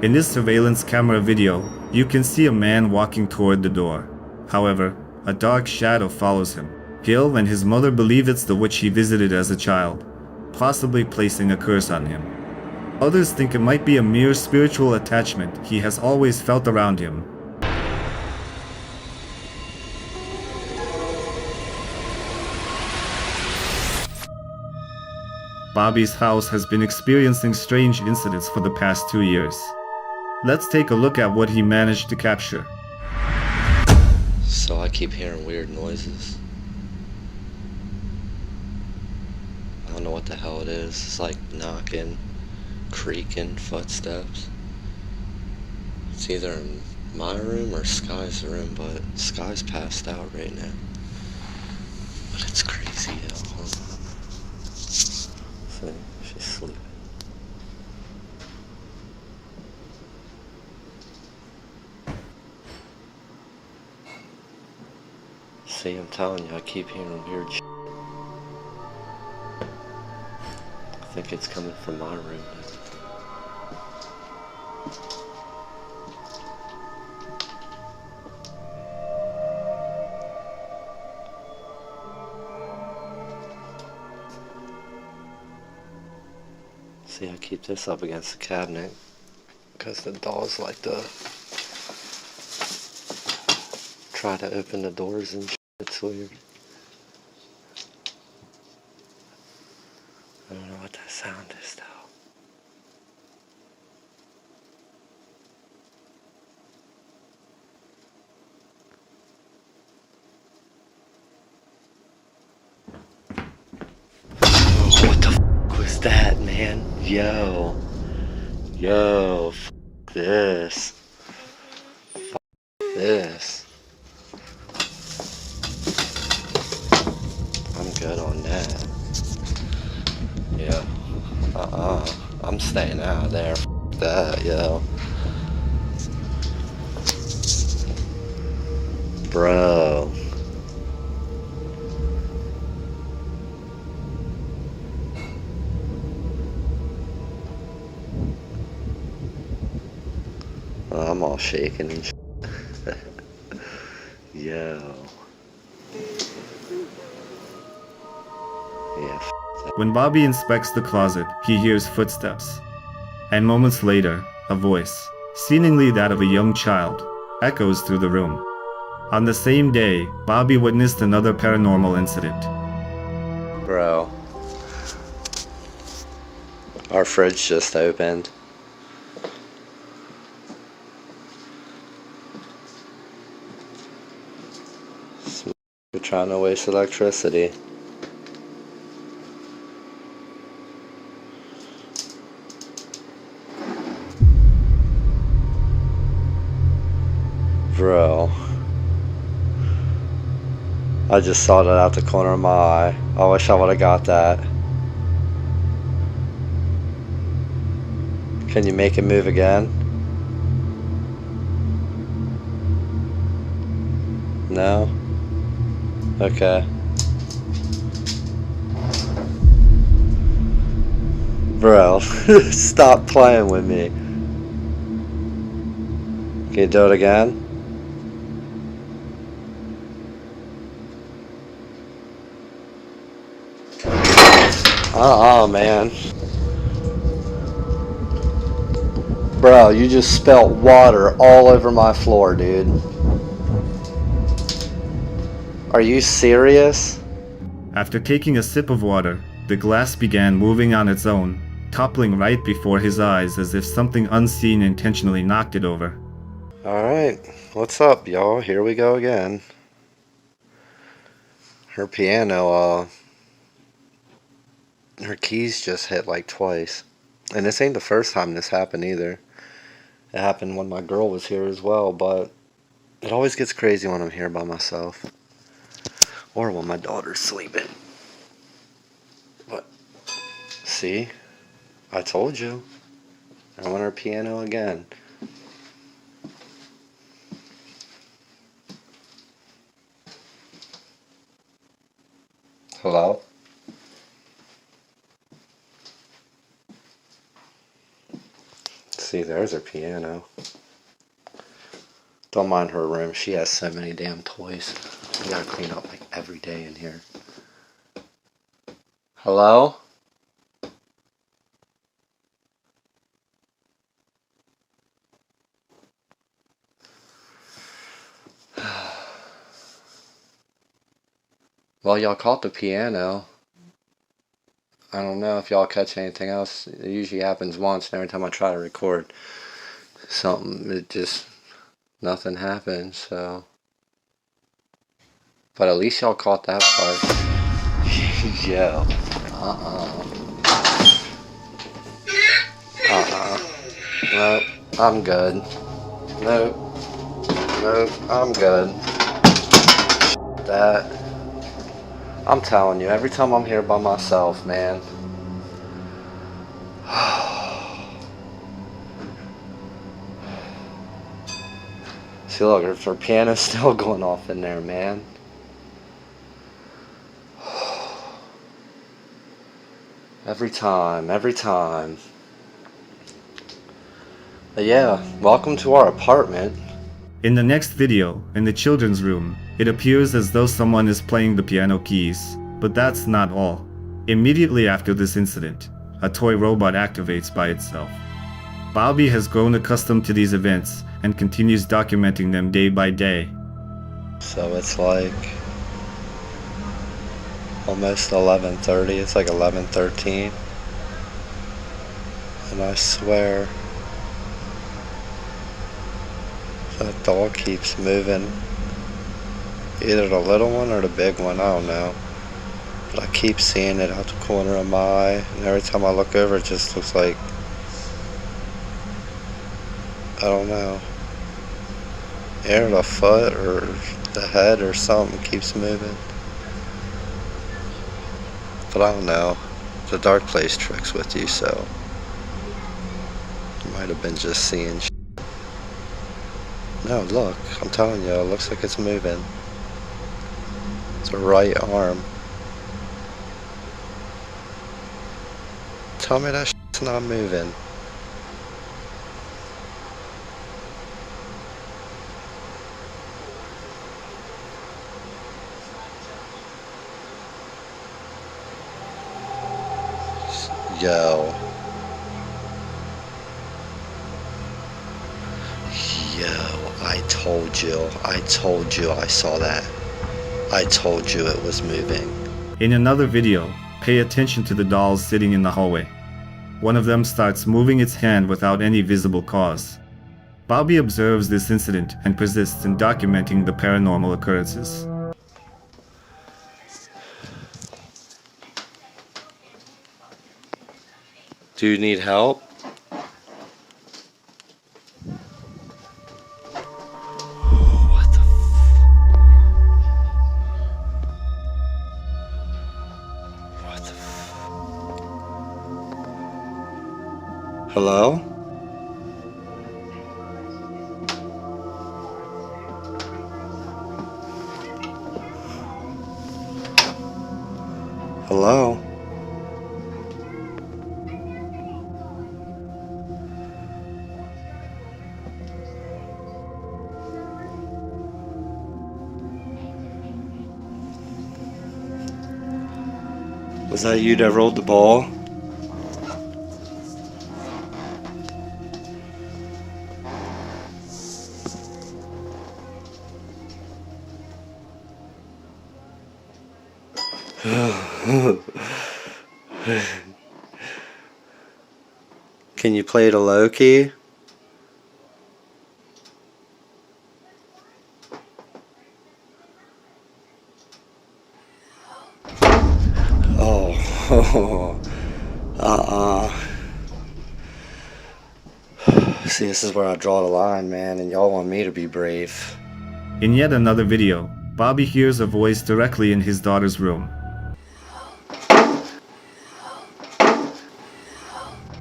In this surveillance camera video, you can see a man walking toward the door. However, a dark shadow follows him. Gil and his mother believe it's the witch he visited as a child, possibly placing a curse on him. Others think it might be a mere spiritual attachment he has always felt around him. Bobby's house has been experiencing strange incidents for the past 2 years. Let's take a look at what he managed to capture. So I keep hearing weird noises. I don't know what the hell it is. It's like knocking, creaking, footsteps. It's either in my room or Sky's room, but Sky's passed out right now. But it's crazy, yo. See, she's sleeping. See, I'm telling you, I keep hearing weird shit. I think it's coming from my room. See, I keep this up against the cabinet because the dolls like to try to open the doors and shit. It's weird. I don't know what that sound is though. Oh, what the f was that, man? Yo, f this. F this. I'm good on that. Yeah. I'm staying out of there. F that, yo. Bro. I'm all shaking and shit. Yo. Yeah, f that. When Bobby inspects the closet, he hears footsteps. And moments later, a voice, seemingly that of a young child, echoes through the room. On the same day, Bobby witnessed another paranormal incident. Bro. Our fridge just opened. We're trying to waste electricity. Bro. I just saw that out the corner of my eye. I wish I would have got that. Can you make it move again? No? Okay. Bro, stop playing with me. Can you do it again? Oh man. Bro, you just spilled water all over my floor, dude. Are you serious? After taking a sip of water, the glass began moving on its own, toppling right before his eyes as if something unseen intentionally knocked it over. Alright, what's up, y'all? Here we go again. Her piano, her keys just hit like twice. And this ain't the first time this happened either. It happened when my girl was here as well, but it always gets crazy when I'm here by myself. Or when my daughter's sleeping. But, see? I told you. I want her piano again. Hello? See, there's her piano. Don't mind her room. She has so many damn toys. We gotta clean up like every day in here. Hello? Well, y'all caught the piano. I don't know if y'all catch anything else. It usually happens once, and every time I try to record something, it just, nothing happens, so. But at least y'all caught that part. Yo. Nope, I'm good. Nope, I'm good. That. I'm telling you, every time I'm here by myself, man. See, look, her piano's still going off in there, man. Every time. But yeah, welcome to our apartment. In the next video, in the children's room, it appears as though someone is playing the piano keys, but that's not all. Immediately after this incident, a toy robot activates by itself. Bobby has grown accustomed to these events and continues documenting them day by day. So it's like almost 11:30, it's like 11:13. And I swear, that dog keeps moving. Either the little one or the big one, I don't know. But I keep seeing it out the corner of my eye, and every time I look over, it just looks like, I don't know, either the foot or the head or something keeps moving. But I don't know. The dark plays tricks with you, so it might have been just seeing shit. No, look, I'm telling you, it looks like it's moving. It's a right arm. Tell me that shit's not moving. Yo. I told you I saw that. I told you it was moving. In another video, pay attention to the dolls sitting in the hallway. One of them starts moving its hand without any visible cause. Bobby observes this incident and persists in documenting the paranormal occurrences. Do you need help? Hello? Hello? Was that you that rolled the ball? Can you play the low key? Oh, See, this is where I draw the line, man, and y'all want me to be brave. In yet another video, Bobby hears a voice directly in his daughter's room.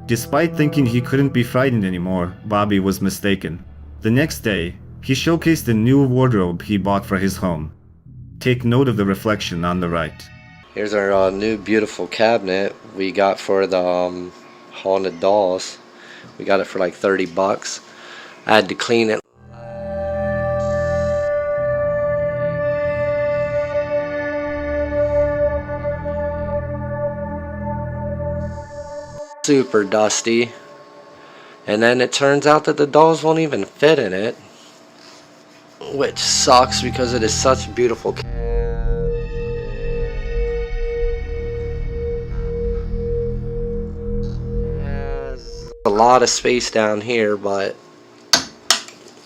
Despite thinking he couldn't be frightened anymore, Bobby was mistaken. The next day, he showcased a new wardrobe he bought for his home. Take note of the reflection on the right. Here's our new beautiful cabinet we got for the haunted dolls. We got it for like 30 bucks. I had to clean it. Super dusty. And then it turns out that the dolls won't even fit in it, which sucks because it is such a beautiful cabinet. A lot of space down here, but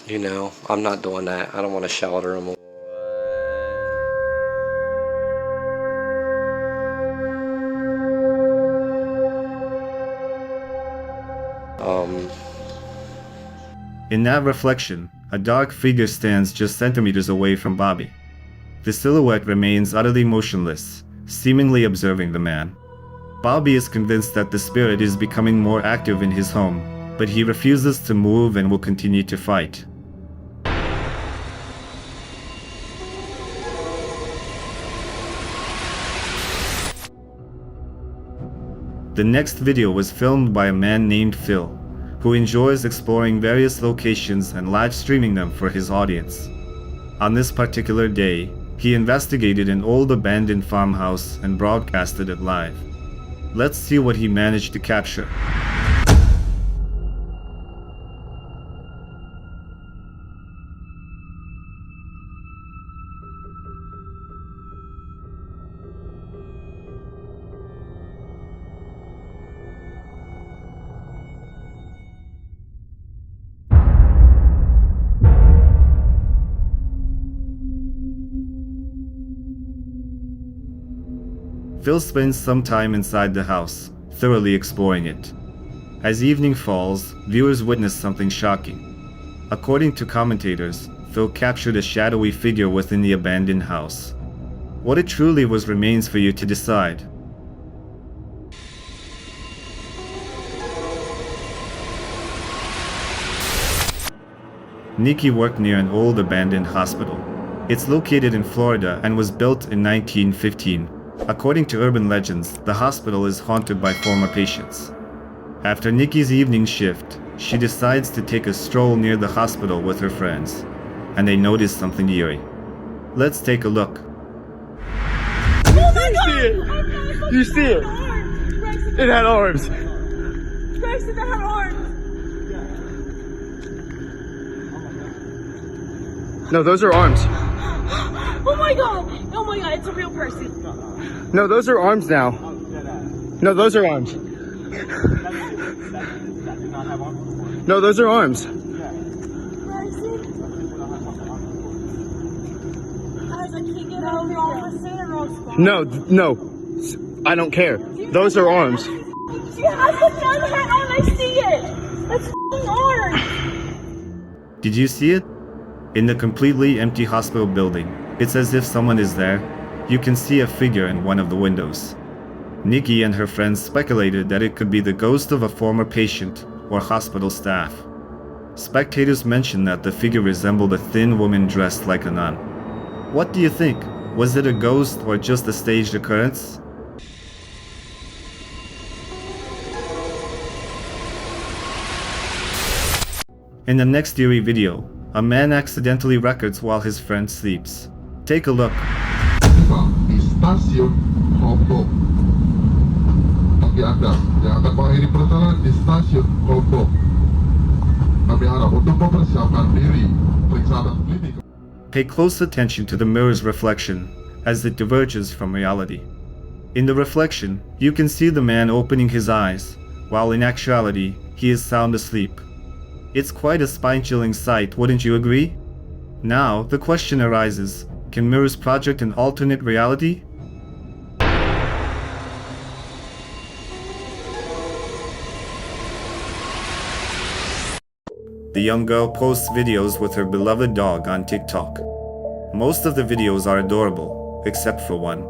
you know, I'm not doing that. I don't want to shelter them. In that reflection, a dark figure stands just centimeters away from Bobby. The silhouette remains utterly motionless, seemingly observing the man. Bobby is convinced that the spirit is becoming more active in his home, but he refuses to move and will continue to fight. The next video was filmed by a man named Phil, who enjoys exploring various locations and live streaming them for his audience. On this particular day, he investigated an old abandoned farmhouse and broadcasted it live. Let's see what he managed to capture. Phil spends some time inside the house, thoroughly exploring it. As evening falls, viewers witness something shocking. According to commentators, Phil captured a shadowy figure within the abandoned house. What it truly was remains for you to decide. Nikki worked near an old abandoned hospital. It's located in Florida and was built in 1915. According to urban legends, the hospital is haunted by former patients. After Nikki's evening shift, she decides to take a stroll near the hospital with her friends, and they notice something eerie. Let's take a look. Oh my God! You see it? It had arms. Grayson, it had arms. No, those are arms. Oh my God! Oh my God! It's a real person. No, those are arms now. No, those are arms. No, those are arms. No, no. I don't care. Those are arms. She has a gun hat on. I see it. That's f***ing arms. Did you see it? In the completely empty hospital building, it's as if someone is there. You can see a figure in one of the windows. Nikki and her friends speculated that it could be the ghost of a former patient or hospital staff. Spectators mentioned that the figure resembled a thin woman dressed like a nun. What do you think? Was it a ghost or just a staged occurrence? In the next eerie video, a man accidentally records while his friend sleeps. Take a look. Stasiun Kopo. Bagi Anda yang akan mengakhiri perjalanan di stasiun Kopo, kami harap untuk mempersiapkan diri periksa klinik. Pay close attention to the mirror's reflection as it diverges from reality. In the reflection, you can see the man opening his eyes, while in actuality, he is sound asleep. It's quite a spine-chilling sight, wouldn't you agree? Now, the question arises, can mirrors project an alternate reality? The young girl posts videos with her beloved dog on TikTok. Most of the videos are adorable, except for one.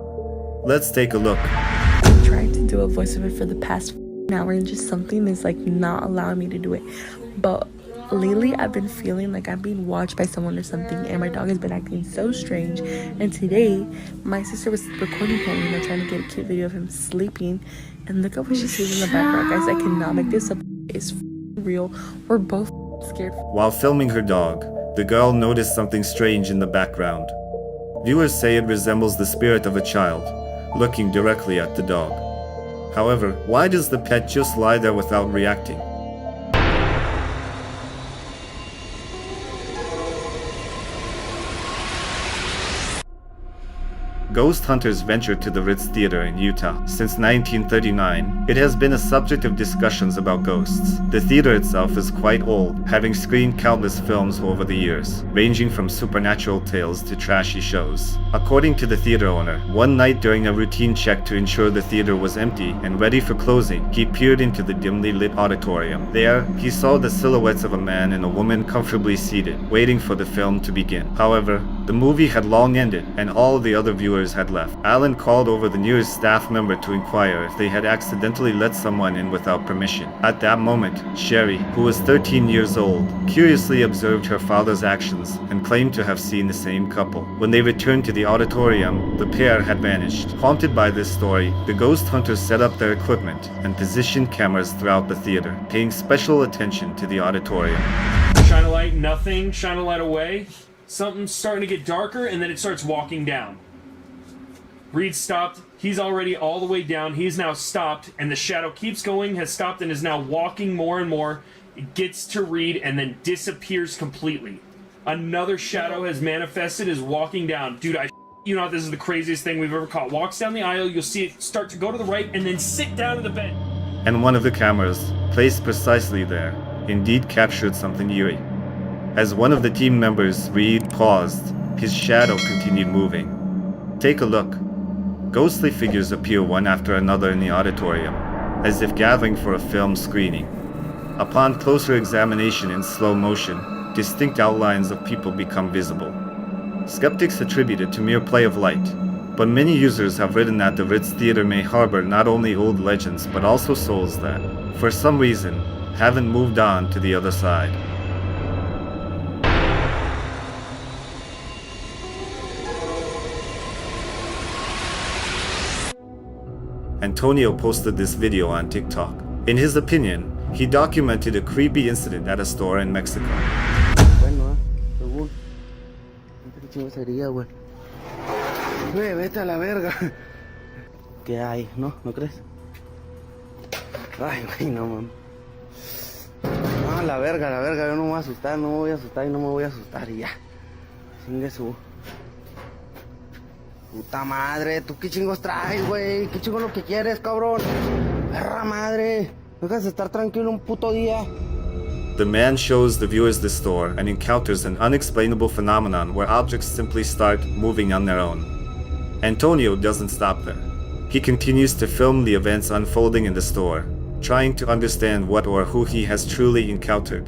Let's take a look. I'm trying to do a voiceover for the past hour and just something is like not allowing me to do it. But lately I've been feeling like I'm being watched by someone or something, and my dog has been acting so strange. And today my sister was recording him, you know, trying to get a cute video of him sleeping, and look at what she sees in the background. Guys, I cannot make this up. It's real. We're both scared. While filming her dog, the girl noticed something strange in the background. Viewers say it resembles the spirit of a child, looking directly at the dog. However, why does the pet just lie there without reacting? Ghost hunters venture to the Ritz Theater in Utah. Since 1939, it has been a subject of discussions about ghosts. The theater itself is quite old, having screened countless films over the years, ranging from supernatural tales to trashy shows. According to the theater owner, one night during a routine check to ensure the theater was empty and ready for closing, he peered into the dimly lit auditorium. There, he saw the silhouettes of a man and a woman comfortably seated, waiting for the film to begin. However, the movie had long ended, and all the other viewers had left. Alan called over the nearest staff member to inquire if they had accidentally let someone in without permission. At that moment, Sherry, who was 13 years old, curiously observed her father's actions and claimed to have seen the same couple. When they returned to the auditorium, the pair had vanished. Haunted by this story, the ghost hunters set up their equipment and positioned cameras throughout the theater, paying special attention to the auditorium. Shine a light, nothing. Shine a light away. Something's starting to get darker, and then it starts walking down. Reed stopped. He's already all the way down. He's now stopped, and the shadow keeps going, has stopped, and is now walking more and more. It gets to Reed and then disappears completely. Another shadow has manifested, is walking down. Dude, you know, this is the craziest thing we've ever caught. Walks down the aisle, you'll see it start to go to the right and then sit down in the bed. And one of the cameras, placed precisely there, indeed captured something eerie. As one of the team members, Reed, paused, his shadow continued moving. Take a look. Ghostly figures appear one after another in the auditorium, as if gathering for a film screening. Upon closer examination in slow motion, distinct outlines of people become visible. Skeptics attribute it to mere play of light, but many users have written that the Ritz Theater may harbor not only old legends but also souls that, for some reason, haven't moved on to the other side. Antonio posted this video on TikTok. In his opinion, he documented a creepy incident at a store in Mexico. Bueno, según. ¿Qué chingo sería, güey? Güey, vete a la verga. ¿Qué hay? ¿No? ¿No crees? Ay, güey, no, mames. No, la verga, yo no me voy a asustar, no me voy a asustar y no me voy a asustar y ya. Chingue su... Puta madre, ¿tú qué chingos traes, güey? ¿Qué chingos lo que quieres, cabrón? Perra madre, dejas de estar tranquilo un puto día. The man shows the viewers the store and encounters an unexplainable phenomenon where objects simply start moving on their own. Antonio doesn't stop there. He continues to film the events unfolding in the store, trying to understand what or who he has truly encountered.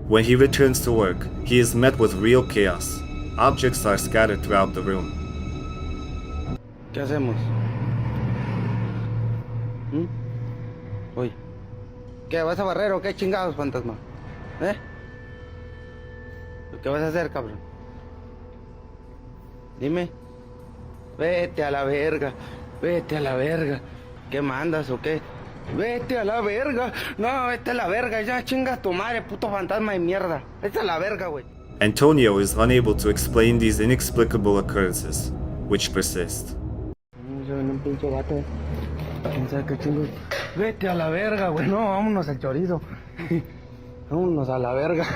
When he returns to work, he is met with real chaos. Objects are scattered throughout the room. ¿Qué hacemos? Oye, ¿qué vas a barrer o qué chingados, fantasma? ¿Qué vas a hacer, cabrón? Dime. Vete a la verga, vete a la verga. ¿Qué mandas o qué? Vete a la verga. No, vete a la verga, ya chinga tu madre, puto fantasma de mierda. Vete a la verga, güey. Antonio is unable to explain these inexplicable occurrences, which persist. Un pinche vato. ¿Quién sabe qué chingo? Vete a la verga, güey. No, vámonos al chorizo. Vámonos a la verga.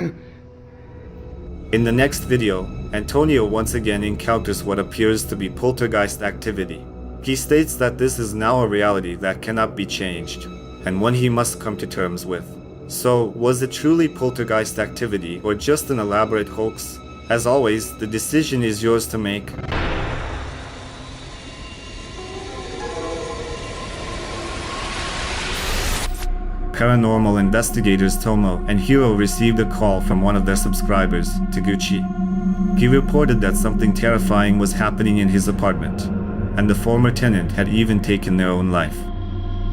In the next video, Antonio once again encounters what appears to be poltergeist activity. He states that this is now a reality that cannot be changed, and one he must come to terms with. So, was it truly poltergeist activity or just an elaborate hoax? As always, the decision is yours to make. Paranormal investigators Tomo and Hiro received a call from one of their subscribers, Taguchi. He reported that something terrifying was happening in his apartment, and the former tenant had even taken their own life.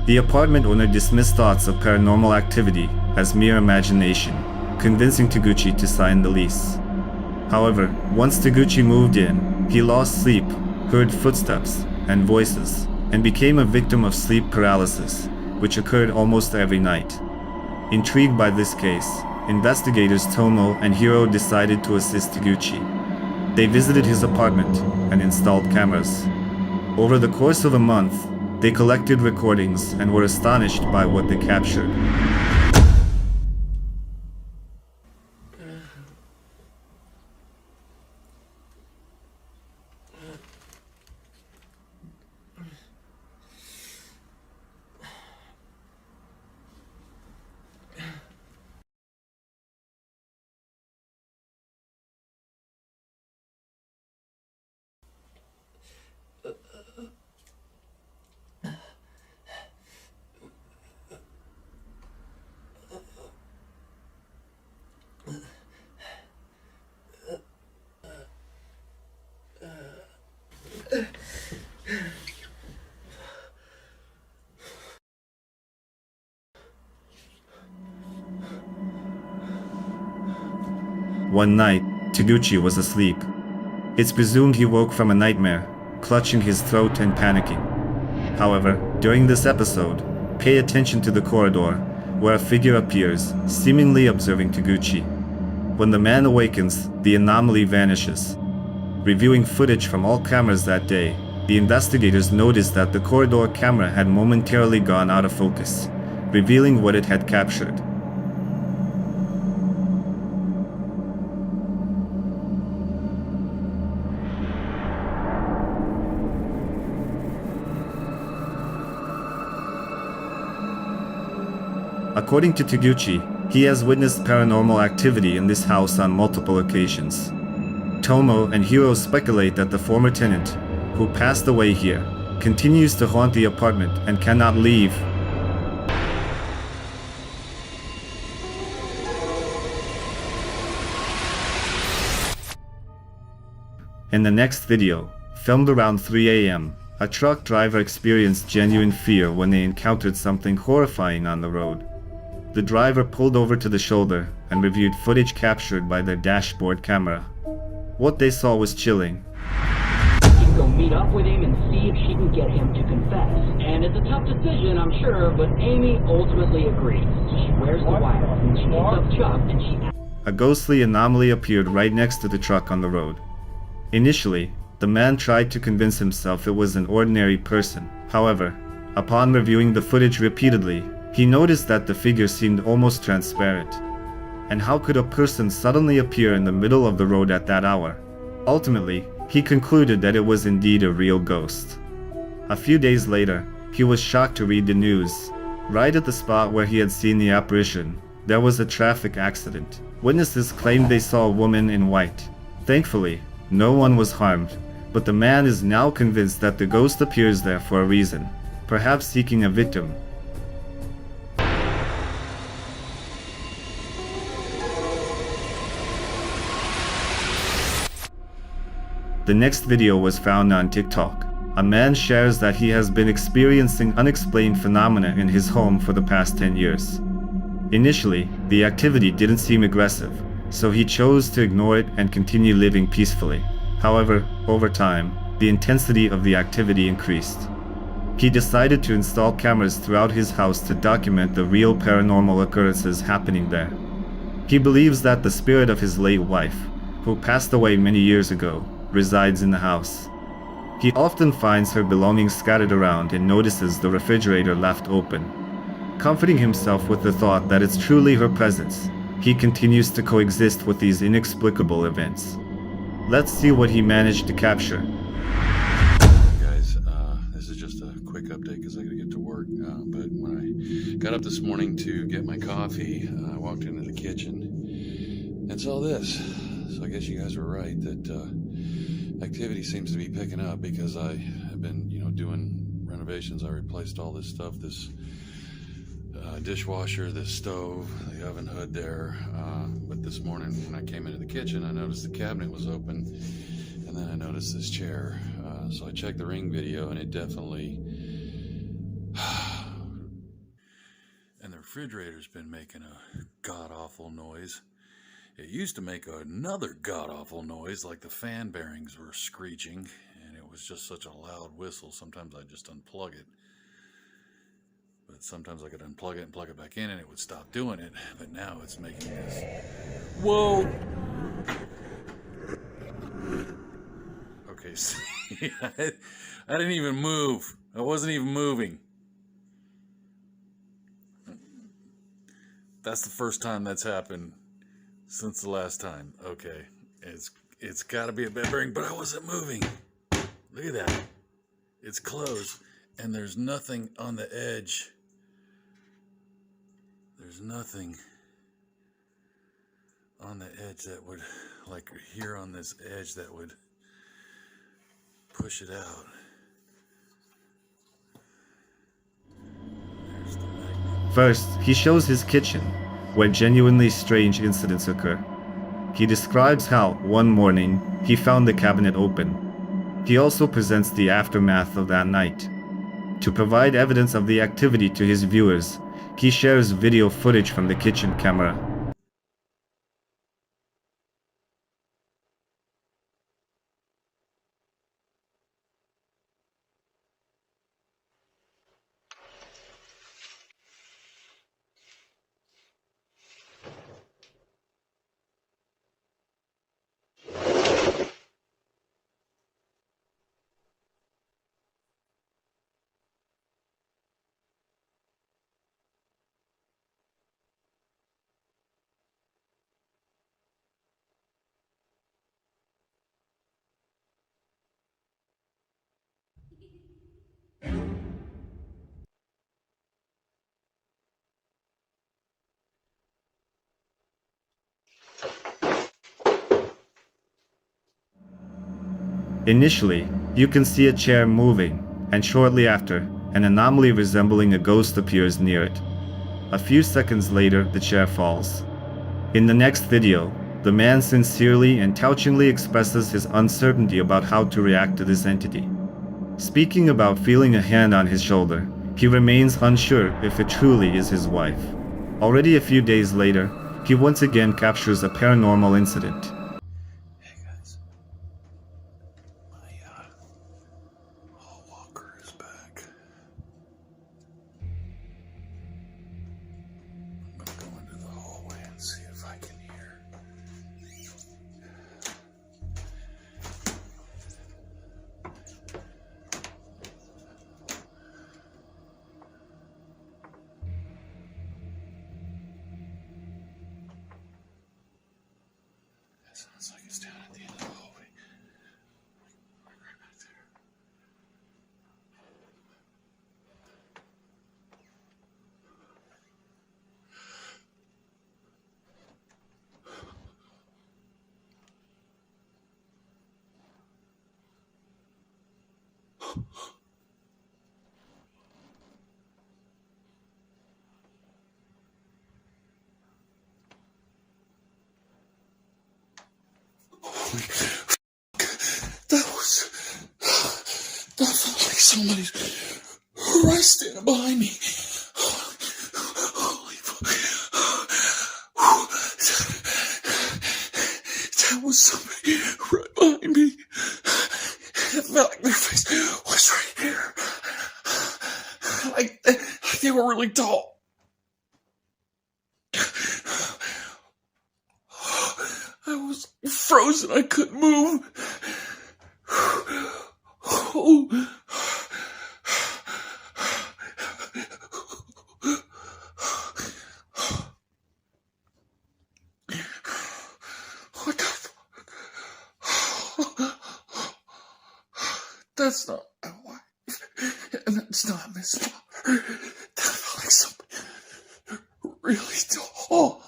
The apartment owner dismissed thoughts of paranormal activity as mere imagination, convincing Taguchi to sign the lease. However, once Taguchi moved in, he lost sleep, heard footsteps and voices, and became a victim of sleep paralysis, which occurred almost every night. Intrigued by this case, investigators Tomo and Hiro decided to assist Taguchi. They visited his apartment and installed cameras. Over the course of a month, they collected recordings and were astonished by what they captured. One night, Taguchi was asleep. It's presumed he woke from a nightmare, clutching his throat and panicking. However, during this episode, pay attention to the corridor, where a figure appears, seemingly observing Taguchi. When the man awakens, the anomaly vanishes. Reviewing footage from all cameras that day, the investigators noticed that the corridor camera had momentarily gone out of focus, revealing what it had captured. According to Taguchi, he has witnessed paranormal activity in this house on multiple occasions. Tomo and Hiro speculate that the former tenant, who passed away here, continues to haunt the apartment and cannot leave. In the next video, filmed around 3 a.m., a truck driver experienced genuine fear when they encountered something horrifying on the road. The driver pulled over to the shoulder and reviewed footage captured by their dashboard camera. What they saw was chilling. You can go meet up with him and see if she can get him to confess. And it's a tough decision, I'm sure, but Amy ultimately agrees. She wears the wire, and she gets up Chuck, and she... A ghostly anomaly appeared right next to the truck on the road. Initially, the man tried to convince himself it was an ordinary person. However, upon reviewing the footage repeatedly, he noticed that the figure seemed almost transparent. And how could a person suddenly appear in the middle of the road at that hour? Ultimately, he concluded that it was indeed a real ghost. A few days later, he was shocked to read the news. Right at the spot where he had seen the apparition, there was a traffic accident. Witnesses claimed they saw a woman in white. Thankfully, no one was harmed, but the man is now convinced that the ghost appears there for a reason, perhaps seeking a victim. The next video was found on TikTok. A man shares that he has been experiencing unexplained phenomena in his home for the past 10 years. Initially, the activity didn't seem aggressive, so he chose to ignore it and continue living peacefully. However, over time, the intensity of the activity increased. He decided to install cameras throughout his house to document the real paranormal occurrences happening there. He believes that the spirit of his late wife, who passed away many years ago, resides in the house. He often finds her belongings scattered around and notices the refrigerator left open. Comforting himself with the thought that it's truly her presence, he continues to coexist with these inexplicable events. Let's see what he managed to capture. Hey guys, this is just a quick update because I gotta get to work. But when I got up this morning to get my coffee, I walked into the kitchen and saw this. So I guess you guys were right that activity seems to be picking up because I have been, doing renovations. I replaced all this stuff, this dishwasher, this stove, the oven hood there. But this morning when I came into the kitchen, I noticed the cabinet was open, and then I noticed this chair. So I checked the Ring video, and it definitely... and they're refrigerator's been making a god-awful noise. It used to make another god-awful noise, like the fan bearings were screeching, and it was just such a loud whistle. Sometimes I'd just unplug it. But sometimes I could unplug it and plug it back in, and it would stop doing it. But now it's making this. Whoa! Okay, see, I didn't even move. I wasn't even moving. That's the first time that's happened since the last time. Okay, it's got to be a bed bearing, but I wasn't moving. Look at that. It's closed, and there's nothing on the edge. There's nothing on the edge that would, like here on this edge, that would push it out. First, he shows his kitchen, where genuinely strange incidents occur. He describes how, one morning, he found the cabinet open. He also presents the aftermath of that night. To provide evidence of the activity to his viewers, he shares video footage from the kitchen camera. Initially, you can see a chair moving, and shortly after, an anomaly resembling a ghost appears near it. A few seconds later, the chair falls. In the next video, the man sincerely and touchingly expresses his uncertainty about how to react to this entity. Speaking about feeling a hand on his shoulder, he remains unsure if it truly is his wife. Already a few days later, he once again captures a paranormal incident. Sounds like it's down at the end of the hallway. Right back there. That felt like somebody's right standing behind me. Holy fuck. That was somebody right behind me. It felt like their face was right here. Like they were really tall. I was frozen. I couldn't move. Oh. What the fuck? That's not my wife. And that's not Miss Potter. That felt like something really tall.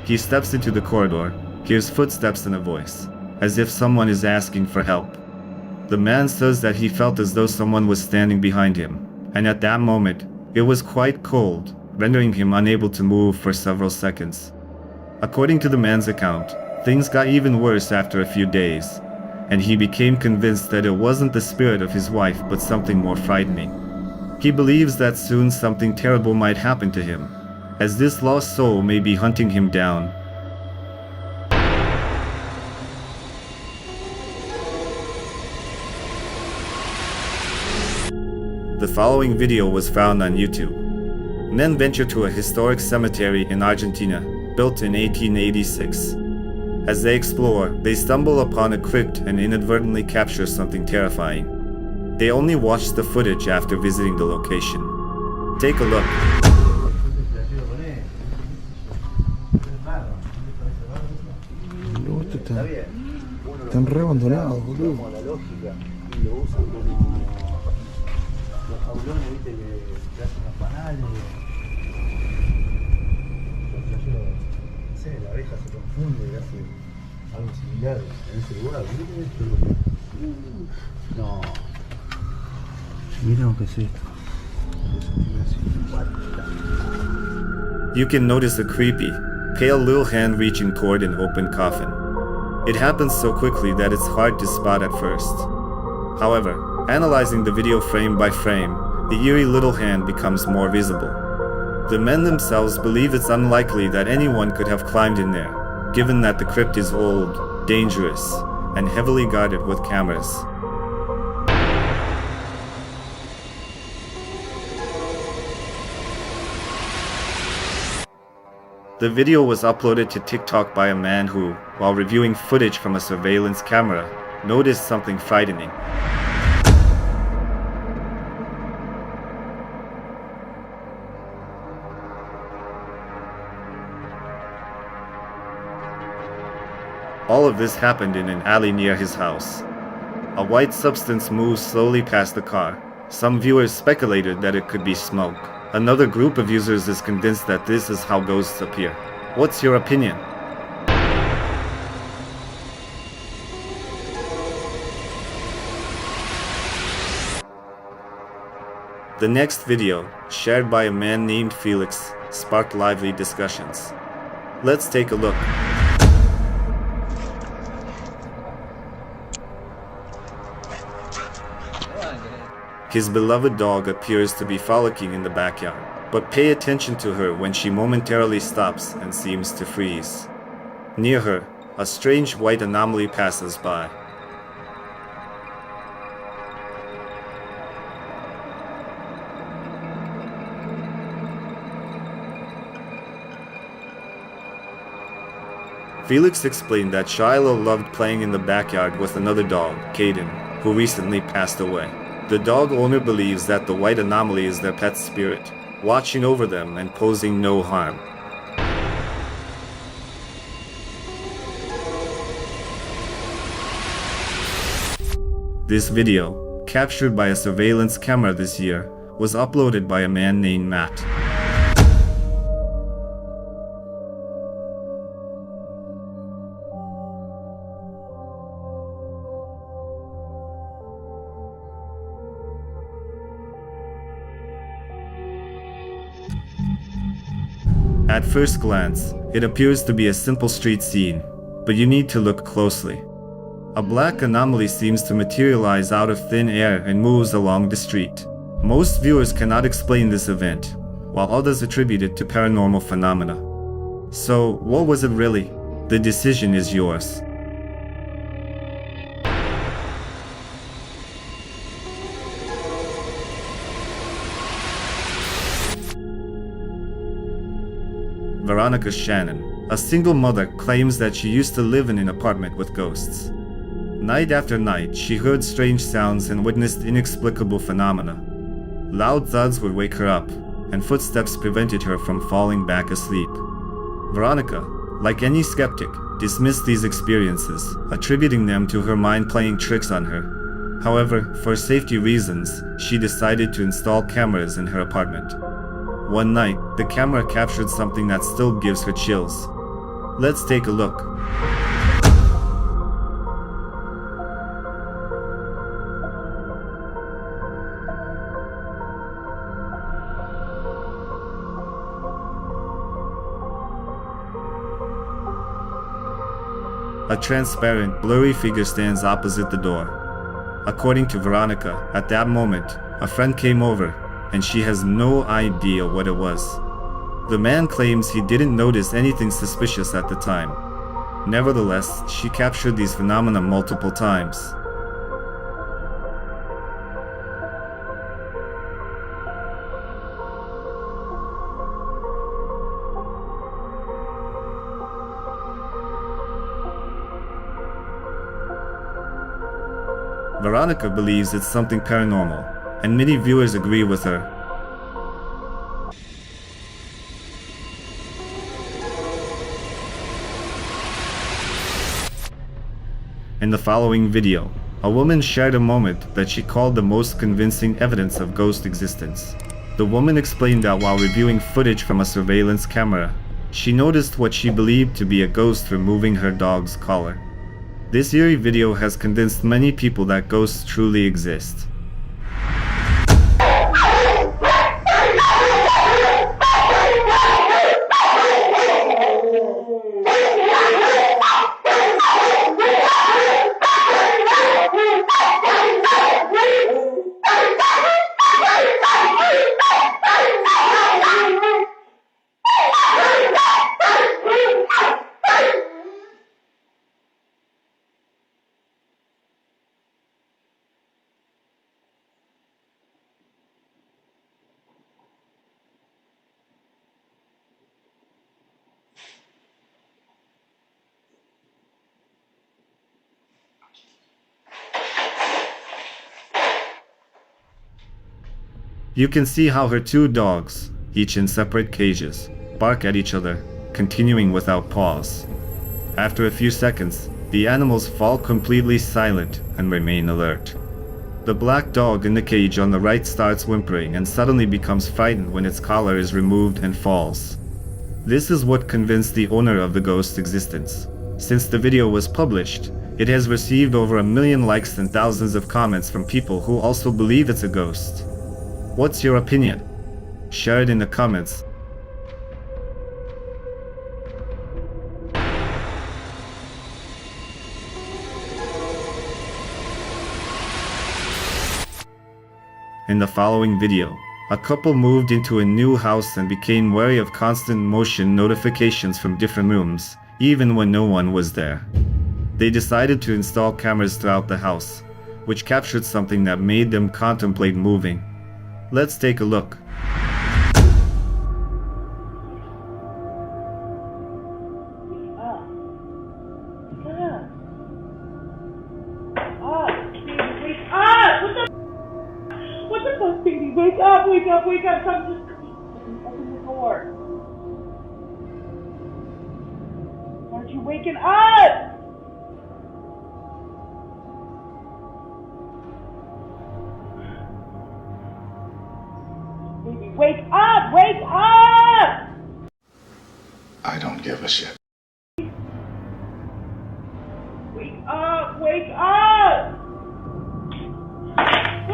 He steps into the corridor, hears footsteps and a voice, as if someone is asking for help. The man says that he felt as though someone was standing behind him, and at that moment, it was quite cold, rendering him unable to move for several seconds. According to the man's account, Things got even worse after a few days, and he became convinced that it wasn't the spirit of his wife but something more frightening. He believes that soon something terrible might happen to him, as this lost soul may be hunting him down. The following video was found on YouTube. Men venture to a historic cemetery in Argentina, built in 1886. As they explore, they stumble upon a crypt and inadvertently capture something terrifying. They only watch the footage after visiting the location. Take a look. Están re abandonados, boludo. Los jaulones, viste, que hacen los panales. No sé, la abeja se confunde y hace algo similar en ese lugar. No. Miren lo que es esto. You can notice a creepy, pale little hand reaching toward an open coffin. It happens so quickly that it's hard to spot at first. However, analyzing the video frame by frame, the eerie little hand becomes more visible. The men themselves believe it's unlikely that anyone could have climbed in there, given that the crypt is old, dangerous, and heavily guarded with cameras. The video was uploaded to TikTok by a man who, while reviewing footage from a surveillance camera, noticed something frightening. All of this happened in an alley near his house. A white substance moves slowly past the car. Some viewers speculated that it could be smoke. Another group of users is convinced that this is how ghosts appear. What's your opinion? The next video, shared by a man named Felix, sparked lively discussions. Let's take a look. His beloved dog appears to be frolicking in the backyard, but pay attention to her when she momentarily stops and seems to freeze. Near her, a strange white anomaly passes by. Felix explained that Shiloh loved playing in the backyard with another dog, Caden, who recently passed away. The dog owner believes that the white anomaly is their pet spirit, watching over them and posing no harm. This video, captured by a surveillance camera this year, was uploaded by a man named Matt. At first glance, it appears to be a simple street scene, but you need to look closely. A black anomaly seems to materialize out of thin air and moves along the street. Most viewers cannot explain this event, while others attribute it to paranormal phenomena. So, what was it really? The decision is yours. Veronica Shannon, a single mother, claims that she used to live in an apartment with ghosts. Night after night, she heard strange sounds and witnessed inexplicable phenomena. Loud thuds would wake her up, and footsteps prevented her from falling back asleep. Veronica, like any skeptic, dismissed these experiences, attributing them to her mind playing tricks on her. However, for safety reasons, she decided to install cameras in her apartment. One night, the camera captured something that still gives her chills. Let's take a look. A transparent, blurry figure stands opposite the door. According to Veronica, at that moment, a friend came over, and she has no idea what it was. The man claims he didn't notice anything suspicious at the time. Nevertheless, she captured these phenomena multiple times. Veronica believes it's something paranormal, and many viewers agree with her. In the following video, a woman shared a moment that she called the most convincing evidence of ghost existence. The woman explained that while reviewing footage from a surveillance camera, she noticed what she believed to be a ghost removing her dog's collar. This eerie video has convinced many people that ghosts truly exist. You can see how her two dogs, each in separate cages, bark at each other, continuing without pause. After a few seconds, the animals fall completely silent and remain alert. The black dog in the cage on the right starts whimpering and suddenly becomes frightened when its collar is removed and falls. This is what convinced the owner of the ghost's existence. Since the video was published, it has received over 1 million likes and thousands of comments from people who also believe it's a ghost. What's your opinion? Share it in the comments. In the following video, a couple moved into a new house and became wary of constant motion notifications from different rooms, even when no one was there. They decided to install cameras throughout the house, which captured something that made them contemplate moving. Let's take a look. Wake up, wake up, wake up, come just open the door. Aren't you waking up? Baby, wake up, wake up! I don't give a shit. Wake up, wake up!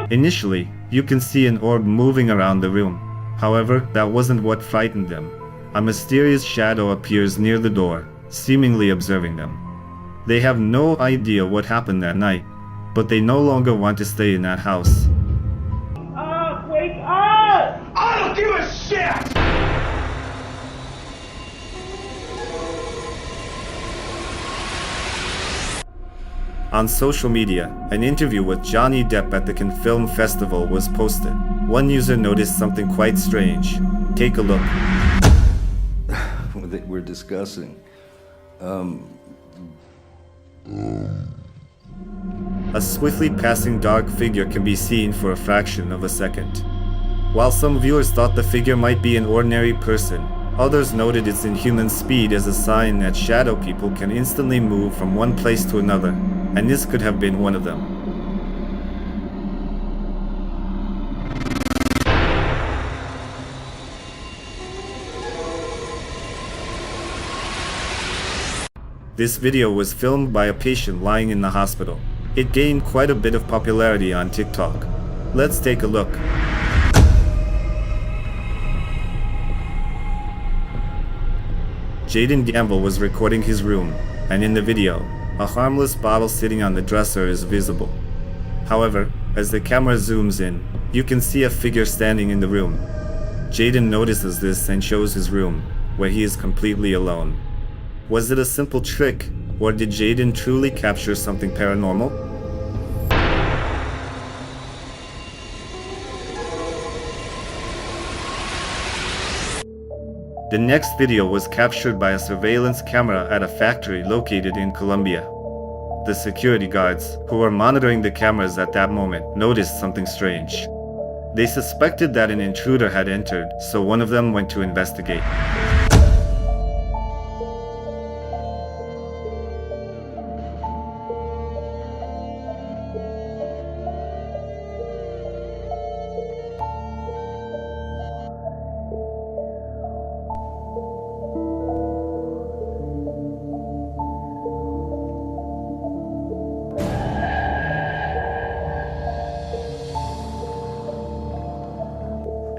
Initially, you can see an orb moving around the room. However, that wasn't what frightened them. A mysterious shadow appears near the door, seemingly observing them. They have no idea what happened that night, but they no longer want to stay in that house. Wake up! I don't give a shit! On social media, an interview with Johnny Depp at the Cannes Film Festival was posted. One user noticed something quite strange. Take a look. That we're discussing. A swiftly passing dark figure can be seen for a fraction of a second. While some viewers thought the figure might be an ordinary person, others noted its inhuman speed as a sign that shadow people can instantly move from one place to another, and this could have been one of them. This video was filmed by a patient lying in the hospital. It gained quite a bit of popularity on TikTok. Let's take a look. Jaden Gamble was recording his room, and in the video, A harmless bottle sitting on the dresser is visible. However, as the camera zooms in, you can see a figure standing in the room. Jaden notices this and shows his room, where he is completely alone. Was it a simple trick, or did Jaden truly capture something paranormal? The next video was captured by a surveillance camera at a factory located in Colombia. The security guards, who were monitoring the cameras at that moment, noticed something strange. They suspected that an intruder had entered, so one of them went to investigate.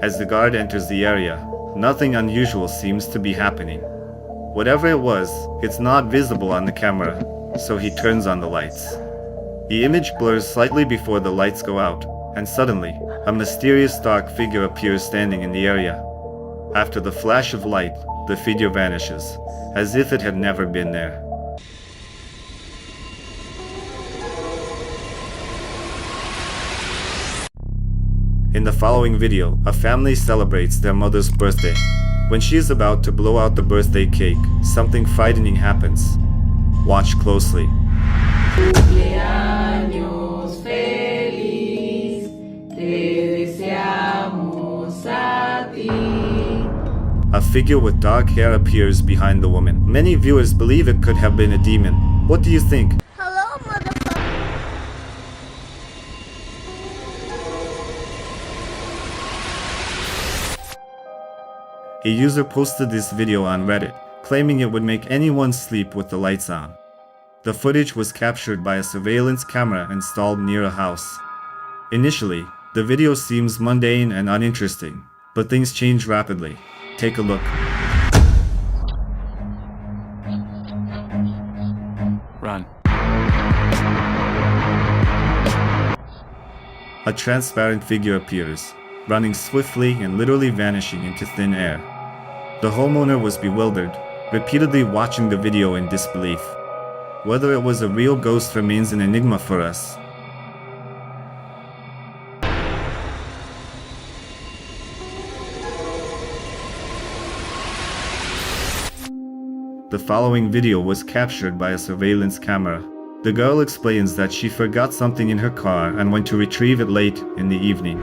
As the guard enters the area, nothing unusual seems to be happening. Whatever it was, it's not visible on the camera, so he turns on the lights. The image blurs slightly before the lights go out, and suddenly, a mysterious dark figure appears standing in the area. After the flash of light, the figure vanishes, as if it had never been there. In the following video, a family celebrates their mother's birthday. When she is about to blow out the birthday cake, something frightening happens. Watch closely. Cumpleaños feliz, te deseamos a ti. A figure with dark hair appears behind the woman. Many viewers believe it could have been a demon. What do you think? A user posted this video on Reddit, claiming it would make anyone sleep with the lights on. The footage was captured by a surveillance camera installed near a house. Initially, the video seems mundane and uninteresting, but things change rapidly. Take a look. Run. A transparent figure appears, running swiftly and literally vanishing into thin air. The homeowner was bewildered, repeatedly watching the video in disbelief. Whether it was a real ghost remains an enigma for us. The following video was captured by a surveillance camera. The girl explains that she forgot something in her car and went to retrieve it late in the evening.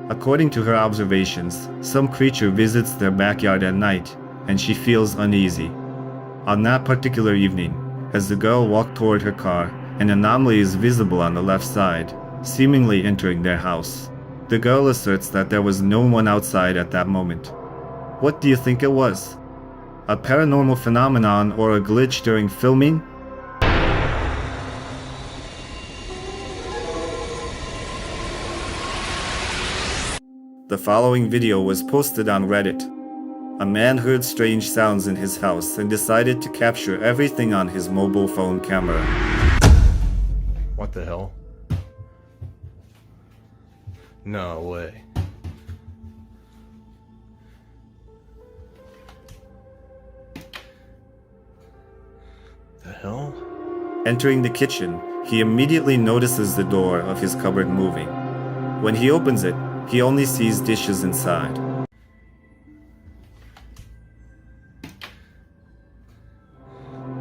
According to her observations, some creature visits their backyard at night, and she feels uneasy. On that particular evening, as the girl walked toward her car, an anomaly is visible on the left side, seemingly entering their house. The girl asserts that there was no one outside at that moment. What do you think it was? A paranormal phenomenon or a glitch during filming? The following video was posted on Reddit. A man heard strange sounds in his house and decided to capture everything on his mobile phone camera. What the hell? No way. The hell? Entering the kitchen, he immediately notices the door of his cupboard moving. When he opens it, he only sees dishes inside.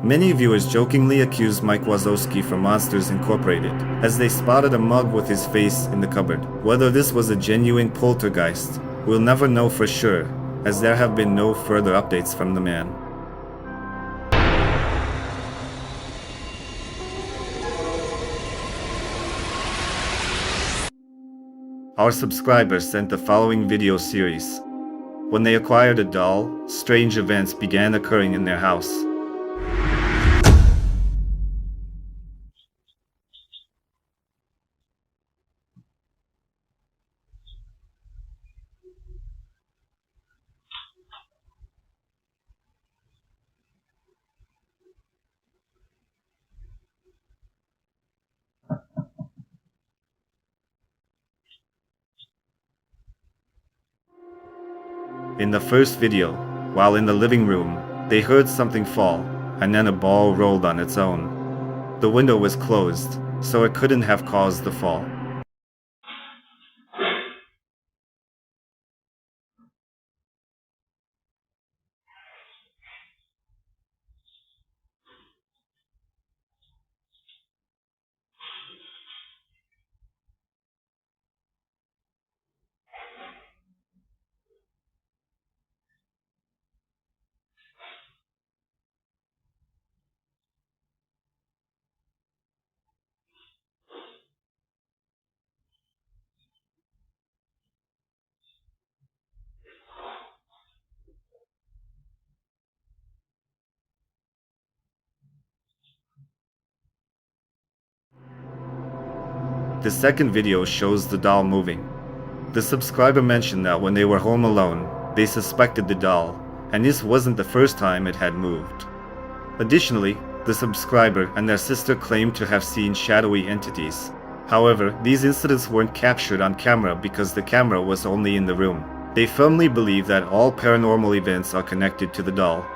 Many viewers jokingly accused Mike Wazowski from Monsters Incorporated, as they spotted a mug with his face in the cupboard. Whether this was a genuine poltergeist, we'll never know for sure, as there have been no further updates from the man. Our subscribers sent the following video series. When they acquired a doll, strange events began occurring in their house. In the first video, while in the living room, they heard something fall, and then a ball rolled on its own. The window was closed, so it couldn't have caused the fall. The second video shows the doll moving. The subscriber mentioned that when they were home alone, they suspected the doll, and this wasn't the first time it had moved. Additionally, the subscriber and their sister claimed to have seen shadowy entities. However, these incidents weren't captured on camera because the camera was only in the room. They firmly believe that all paranormal events are connected to the doll.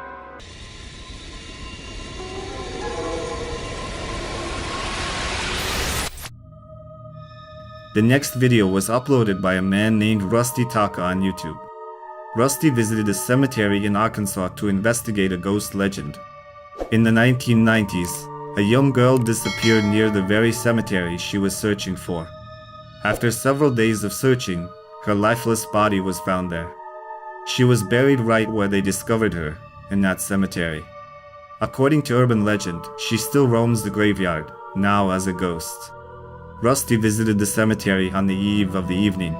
The next video was uploaded by a man named Rusty Taka on YouTube. Rusty visited a cemetery in Arkansas to investigate a ghost legend. In the 1990s, a young girl disappeared near the very cemetery she was searching for. After several days of searching, her lifeless body was found there. She was buried right where they discovered her, in that cemetery. According to urban legend, she still roams the graveyard, now as a ghost. Rusty visited the cemetery on the eve of the evening.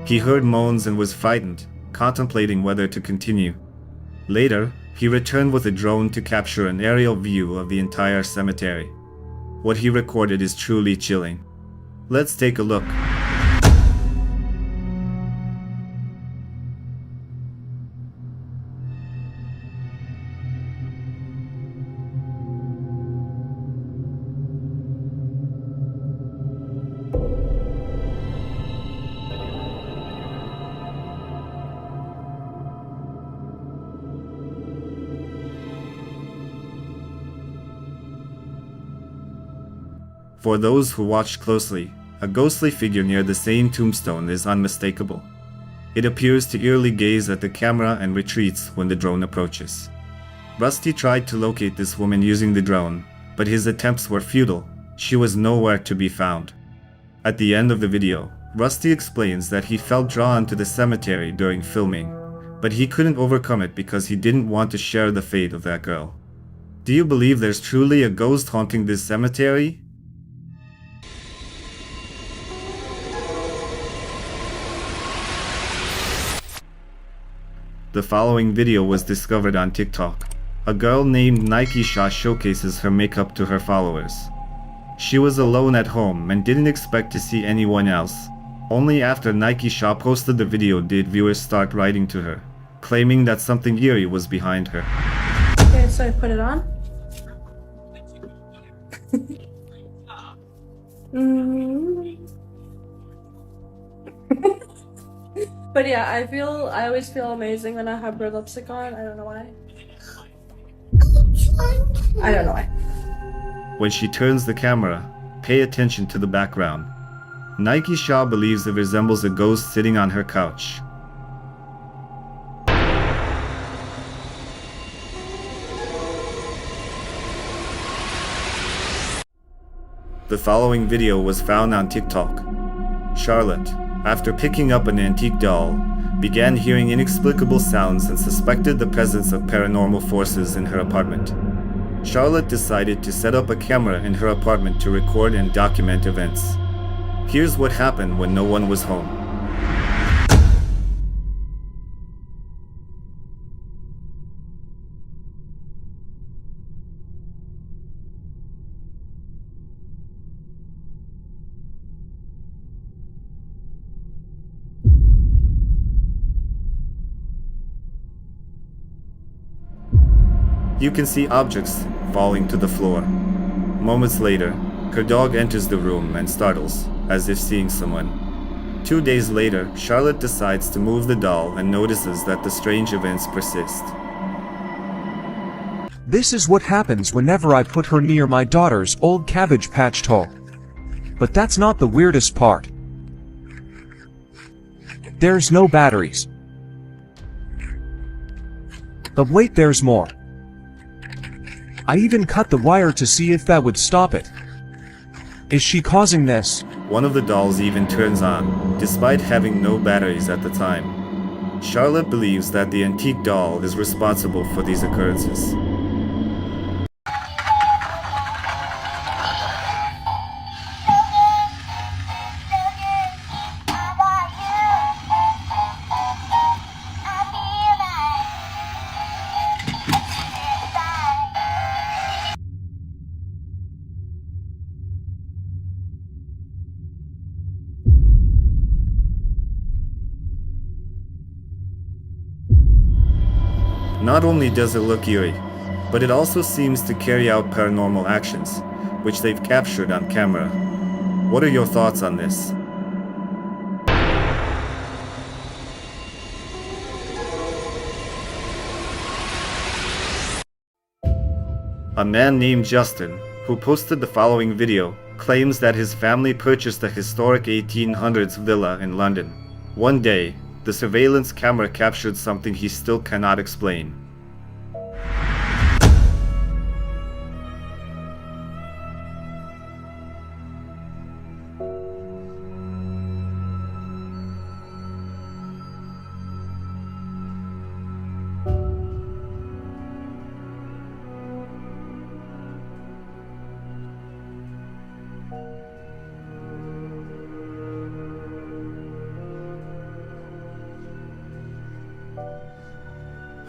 He heard moans and was frightened, contemplating whether to continue. Later, he returned with a drone to capture an aerial view of the entire cemetery. What he recorded is truly chilling. Let's take a look. For those who watched closely, a ghostly figure near the same tombstone is unmistakable. It appears to eerily gaze at the camera and retreats when the drone approaches. Rusty tried to locate this woman using the drone, but his attempts were futile. She was nowhere to be found. At the end of the video, Rusty explains that he felt drawn to the cemetery during filming, but he couldn't overcome it because he didn't want to share the fate of that girl. Do you believe there's truly a ghost haunting this cemetery? The following video was discovered on TikTok. A girl named Nike Shaw showcases her makeup to her followers. She was alone at home and didn't expect to see anyone else. Only after Nike Shaw posted the video did viewers start writing to her, claiming that something eerie was behind her. Okay, so I put it on. But yeah, I always feel amazing when I have red lipstick on. I don't know why. I don't know why. When she turns the camera, pay attention to the background. Nike Shaw believes it resembles a ghost sitting on her couch. The following video was found on TikTok. Charlotte, after picking up an antique doll, began hearing inexplicable sounds and suspected the presence of paranormal forces in her apartment. Charlotte decided to set up a camera in her apartment to record and document events. Here's what happened when no one was home. You can see objects falling to the floor. Moments later, her dog enters the room and startles, as if seeing someone. 2 days later, Charlotte decides to move the doll and notices that the strange events persist. This is what happens whenever I put her near my daughter's old Cabbage Patch doll. But that's not the weirdest part. There's no batteries. But wait, there's more. I even cut the wire to see if that would stop it. Is she causing this? One of the dolls even turns on, despite having no batteries at the time. Charlotte believes that the antique doll is responsible for these occurrences. Not only does it look eerie, but it also seems to carry out paranormal actions, which they've captured on camera. What are your thoughts on this? A man named Justin, who posted the following video, claims that his family purchased a historic 1800s villa in London. One day, the surveillance camera captured something he still cannot explain.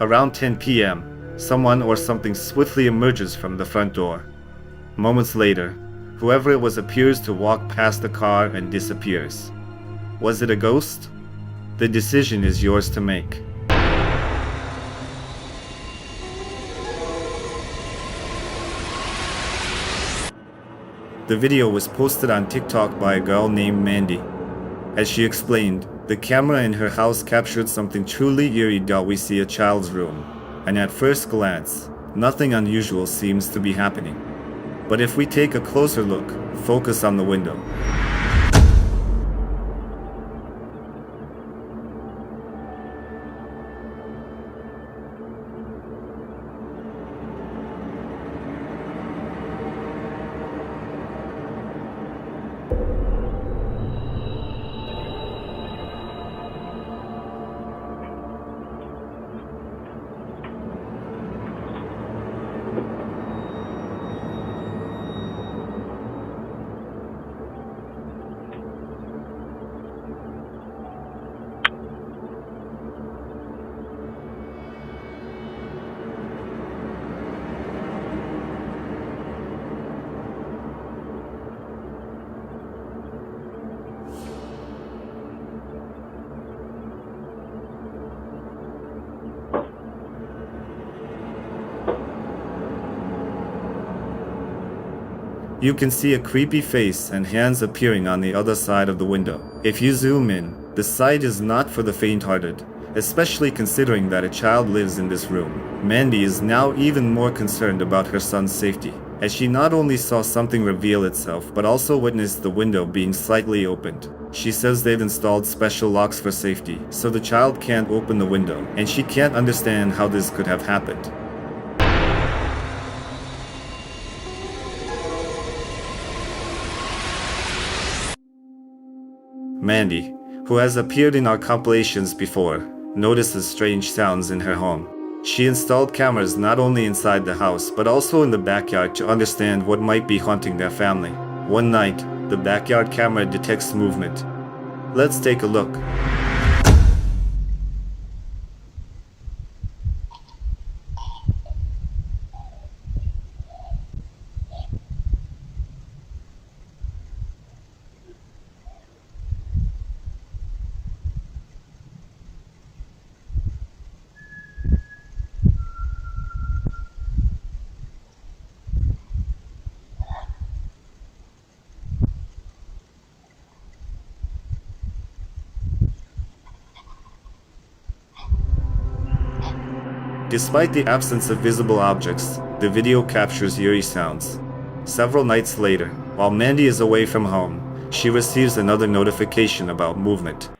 Around 10 p.m., someone or something swiftly emerges from the front door. Moments later, whoever it was appears to walk past the car and disappears. Was it a ghost? The decision is yours to make. The video was posted on TikTok by a girl named Mandy. As she explained, the camera in her house captured something truly eerie. We see a child's room, and at first glance, nothing unusual seems to be happening. But if we take a closer look, focus on the window. You can see a creepy face and hands appearing on the other side of the window. If you zoom in, the sight is not for the faint-hearted, especially considering that a child lives in this room. Mandy is now even more concerned about her son's safety, as she not only saw something reveal itself but also witnessed the window being slightly opened. She says they've installed special locks for safety, so the child can't open the window, and she can't understand how this could have happened. Mandy, who has appeared in our compilations before, notices strange sounds in her home. She installed cameras not only inside the house but also in the backyard to understand what might be haunting their family. One night, the backyard camera detects movement. Let's take a look. Despite the absence of visible objects, the video captures eerie sounds. Several nights later, while Mandy is away from home, she receives another notification about movement.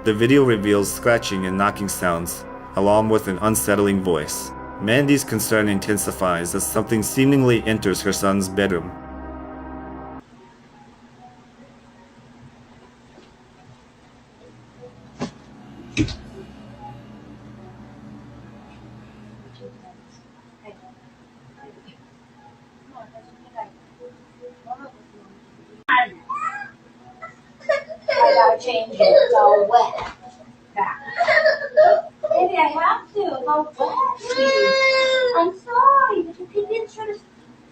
The video reveals scratching and knocking sounds, along with an unsettling voice. Mandy's concern intensifies as something seemingly enters her son's bedroom. I gotta change it. It's all wet. Maybe I have to. It's all wet. I'm sorry, but the pig didn't show us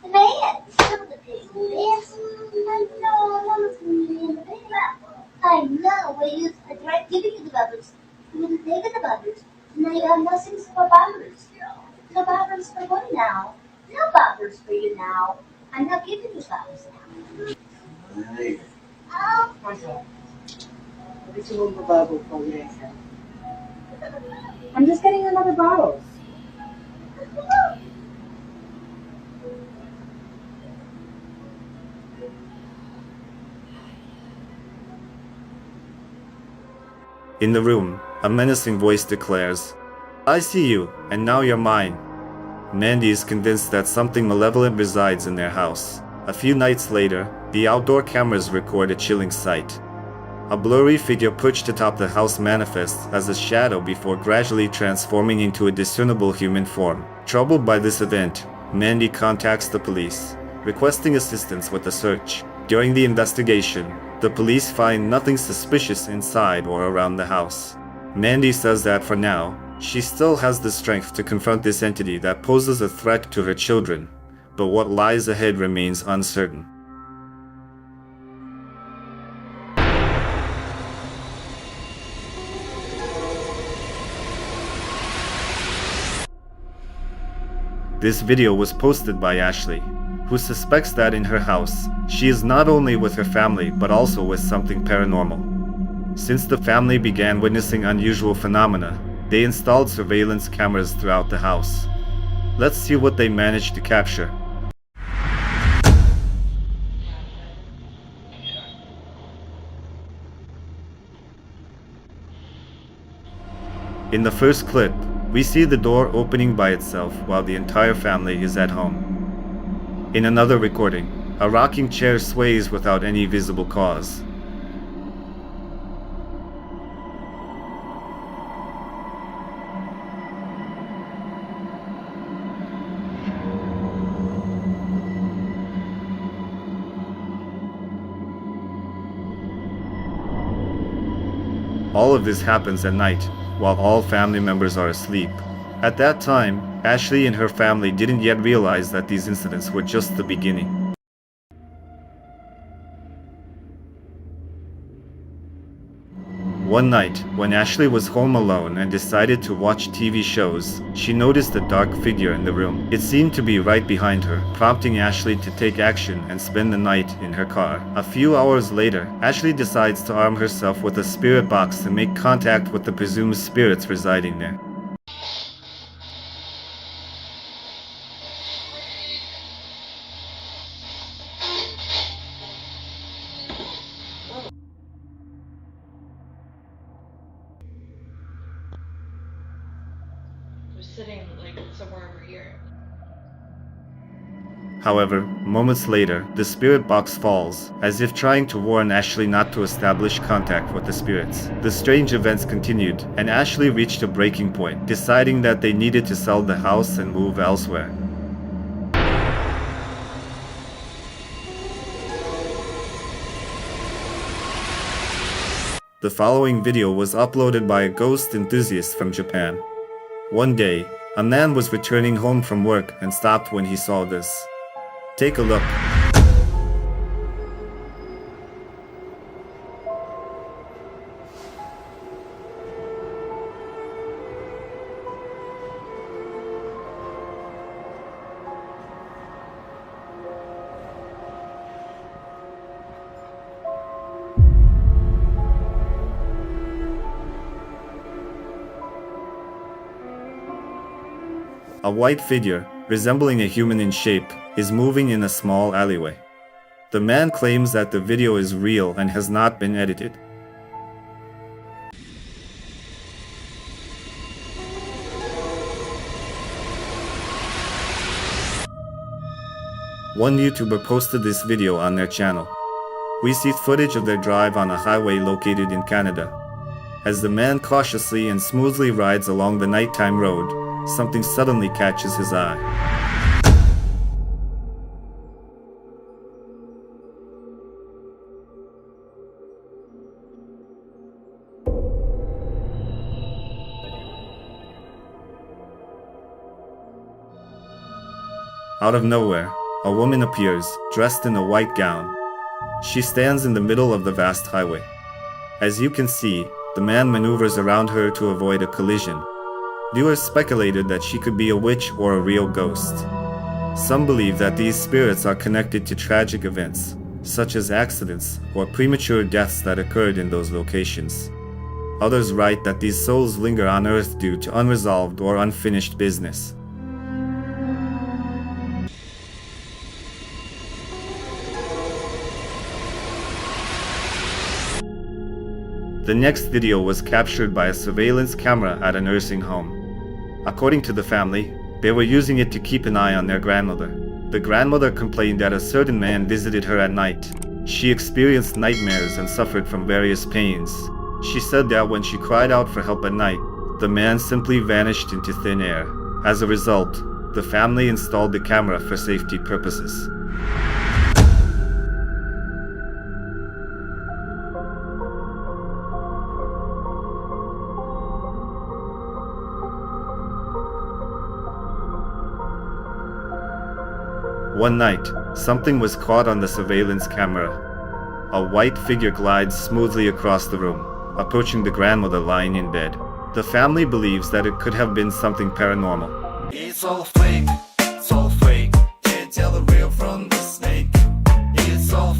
the bed. Some of the pig yes. I know. Mama's gonna be in the bed. I know. I tried giving you the bubbles. You didn't take the bubbles. Now you have nothing for bubbles. No bubbles for what now? No bubbles for you now. I'm not giving you bubbles now. Oh. I'm just getting another bottle. In the room, a menacing voice declares, "I see you, and now you're mine." Mandy is convinced that something malevolent resides in their house. A few nights later, the outdoor cameras record a chilling sight. A blurry figure perched atop the house manifests as a shadow before gradually transforming into a discernible human form. Troubled by this event, Mandy contacts the police, requesting assistance with the search. During the investigation, the police find nothing suspicious inside or around the house. Mandy says that for now, she still has the strength to confront this entity that poses a threat to her children, but what lies ahead remains uncertain. This video was posted by Ashley, who suspects that in her house, she is not only with her family but also with something paranormal. Since the family began witnessing unusual phenomena, they installed surveillance cameras throughout the house. Let's see what they managed to capture. In the first clip, we see the door opening by itself while the entire family is at home. In another recording, a rocking chair sways without any visible cause. All of this happens at night, while all family members are asleep. At that time, Ashley and her family didn't yet realize that these incidents were just the beginning. One night, when Ashley was home alone and decided to watch TV shows, she noticed a dark figure in the room. It seemed to be right behind her, prompting Ashley to take action and spend the night in her car. A few hours later, Ashley decides to arm herself with a spirit box to make contact with the presumed spirits residing there. Sitting like somewhere over here. However, moments later, the spirit box falls, as if trying to warn Ashley not to establish contact with the spirits. The strange events continued, and Ashley reached a breaking point, deciding that they needed to sell the house and move elsewhere. The following video was uploaded by a ghost enthusiast from Japan. One day, A man was returning home from work and stopped when he saw this. Take a look. A white figure, resembling a human in shape, is moving in a small alleyway. The man claims that the video is real and has not been edited. One YouTuber posted this video on their channel. We see footage of their drive on a highway located in Canada. As the man cautiously and smoothly rides along the nighttime road, something suddenly catches his eye. Out of nowhere, a woman appears, dressed in a white gown. She stands in the middle of the vast highway. As you can see, the man maneuvers around her to avoid a collision. Viewers speculated that she could be a witch or a real ghost. Some believe that these spirits are connected to tragic events, such as accidents or premature deaths that occurred in those locations. Others write that these souls linger on Earth due to unresolved or unfinished business. The next video was captured by a surveillance camera at a nursing home. According to the family, they were using it to keep an eye on their grandmother. The grandmother complained that a certain man visited her at night. She experienced nightmares and suffered from various pains. She said that when she cried out for help at night, the man simply vanished into thin air. As a result, the family installed the camera for safety purposes. One night, something was caught on the surveillance camera. A white figure glides smoothly across the room, approaching the grandmother lying in bed. The family believes that it could have been something paranormal. It's all fake, can't tell the real from the snake. It's all